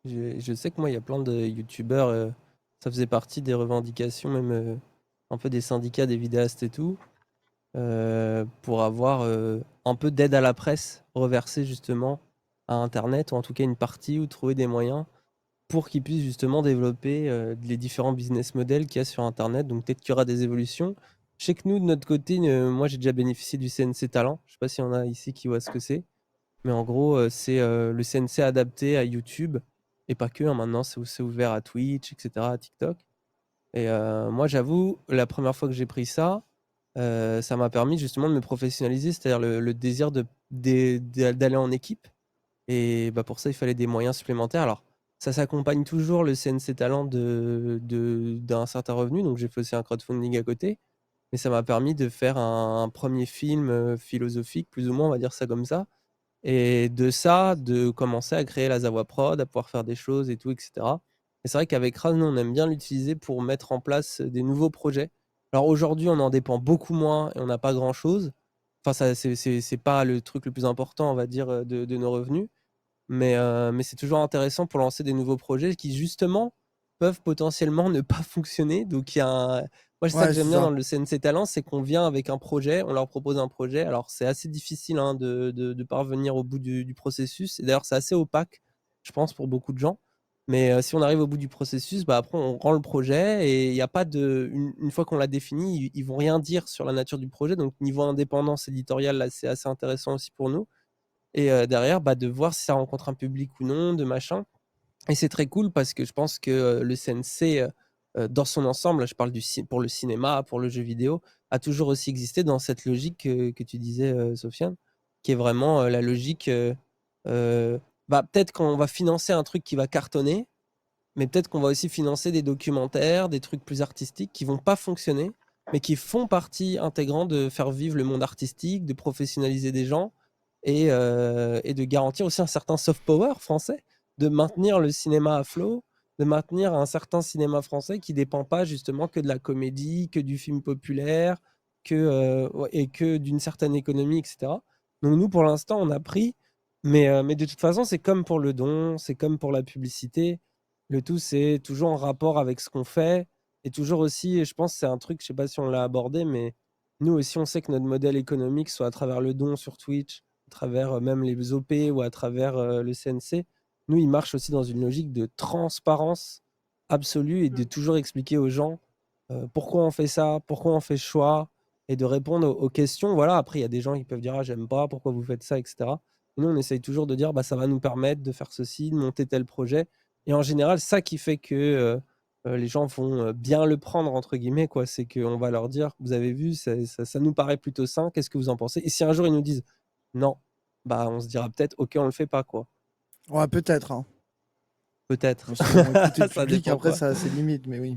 Je sais que moi, il y a plein de youtubeurs, ça faisait partie des revendications, même un peu des syndicats des vidéastes et tout, pour avoir un peu d'aide à la presse reversée justement à Internet, ou en tout cas une partie, ou trouver des moyens pour qu'ils puissent justement développer les différents business models qu'il y a sur Internet. Donc peut-être qu'il y aura des évolutions. Je sais que nous, de notre côté, moi j'ai déjà bénéficié du CNC Talent. Je sais pas s'il y en a ici qui voient ce que c'est. Mais en gros, c'est le CNC adapté à YouTube. Et pas que, hein, maintenant c'est ouvert à Twitch, etc., à TikTok. Et moi j'avoue, la première fois que j'ai pris ça, ça m'a permis justement de me professionnaliser, c'est-à-dire le désir d'aller en équipe. Et bah, pour ça, il fallait des moyens supplémentaires. Alors, ça s'accompagne toujours le CNC Talent d'un certain revenu. Donc, j'ai fait aussi un crowdfunding à côté. Mais ça m'a permis de faire un premier film philosophique, plus ou moins, on va dire ça comme ça. Et de ça, de commencer à créer la Zawa Prod, à pouvoir faire des choses et tout, etc. Et c'est vrai qu'avec Raz, nous, on aime bien l'utiliser pour mettre en place des nouveaux projets. Alors aujourd'hui, on en dépend beaucoup moins et on n'a pas grand-chose. Enfin, ça, c'est pas le truc le plus important, on va dire, de nos revenus. Mais c'est toujours intéressant pour lancer des nouveaux projets qui, justement, peuvent potentiellement ne pas fonctionner. Donc, il y a moi, c'est ça que Ouais, j'aime c'est bien ça. dans le CNC Talent, c'est qu'on vient avec un projet, on leur propose un projet. Alors, c'est assez difficile hein, de parvenir au bout du processus. Et d'ailleurs, c'est assez opaque, je pense, pour beaucoup de gens. Mais si on arrive au bout du processus, bah, après, on rend le projet et il n'y a pas de. Une fois qu'on l'a défini, ils vont rien dire sur la nature du projet. Donc, niveau indépendance éditoriale, là, c'est assez intéressant aussi pour nous. Et derrière, bah, de voir si ça rencontre un public ou non, de machin. Et c'est très cool parce que je pense que le CNC, dans son ensemble, je parle pour le cinéma, pour le jeu vidéo, a toujours aussi existé dans cette logique que tu disais, Sofiane, qui est vraiment la logique, bah, peut-être qu'on va financer un truc qui va cartonner, mais peut-être qu'on va aussi financer des documentaires, des trucs plus artistiques qui vont pas fonctionner, mais qui font partie intégrante de faire vivre le monde artistique, de professionnaliser des gens et de garantir aussi un certain soft power français, de maintenir le cinéma à flot, de maintenir un certain cinéma français qui dépend pas justement que de la comédie, que du film populaire, ouais, et que d'une certaine économie, etc. Donc nous, pour l'instant, on a pris, mais de toute façon, c'est comme pour le don, c'est comme pour la publicité. Le tout, c'est toujours en rapport avec ce qu'on fait. Et toujours aussi, et je pense que c'est un truc, je sais pas si on l'a abordé, mais nous aussi, on sait que notre modèle économique, soit à travers le don sur Twitch, à travers même les OP ou à travers le CNC, nous, il marche aussi dans une logique de transparence absolue et de toujours expliquer aux gens pourquoi on fait ça, pourquoi on fait ce choix, et de répondre aux questions. Voilà, après, il y a des gens qui peuvent dire, ah, j'aime pas, pourquoi vous faites ça, etc. Et nous, on essaye toujours de dire, bah, ça va nous permettre de faire ceci, de monter tel projet. Et en général, ça qui fait que les gens vont bien le prendre, entre guillemets, quoi, c'est qu'on va leur dire, vous avez vu, ça nous paraît plutôt sain, qu'est-ce que vous en pensez? Et si un jour ils nous disent non, bah on se dira peut-être, ok, on le fait pas, quoi. Ouais, peut-être. Hein. Peut-être. Parce que bon, écouter le Ça public, dépend après, quoi. ça a ses limites, mais oui.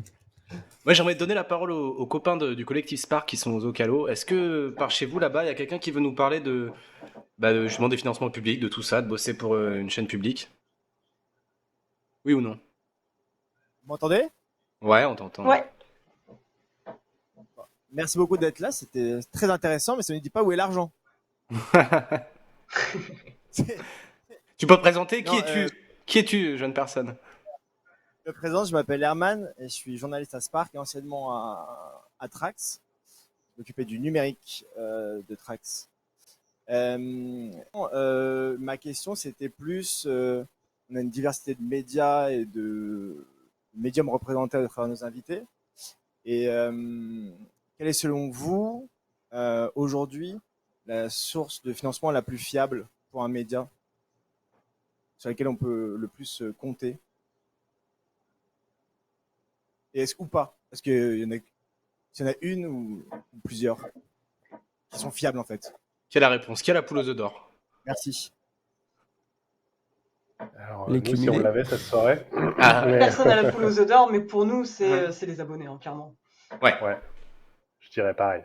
Moi, j'aimerais donner la parole aux copains du collectif Spark qui sont aux Ocalo. Est-ce que par chez vous, là-bas, il y a quelqu'un qui veut nous parler justement des financements publics, de tout ça, de bosser pour une chaîne publique? Oui ou non? Vous m'entendez? Ouais, on t'entend. Ouais. Merci beaucoup d'être là, c'était très intéressant, mais ça ne me dit pas où est l'argent. C'est- Tu peux te présenter? Qui Non, es-tu? Qui es-tu, jeune personne? je me présente, je m'appelle Herman et je suis journaliste à Spark et anciennement à Trax. Je m'occupais du numérique de Trax. Ma question, c'était plus, on a une diversité de médias et de médiums représentés à travers nos invités. Et quelle est selon vous, aujourd'hui, la source de financement la plus fiable pour un média sur laquelle on peut le plus compter? Et est-ce ou pas? Est-ce qu'il y en a, s'il y en a une ou plusieurs qui sont fiables en fait? Qui a la réponse? Qui a la poule aux œufs d'or? Merci. Alors, Les nous, si on cumulés. l'avait, ça se saurait. Ah, Mais, Personne n'a la poule aux œufs d'or, mais pour nous, c'est les abonnés, hein, clairement. ouais. ouais, je dirais pareil.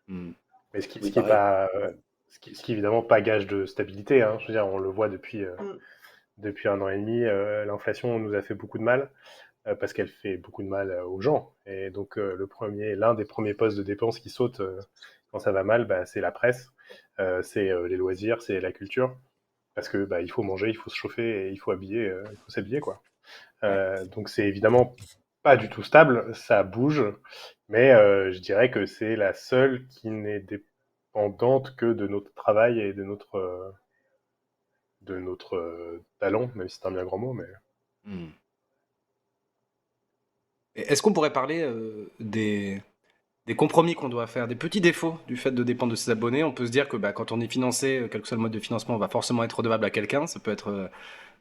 Hmm. Mais ce qui, Oui, ce qui est pareil. pas, ce qui est évidemment pas gage de stabilité, hein. Je veux dire, on le voit depuis, Mm. depuis 1 an et demi. L'inflation nous a fait beaucoup de mal parce qu'elle fait beaucoup de mal aux gens. Et donc, l'un des premiers postes de dépenses qui saute quand ça va mal, bah, c'est la presse, c'est les loisirs, c'est la culture. Parce que bah, il faut manger, il faut se chauffer et il faut il faut s'habiller, quoi. Donc c'est évidemment pas du tout stable, ça bouge, mais je dirais que c'est la seule qui n'est dépendante que de notre travail et de notre talent, même si c'est un bien grand mot, mais Hmm. Et est-ce qu'on pourrait parler des compromis qu'on doit faire, des petits défauts du fait de dépendre de ses abonnés? On peut se dire que bah, quand on est financé, quel que soit le mode de financement, on va forcément être redevable à quelqu'un. Ça peut être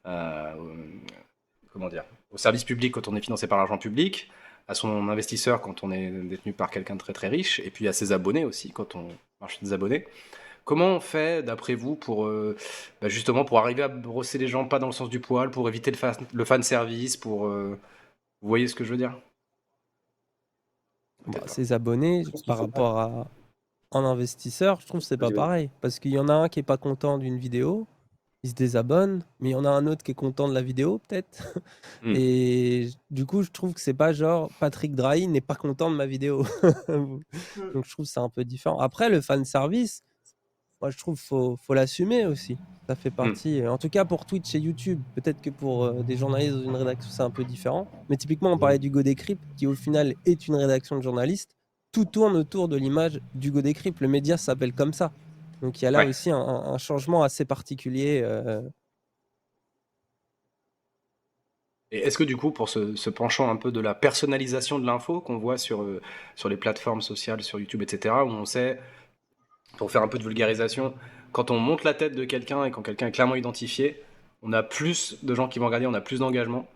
euh, comment dire, au service public quand on est financé par l'argent public, à son investisseur quand on est détenu par quelqu'un de très très riche, et puis à ses abonnés aussi quand on marche des abonnés. Comment on fait, d'après vous, pour bah, justement pour arriver à brosser les gens pas dans le sens du poil, pour éviter le fan service, pour vous voyez ce que je veux dire? Bah, Peut-être pas. ces abonnés, Je pense qu'il par faut pas. rapport à un investisseur, je trouve que c'est pas Vas-y, vas-y. pareil. Parce qu'il y en a un qui est pas content d'une vidéo, il se désabonne, mais il y en a un autre qui est content de la vidéo, peut-être. Hmm. Et du coup, je trouve que c'est pas genre Patrick Drahi n'est pas content de ma vidéo. Mm. Donc je trouve que c'est un peu différent. Après, le fan service, moi je trouve faut l'assumer aussi. Ça fait Hmm. partie. En tout cas pour Twitch et YouTube, peut-être que pour des journalistes dans une rédaction c'est un peu différent. Mais typiquement, on parlait d'Hugo Décrypte, qui au final est une rédaction de journalistes. Tout tourne autour de l'image d'Hugo Décrypte. Le média s'appelle comme ça. Donc il y a là Ouais. aussi un changement assez particulier. Et est-ce que du coup, pour ce penchant un peu de la personnalisation de l'info qu'on voit sur les plateformes sociales, sur YouTube, etc., où on sait, pour faire un peu de vulgarisation, quand on monte la tête de quelqu'un et quand quelqu'un est clairement identifié, on a plus de gens qui vont regarder, on a plus d'engagement.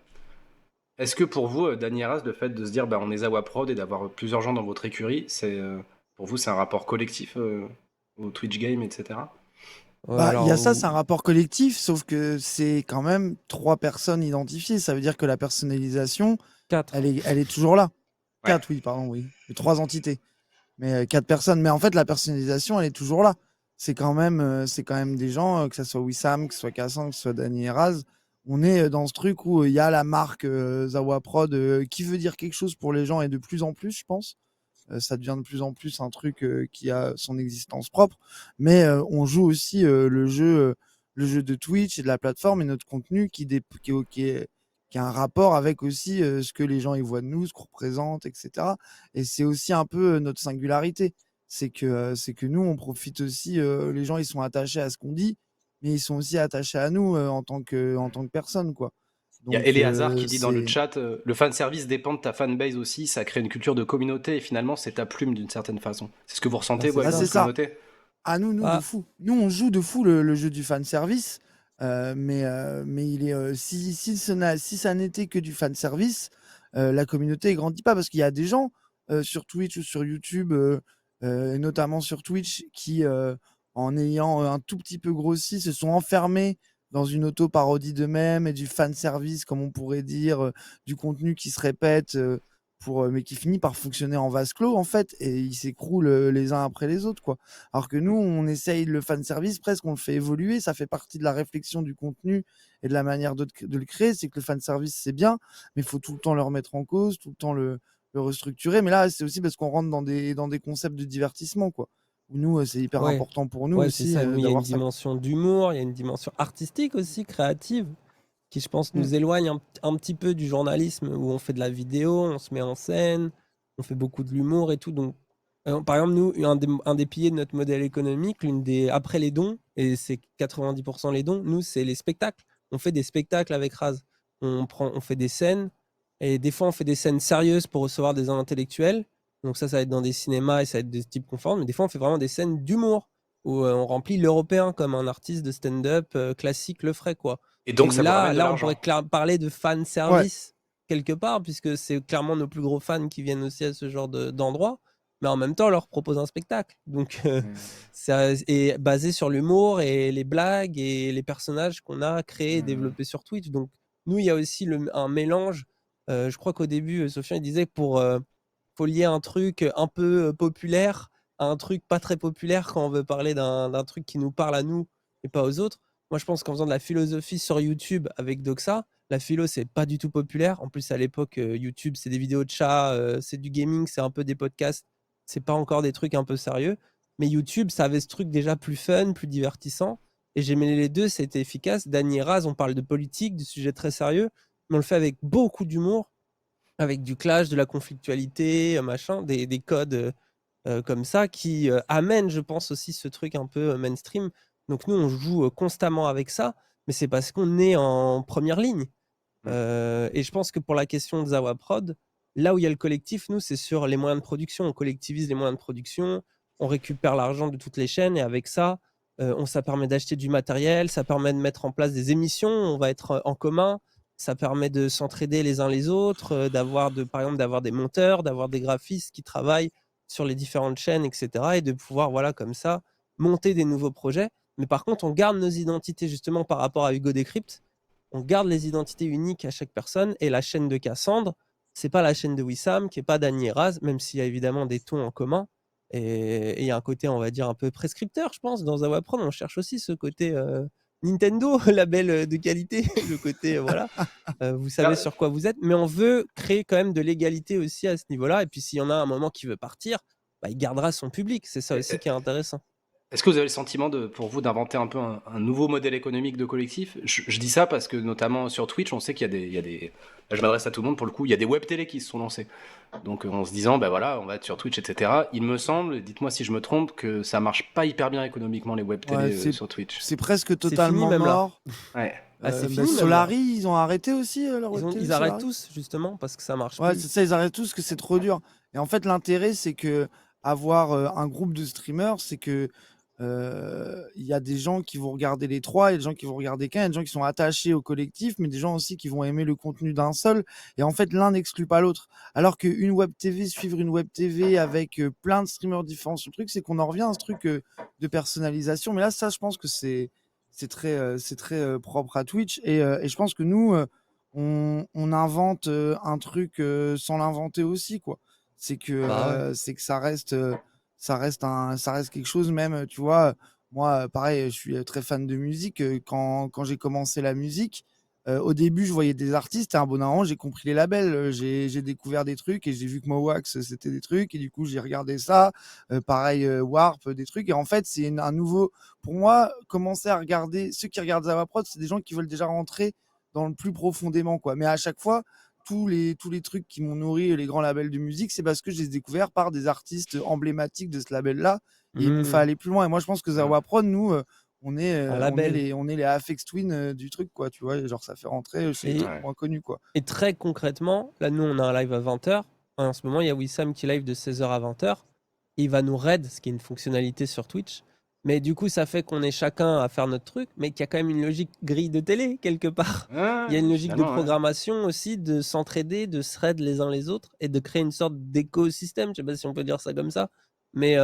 Est-ce que pour vous, Dany Arras, le fait de se dire bah, on est Zawa Prod et d'avoir plusieurs gens dans votre écurie, pour vous c'est un rapport collectif au Twitch Game, etc. Ouais, Bah, il y a alors, ça, c'est un rapport collectif, sauf que c'est quand même 3 personnes identifiées. Ça veut dire que la personnalisation, 4. elle est toujours là. Ouais. 4, oui, pardon, oui. 3 entités. Mais 4 personnes. Mais en fait, la personnalisation, elle est toujours là. C'est quand même des gens, que ce soit Wissam, que ce soit Kassan, que ce soit Dany Eraz. On est dans ce truc où il y a la marque Zawa Prod qui veut dire quelque chose pour les gens et de plus en plus, je pense. Ça devient de plus en plus un truc qui a son existence propre. Mais on joue aussi le jeu de Twitch et de la plateforme et notre contenu qui a un rapport avec aussi ce que les gens y voient de nous, ce qu'on représente, etc. Et c'est aussi un peu notre singularité. C'est que nous, on profite aussi, les gens, ils sont attachés à ce qu'on dit, mais ils sont aussi attachés à nous en tant que personne, quoi. Il y a Donc, Eleazar qui dit dans le c'est. chat le fan service dépend de ta fanbase aussi, ça crée une culture de communauté et finalement c'est ta plume d'une certaine façon. C'est ce que vous Bah, ressentez, vous, c'est avec Bah, ça. votre c'est ça. communauté? Ah, nous, de Ah, fou. Nous, on joue de fou le jeu du fan service. Mais il est, si ça n'était que du fan service, la communauté ne grandit pas parce qu'il y a des gens sur Twitch ou sur YouTube, et notamment sur Twitch, qui, en ayant un tout petit peu grossi, se sont enfermés dans une auto-parodie d'eux-mêmes et du fan service, comme on pourrait dire, du contenu qui se répète, mais qui finit par fonctionner en vase clos, en fait, et ils s'écroulent les uns après les autres, quoi. Alors que nous, on essaye le fan service, presque, on le fait évoluer. Ça fait partie de la réflexion du contenu et de la manière de le créer. C'est que le fan service, c'est bien, mais il faut tout le temps le remettre en cause, tout le temps le le restructurer. Mais là, c'est aussi parce qu'on rentre dans des concepts de divertissement, quoi. Où nous, c'est hyper Ouais, important pour nous ouais, c'est aussi ça. Nous, il y a une d'avoir ça. dimension d'humour, il y a une dimension artistique aussi, créative, qui, je pense, Mm. nous éloigne un petit peu du journalisme où on fait de la vidéo, on se met en scène, on fait beaucoup de l'humour et tout. Donc, par exemple, nous, un des piliers de notre modèle économique, après les dons, et c'est 90% les dons, nous, c'est les spectacles. On fait des spectacles avec Raz. On fait des scènes, et des fois, on fait des scènes sérieuses pour recevoir des intellectuels. Donc ça va être dans des cinémas et ça va être des types conformes. Mais des fois, on fait vraiment des scènes d'humour où on remplit l'européen comme un artiste de stand-up classique le ferait, quoi. Et Et donc, où ça vous ramène de là, on l'argent. pourrait parler de fan Ouais. service quelque part, puisque c'est clairement nos plus gros fans qui viennent aussi à ce genre d'endroit. Mais en même temps, on leur propose un spectacle. Donc, ça est basé sur l'humour et les blagues et les personnages qu'on a créés et développés sur Twitch. Donc, nous, il y a aussi un mélange. Je crois qu'au début, Sofiane il disait faut lier un truc un peu populaire à un truc pas très populaire quand on veut parler d'un truc qui nous parle à nous et pas aux autres. Moi, je pense qu'en faisant de la philosophie sur YouTube avec Doxa, la philo, c'est pas du tout populaire. En plus, à l'époque, YouTube, c'est des vidéos de chats, c'est du gaming, c'est un peu des podcasts. C'est pas encore des trucs un peu sérieux. Mais YouTube, ça avait ce truc déjà plus fun, plus divertissant. Et j'ai mêlé les deux, c'était efficace. Dany et Raz, on parle de politique, de sujets très sérieux, mais on le fait avec beaucoup d'humour, avec du clash, de la conflictualité, machin, des codes comme ça qui amènent, je pense, aussi ce truc un peu mainstream. Donc nous, on joue constamment avec ça, mais c'est parce qu'on est en première ligne. Et je pense que pour la question de Zawa Prod, là où il y a le collectif, nous, c'est sur les moyens de production. On collectivise les moyens de production, on récupère l'argent de toutes les chaînes, et avec ça, ça permet d'acheter du matériel, ça permet de mettre en place des émissions, on va être en commun, ça permet de s'entraider les uns les autres, par exemple, d'avoir des monteurs, d'avoir des graphistes qui travaillent sur les différentes chaînes, etc. Et de pouvoir, voilà, comme ça, monter des nouveaux projets. Mais par contre, on garde nos identités justement par rapport à Hugo Décrypte. On garde les identités uniques à chaque personne. Et la chaîne de Cassandre, c'est pas la chaîne de Wissam, qui est pas Dany et Raz, même s'il y a évidemment des tons en commun. Et il y a un côté, on va dire, un peu prescripteur, je pense. Dans Zawa Prod, on cherche aussi ce côté Nintendo, label de qualité, le côté, voilà, vous savez sur quoi vous êtes. Mais on veut créer quand même de l'égalité aussi à ce niveau-là. Et puis, s'il y en a un moment qui veut partir, bah, il gardera son public. C'est ça aussi qui est intéressant. Est-ce que vous avez le sentiment, pour vous, d'inventer un peu un nouveau modèle économique de collectif? Je dis ça parce que, notamment sur Twitch, on sait qu'il y a des... Là, je m'adresse à tout le monde pour le coup, il y a des web télé qui se sont lancés. Donc en se disant, ben voilà, on va être sur Twitch, etc. Il me semble, dites-moi si je me trompe, que ça marche pas hyper bien économiquement les web télé sur Twitch. C'est presque fini totalement même là. mort. Ouais. C'est fini, bah, même là. Solari, ils ont arrêté aussi leur web télé, Ils arrêtent Solari. tous, justement, parce que ça marche Ouais, plus. c'est ça, ils arrêtent tous parce que c'est trop dur. Et en fait, l'intérêt, c'est que avoir un groupe de streamers, c'est que il y a des gens qui vont regarder les trois, il y a des gens qui vont regarder qu'un, il y a des gens qui sont attachés au collectif, mais des gens aussi qui vont aimer le contenu d'un seul. Et en fait, l'un n'exclut pas l'autre. Alors qu'une web TV, suivre une web TV avec plein de streamers différents sur le truc, c'est qu'on en revient à ce truc de personnalisation. Mais là, ça, je pense que c'est très propre à Twitch. Et je pense que nous, on invente un truc sans l'inventer aussi, quoi. C'est que, Bah ouais. c'est que ça reste quelque chose, même, tu vois. Moi, pareil, je suis très fan de musique. Quand j'ai commencé la musique, au début, je voyais des artistes et un bon an, j'ai compris les labels. J'ai découvert des trucs et j'ai vu que Mowax, c'était des trucs. Et du coup, j'ai regardé ça. Pareil, Warp, des trucs. Et en fait, c'est un nouveau. Pour moi, commencer à regarder. Ceux qui regardent Zawa Prod, c'est des gens qui veulent déjà rentrer dans le plus profondément, quoi. Mais à chaque fois, tous les trucs qui m'ont nourri les grands labels de musique, c'est parce que je les ai découverts par des artistes emblématiques de ce label-là. Et il m'ont fait aller plus loin. Et moi, je pense que Zawa Prod, nous, on est les Aphex Twin du truc, quoi. Tu vois, genre, ça fait rentrer chez les trucs moins connus, quoi. Et très concrètement, là, nous, on a un live à 20h. En ce moment, il y a Wissam qui live de 16h à 20h. Il va nous raid, ce qui est une fonctionnalité sur Twitch. Mais du coup, ça fait qu'on est chacun à faire notre truc, mais qu'il y a quand même une logique grille de télé, quelque part. Il y a une logique de programmation aussi, de s'entraider, de se raid les uns les autres, et de créer une sorte d'écosystème, je sais pas si on peut dire ça comme ça, mais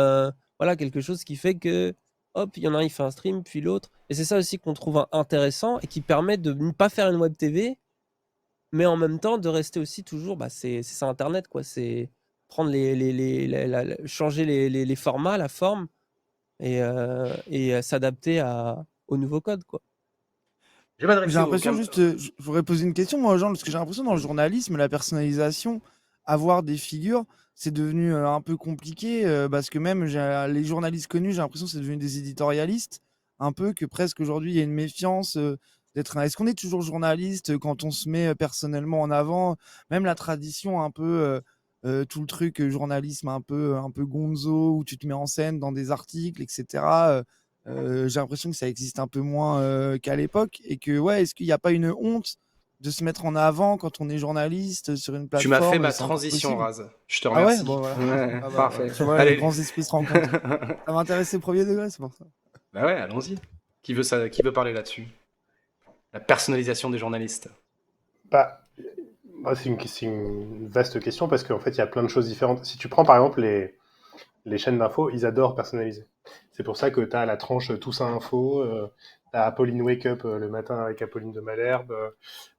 voilà, quelque chose qui fait que, hop, il y en a un, il fait un stream, puis l'autre. Et c'est ça aussi qu'on trouve intéressant, et qui permet de ne pas faire une web TV, mais en même temps de rester aussi toujours, bah, c'est ça Internet, quoi. C'est prendre changer les formats, la forme, et s'adapter au nouveau code, quoi. J'ai l'impression, juste, je voudrais poser une question, moi, aux gens, parce que j'ai l'impression dans le journalisme, la personnalisation avoir des figures, c'est devenu un peu compliqué parce que même les journalistes connus, j'ai l'impression que c'est devenu des éditorialistes, un peu que presque aujourd'hui il y a une méfiance d'être Est-ce qu'on est toujours journaliste quand on se met personnellement en avant? Même la tradition un peu, tout le truc journalisme un peu gonzo où tu te mets en scène dans des articles, etc. J'ai l'impression que ça existe un peu moins qu'à l'époque et que ouais, est-ce qu'il n'y a pas une honte de se mettre en avant quand on est journaliste sur une Tu m'as fait plateforme? ma C'est encore transition, possible. Raz. Je te Ah ouais? remercie. Bon, voilà. Ouais, Ah bah, parfait. tu vois, les Allez. grands esprits se rencontrent. Ça m'intéressait premier degré, c'est pour ça. Bah ouais, allons-y. Qui veut parler là-dessus? La personnalisation des journalistes. Bah, c'est une vaste question parce qu'en fait, il y a plein de choses différentes. Si tu prends par exemple les chaînes d'infos, ils adorent personnaliser. C'est pour ça que tu as la tranche Toussaint Info, tu as Apolline Wake Up le matin avec Apolline de Malherbe,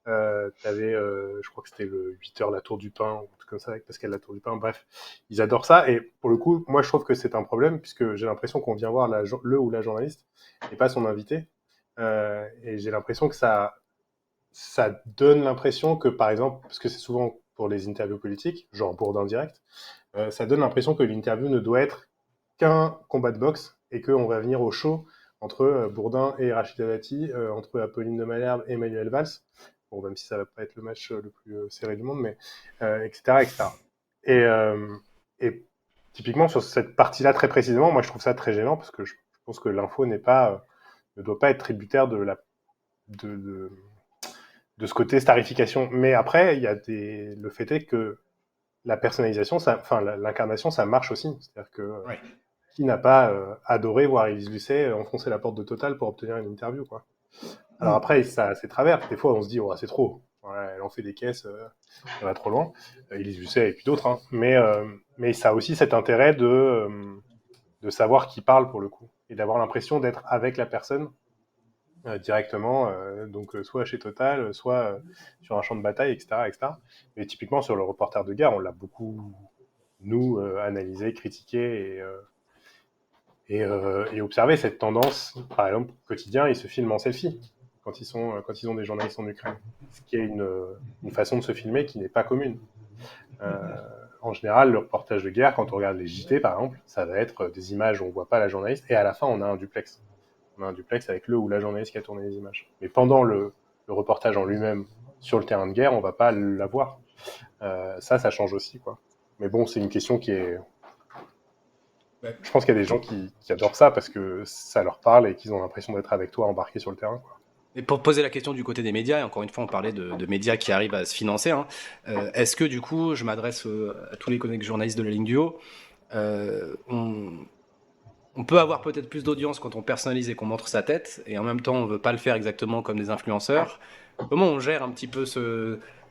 tu avais, je crois que c'était le 8h la Tour du Pain, ou tout comme ça avec Pascal la Tour du Pain, bref, ils adorent ça. Et pour le coup, moi je trouve que c'est un problème puisque j'ai l'impression qu'on vient voir le ou la journaliste et pas son invité. Et j'ai l'impression que ça donne l'impression que, par exemple, parce que c'est souvent pour les interviews politiques, genre Bourdin direct, ça donne l'impression que l'interview ne doit être qu'un combat de boxe et qu'on va venir au show entre Bourdin et Rachida Dati, entre Apolline de Malherbe et Manuel Valls. Bon, même si ça va pas être le match le plus serré du monde, mais etc., etc. Et typiquement sur cette partie-là très précisément, moi je trouve ça très gênant parce que je pense que l'info ne doit pas être tributaire de ce côté starification. Mais après, le fait est que la personnalisation, l'incarnation, ça marche aussi. C'est-à-dire que Ouais. qui n'a pas adoré voir Élise Lucet enfoncer la porte de Total pour obtenir une interview, quoi. Alors après, ça c'est travers. Des fois, on se dit, oh, c'est trop. Ouais, elle en fait des caisses, elle va trop loin. Élise Lucet et puis d'autres. Hein. Mais ça a aussi cet intérêt de savoir qui parle pour le coup et d'avoir l'impression d'être avec la personne directement, donc soit chez Total, soit sur un champ de bataille, etc., etc. Mais typiquement sur le reporter de guerre, on l'a beaucoup, nous, analysé, critiqué et observé cette tendance. Par exemple, quotidien, ils se filment en selfie quand ils ont des journalistes en Ukraine, ce qui est une façon de se filmer qui n'est pas commune. En général, le reportage de guerre, quand on regarde les JT, par exemple, ça va être des images où on voit pas la journaliste, et à la fin, on a un duplex. On a un duplex avec le ou la journaliste qui a tourné les images. Mais pendant le reportage en lui-même, sur le terrain de guerre, on va pas l'avoir. Ça change aussi, quoi. Mais bon, c'est une question qui est... Je pense qu'il y a des gens qui adorent ça parce que ça leur parle et qu'ils ont l'impression d'être avec toi embarqué sur le terrain, quoi. Et pour poser la question du côté des médias, et encore une fois on parlait de médias qui arrivent à se financer, hein, est-ce que du coup, je m'adresse à tous les collègues journalistes de la ligne du haut, on peut avoir peut-être plus d'audience quand on personnalise et qu'on montre sa tête, et en même temps on veut pas le faire exactement comme des influenceurs. Comment on gère un petit peu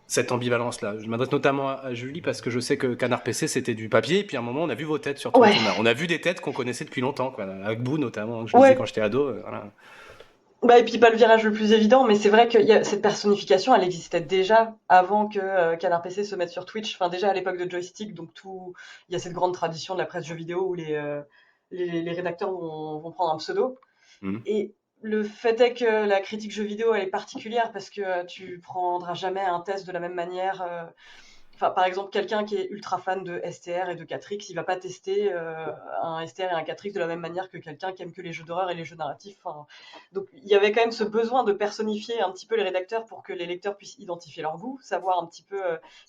cette ambivalence-là? Je m'adresse notamment à Julie parce que je sais que Canard PC c'était du papier, et puis à un moment on a vu vos têtes sur Twitch. Ouais. On a vu des têtes qu'on connaissait depuis longtemps, quoi. Agbou notamment, que je lisais quand j'étais ado. Voilà. Bah, et puis pas le virage le plus évident, mais c'est vrai que cette personnification, elle existait déjà avant que Canard PC se mette sur Twitch. Enfin, déjà à l'époque de Joystick, donc il y a cette grande tradition de la presse jeux vidéo où les rédacteurs vont prendre un pseudo. Et le fait est que la critique jeux vidéo, elle est particulière parce que tu prendras jamais un test de la même manière. Enfin, par exemple, quelqu'un qui est ultra fan de STR et de 4X, il va pas tester un STR et un 4X de la même manière que quelqu'un qui aime que les jeux d'horreur et les jeux narratifs. Enfin, donc, il y avait quand même ce besoin de personnifier un petit peu les rédacteurs pour que les lecteurs puissent identifier leur goût, savoir un petit peu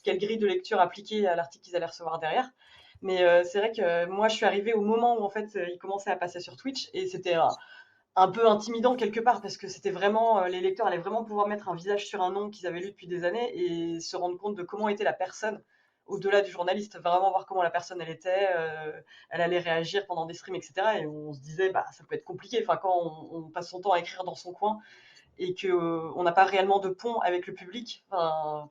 quelle grille de lecture appliquer à l'article qu'ils allaient recevoir derrière. Mais c'est vrai que moi, je suis arrivée au moment où en fait, il commençait à passer sur Twitch et c'était un peu intimidant quelque part parce que c'était vraiment les lecteurs allaient vraiment pouvoir mettre un visage sur un nom qu'ils avaient lu depuis des années et se rendre compte de comment était la personne au-delà du journaliste, vraiment voir comment la personne elle était, elle allait réagir pendant des streams, etc. Et on se disait bah ça peut être compliqué. Enfin quand on passe son temps à écrire dans son coin et que on n'a pas réellement de pont avec le public. Enfin,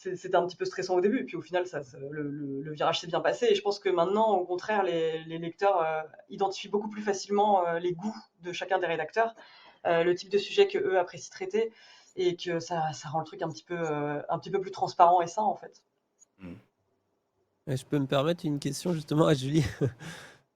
c'était un petit peu stressant au début, puis au final, le virage s'est bien passé. Et je pense que maintenant, au contraire, les lecteurs identifient beaucoup plus facilement les goûts de chacun des rédacteurs, le type de sujet que eux apprécient traiter, et que ça rend le truc un petit peu plus transparent et sain, en fait. Je peux me permettre une question justement à Julie?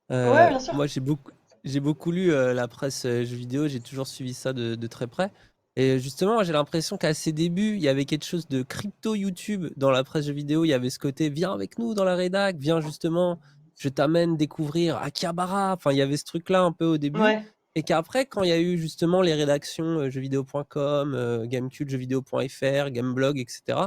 Ouais, bien sûr. Moi, j'ai beaucoup lu la presse jeux vidéo, j'ai toujours suivi ça de très près. Et justement, j'ai l'impression qu'à ses débuts, il y avait quelque chose de crypto YouTube dans la presse jeux vidéo. Il y avait ce côté, viens avec nous dans la rédac, viens justement, je t'amène découvrir Akihabara. Enfin, il y avait ce truc-là un peu au début. Ouais. Et qu'après, quand il y a eu justement les rédactions jeuxvideo.com, Gamecube, jeuxvideo.fr, Gameblog, etc.,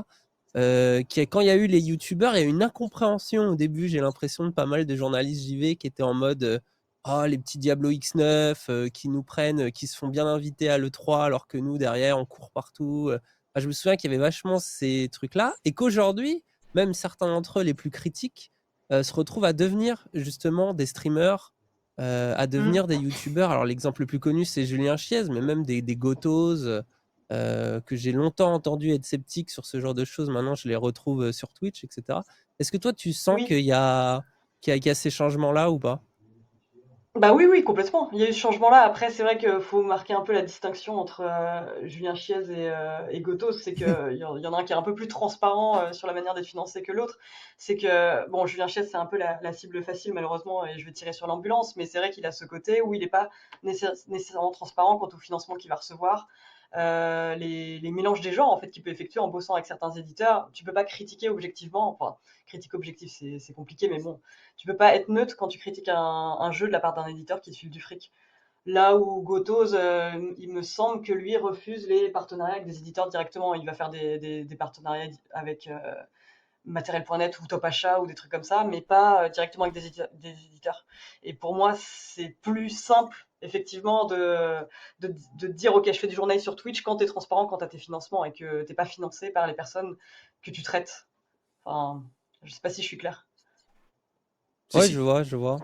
quand il y a eu les youtubeurs, il y a eu une incompréhension au début, j'ai l'impression, de pas mal de journalistes JV qui étaient en mode oh, les petits Diablo X9 qui nous prennent, qui se font bien inviter à l'E3 alors que nous, derrière, on court partout. Enfin, je me souviens qu'il y avait vachement ces trucs-là et qu'aujourd'hui, même certains d'entre eux, les plus critiques, se retrouvent à devenir justement des streamers, à devenir des youtubeurs. Alors, l'exemple le plus connu, c'est Julien Chiez, mais même des Gotos, que j'ai longtemps entendu être sceptique sur ce genre de choses. Maintenant, je les retrouve sur Twitch, etc. Est-ce que toi, tu sens Oui. qu'il y a ces changements-là ou pas? Bah oui, oui, complètement. Il y a eu ce changement-là. Après, c'est vrai qu'il faut marquer un peu la distinction entre Julien Chiez et Gotos. C'est qu'il y en a un qui est un peu plus transparent sur la manière d'être financé que l'autre. C'est que, bon, Julien Chiez, c'est un peu la cible facile, malheureusement, et je vais tirer sur l'ambulance, mais c'est vrai qu'il a ce côté où il n'est pas nécessairement transparent quant au financement qu'il va recevoir. Les mélanges des genres en fait qu'il peut effectuer en bossant avec certains éditeurs, tu peux pas critiquer objectivement, enfin critique objective c'est compliqué, mais bon, tu peux pas être neutre quand tu critiques un jeu de la part d'un éditeur qui te file du fric. Là où Gotos, il me semble que lui refuse les partenariats avec des éditeurs directement. Il va faire des partenariats avec Matériel.net ou Top Achat ou des trucs comme ça, mais pas directement avec des éditeurs. Et pour moi, c'est plus simple, effectivement, de dire ok, je fais du journalisme sur Twitch quand tu es transparent, quand tu as tes financements et que t'es pas financé par les personnes que tu traites. Enfin, je sais pas si je suis claire. Si, Ouais, si. je vois.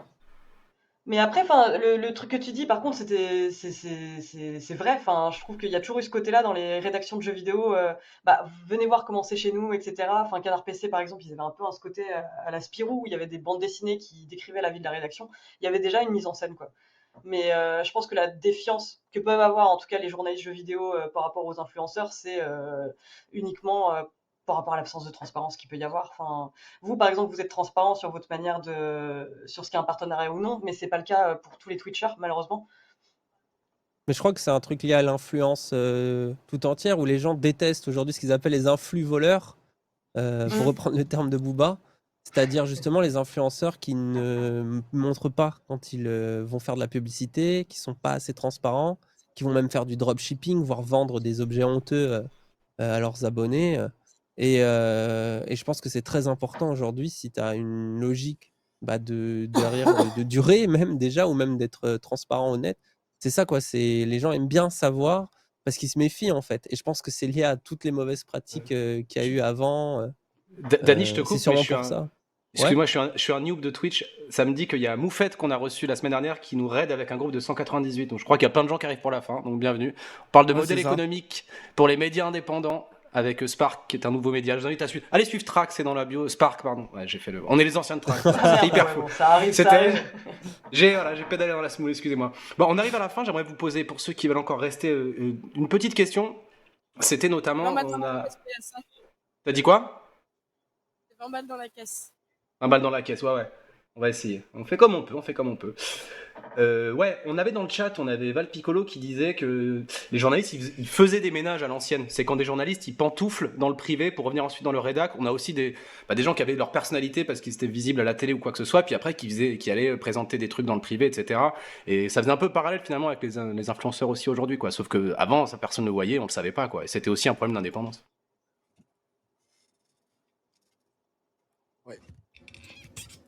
Mais après, enfin, le truc que tu dis, par contre, c'est vrai. Enfin, je trouve qu'il y a toujours eu ce côté-là dans les rédactions de jeux vidéo. Bah, venez voir comment c'est chez nous, etc. Enfin, Canard PC, par exemple, ils avaient un peu ce côté à la Spirou, où il y avait des bandes dessinées qui décrivaient la vie de la rédaction. Il y avait déjà une mise en scène, quoi. Mais je pense que la défiance que peuvent avoir, en tout cas, les journalistes jeux vidéo par rapport aux influenceurs, c'est uniquement par rapport à l'absence de transparence qu'il peut y avoir. Enfin, vous, par exemple, vous êtes transparent sur votre manière sur ce qu'est un partenariat ou non, mais c'est pas le cas pour tous les Twitchers, malheureusement. Mais je crois que c'est un truc lié à l'influence tout entière où les gens détestent aujourd'hui ce qu'ils appellent les influx voleurs, pour reprendre le terme de Booba. C'est-à-dire justement les influenceurs qui ne montrent pas quand ils vont faire de la publicité, qui sont pas assez transparents, qui vont même faire du dropshipping, voire vendre des objets honteux à leurs abonnés. Et je pense que c'est très important aujourd'hui si tu as une logique derrière de durer même déjà, ou même d'être transparent, honnête. C'est ça quoi, les gens aiment bien savoir parce qu'ils se méfient en fait. Et je pense que c'est lié à toutes les mauvaises pratiques qu'il y a eu avant. Dany, je te C'est coupe, mais sûrement pour ça. Ouais. excuse-moi, je suis un noob de Twitch. Ça me dit qu'il y a Moufette qu'on a reçu la semaine dernière qui nous raid avec un groupe de 198. Donc je crois qu'il y a plein de gens qui arrivent pour la fin. Donc bienvenue. On parle de Ouais, modèle c'est ça. économique pour les médias indépendants avec Spark qui est un nouveau média. Je vous invite à suivre. Allez suivre Track, c'est dans la bio. Spark, pardon. Ouais, j'ai fait le. On est les anciens de Track. Ah, C'est merde, hyper ouais, fou. bon, ça arrive, ça C'était. arrive. J'ai pédalé dans la semoule, excusez-moi. Bon, on arrive à la fin. J'aimerais vous poser, pour ceux qui veulent encore rester, une petite question. C'était notamment. 20 balles On dans la a. caisse, PS5. T'as dit quoi? C'est 20 balles dans la caisse. Un balle dans la caisse, ouais. On va essayer. On fait comme on peut. Ouais, on avait dans le chat, on avait Val Piccolo qui disait que les journalistes, ils faisaient des ménages à l'ancienne. C'est quand des journalistes, ils pantouflent dans le privé pour revenir ensuite dans le rédac. On a aussi des gens qui avaient leur personnalité parce qu'ils étaient visibles à la télé ou quoi que ce soit, puis après qui allaient présenter des trucs dans le privé, etc. Et ça faisait un peu parallèle finalement avec les influenceurs aussi aujourd'hui, quoi. Sauf que avant, ça personne ne le voyait, on le savait pas, quoi. Et c'était aussi un problème d'indépendance.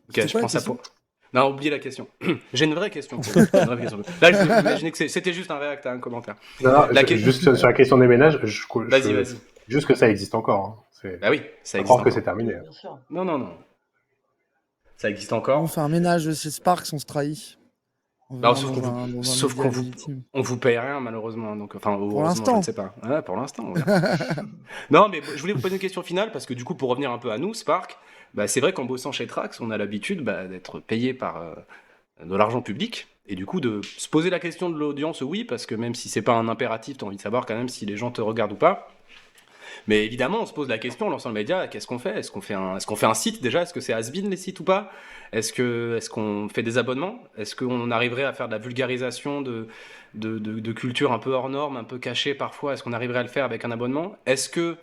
Ok, C'était je quoi la prends ça question pour. Non, oubliez la question. J'ai une vraie question. Pour vous. Une vraie question. Là, je vous imaginez que c'était juste un réact, un commentaire. Non, La juste sur la question des ménages, Vas-y. juste que ça existe encore. Hein. C'est Bah oui, ça à existe croire que encore. c'est terminé. Bien sûr. Non. Ça existe On encore. fait un ménage chez Sparks, on se trahit. En Non, venant sauf dans un sauf média qu'on légitime. on vous paye rien malheureusement. Donc, enfin, heureusement, l'instant. je ne sais pas. Ouais, pour l'instant. On verra. Non, mais je voulais vous poser une question finale parce que du coup, pour revenir un peu à nous, Spark, bah, c'est vrai qu'en bossant chez Trax, on a l'habitude d'être payé par de l'argent public. Et du coup, de se poser la question de l'audience, oui, parce que même si c'est pas un impératif, tu as envie de savoir quand même si les gens te regardent ou pas. Mais évidemment, on se pose la question, en lançant le média, qu'est-ce qu'on fait? Est-ce qu'on fait un site déjà? Est-ce que c'est has-been les sites ou pas? Est-ce qu'on fait des abonnements? Est-ce qu'on arriverait à faire de la vulgarisation de culture un peu hors norme, un peu cachée parfois? Est-ce qu'on arriverait à le faire avec un abonnement? Est-ce que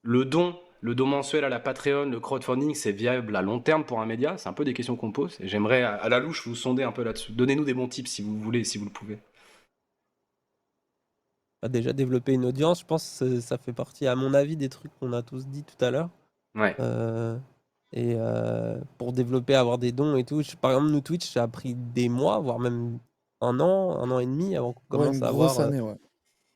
le don mensuel à la Patreon, le crowdfunding, c'est viable à long terme pour un média? C'est un peu des questions qu'on pose. Et j'aimerais, à la louche, vous sonder un peu là-dessus. Donnez-nous des bons tips si vous voulez, si vous le pouvez. Déjà développer une audience, je pense que ça fait partie, à mon avis, des trucs qu'on a tous dit tout à l'heure. Ouais. Et pour développer, avoir des dons et tout. Par exemple, nous, Twitch, ça a pris des mois, voire même un an et demi avant qu'on Ouais, commence une à grosse avoir année, ouais.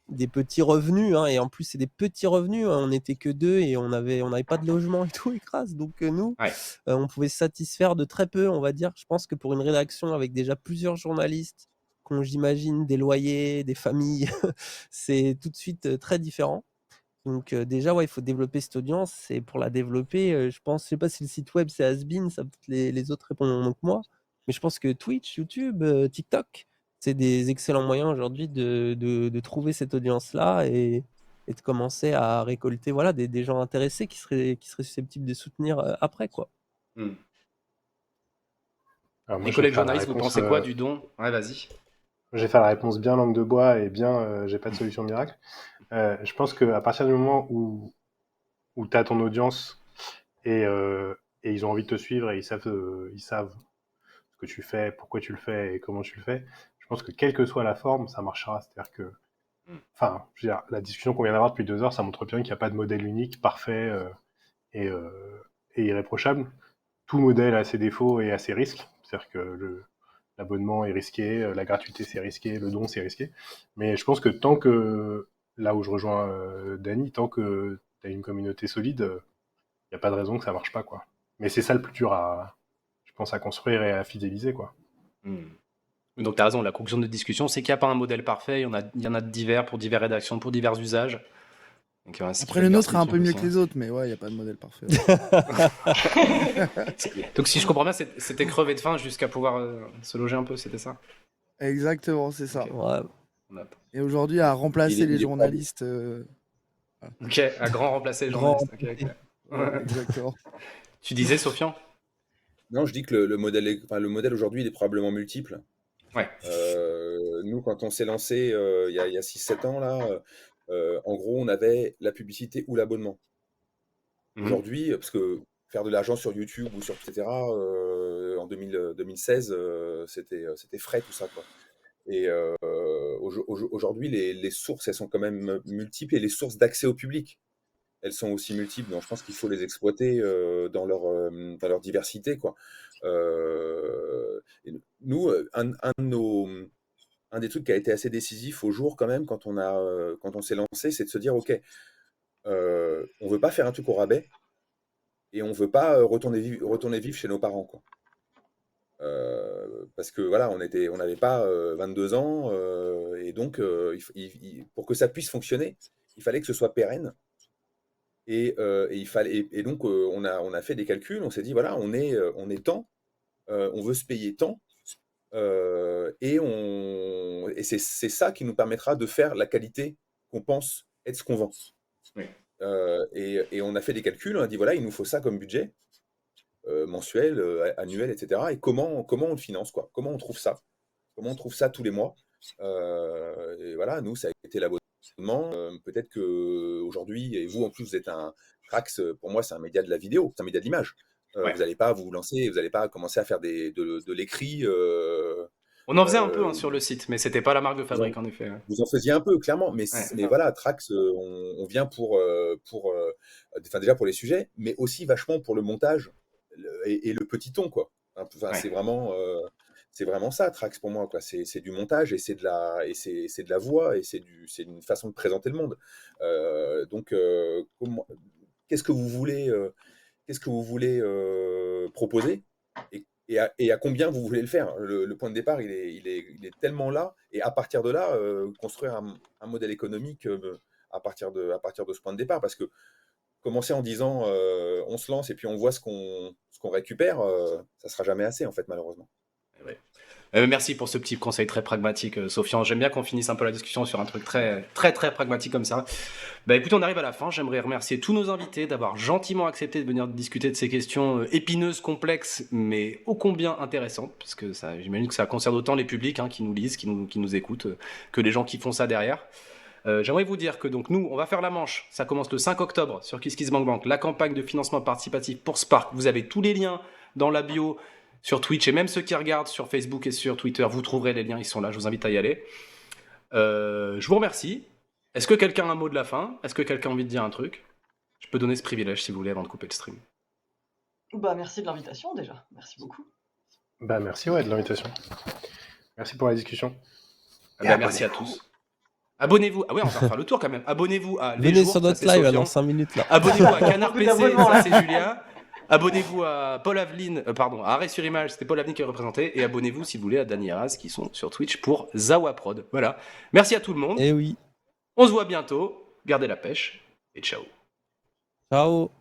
des petits revenus. Et en plus, c'est des petits revenus. On n'était que deux et on n'avait pas de logement et tout, écrase. Donc nous, Ouais. on pouvait se satisfaire de très peu, on va dire. Je pense que pour une rédaction avec déjà plusieurs journalistes, j'imagine des loyers, des familles, c'est tout de suite très différent. Donc déjà, ouais, il faut développer cette audience. Et pour la développer, je sais pas si le site web c'est has-been, ça peut-être les autres répondront mieux que moi. Mais je pense que Twitch, YouTube, TikTok, c'est des excellents moyens aujourd'hui de trouver cette audience-là et de commencer à récolter voilà, des gens intéressés qui seraient susceptibles de soutenir après, quoi. Hmm. Alors moi, Les je vais collègues faire la journalistes, vous réponse, pensez quoi du don? Ouais, vas-y. je vais faire la réponse bien langue de bois et bien, j'ai pas de solution miracle. Je pense qu'à partir du moment où tu as ton audience et ils ont envie de te suivre et ils savent ce que tu fais, pourquoi tu le fais et comment tu le fais, je pense que quelle que soit la forme, ça marchera. C'est-à-dire que, enfin, je veux dire, la discussion qu'on vient d'avoir depuis 2 heures, ça montre bien qu'il n'y a pas de modèle unique, parfait et, euh, et irréprochable. Tout modèle a ses défauts et a ses risques. C'est-à-dire que l'abonnement est risqué, la gratuité c'est risqué, le don c'est risqué. Mais je pense que tant que, là où je rejoins Dany, tant que tu as une communauté solide, il n'y a pas de raison que ça marche pas, quoi. Mais c'est ça le plus dur je pense, à construire et à fidéliser, quoi. Hmm. Donc tu as raison, la conclusion de discussion, c'est qu'il n'y a pas un modèle parfait, il y en a de divers pour diverses rédactions, pour divers usages. Donc, ce qui Après, fait le nôtre est diversifier un peu mieux aussi, que hein. les autres, mais ouais, il n'y a pas de modèle parfait. Ouais. Donc si je comprends bien, c'était crevé de faim jusqu'à pouvoir se loger un peu, c'était ça? Exactement, c'est ça. Ok. Ouais. On attend. Et aujourd'hui, à remplacer les il est probable. journalistes. Voilà. Ok, à grand remplacer les Grand journalistes. Ok, ok. Ouais, exactement. Tu disais, Sofian? Non, je dis que le modèle, le modèle aujourd'hui, il est probablement multiple. Ouais. Nous, quand on s'est lancé il y a 6-7 ans, là, en gros, on avait la publicité ou l'abonnement. Mhm. Aujourd'hui, parce que faire de l'argent sur YouTube ou sur etc., en 2016, c'était frais tout ça, quoi. Et aujourd'hui, les sources, elles sont quand même multiples et les sources d'accès au public, elles sont aussi multiples. Donc, je pense qu'il faut les exploiter dans leur diversité, quoi. Et nous, un des trucs qui a été assez décisif au jour quand même quand on s'est lancé, c'est de se dire, OK, on veut pas faire un truc au rabais et on veut pas retourner vivre chez nos parents, quoi. Parce que voilà, on n'avait pas 22 ans et donc pour que ça puisse fonctionner, il fallait que ce soit pérenne et donc on a fait des calculs, on s'est dit voilà, on est tant, on veut se payer tant et c'est ça qui nous permettra de faire la qualité qu'on pense être ce qu'on vend. Oui. Et on a fait des calculs, on a dit voilà, il nous faut ça comme budget. Mensuel, annuel, etc. Et comment on le finance, quoi? Comment on trouve ça? Comment on trouve ça tous les mois? Et voilà, nous, ça a été l'abonnement. Peut-être qu'aujourd'hui, et vous en plus, vous êtes Trax, pour moi, c'est un média de la vidéo, c'est un média de l'image. Ouais. Vous n'allez pas vous lancer, vous n'allez pas commencer à faire de l'écrit. On en faisait un peu sur le site, mais c'était pas la marque de fabrique, en effet. Vous en faisiez un peu, clairement, mais Ouais. voilà, Trax, on vient enfin, déjà pour les sujets, mais aussi vachement pour le montage et le petit ton, quoi. Enfin, Ouais. c'est vraiment ça, Trax, pour moi, quoi. C'est du montage et c'est de la voix et c'est une façon de présenter le monde. Donc, qu'est-ce que vous voulez, proposer et à combien vous voulez le faire? Le point de départ, il est tellement là, et à partir de là, construire un modèle économique à partir de ce point de départ, parce que commencer en disant on se lance et puis on voit ce qu'on récupère, ça sera jamais assez, en fait, malheureusement. Ouais. Merci pour ce petit conseil très pragmatique, Sofiane. J'aime bien qu'on finisse un peu la discussion sur un truc très, très, très pragmatique comme ça. Bah écoute, on arrive à la fin. J'aimerais remercier tous nos invités d'avoir gentiment accepté de venir discuter de ces questions épineuses, complexes, mais ô combien intéressantes, parce que ça, j'imagine que ça concerne autant les publics qui nous lisent, qui nous écoutent, que les gens qui font ça derrière. J'aimerais vous dire que donc nous, on va faire la manche. Ça commence le 5 octobre sur KissKissBankBank, la campagne de financement participatif pour Spark. Vous avez tous les liens dans la bio sur Twitch, et même ceux qui regardent sur Facebook et sur Twitter, vous trouverez les liens, ils sont là, je vous invite à y aller. Je vous remercie. Est-ce que quelqu'un a un mot de la fin? Est-ce que quelqu'un a envie de dire un truc? Je peux donner ce privilège si vous voulez avant de couper le stream. Bah, merci de l'invitation déjà. Merci beaucoup. Bah, merci de l'invitation. Merci pour la discussion. Merci à tous. Abonnez-vous. Ah ouais, on va faire le tour quand même. Abonnez-vous à Les Venez Jours, sur ça, notre c'est live Sofiane. dans 5 minutes là. Abonnez-vous à Canard Beaucoup PC, d'abonnements, ça là. c'est Julien. Abonnez-vous à Paul Aveline, à Arrêt sur Image, c'était Paul Aveline qui est représenté. Et abonnez-vous si vous voulez à Dany Arras qui sont sur Twitch pour Zawaprod. Voilà. Merci à tout le monde. Eh oui. On se voit bientôt. Gardez la pêche et ciao. Ciao.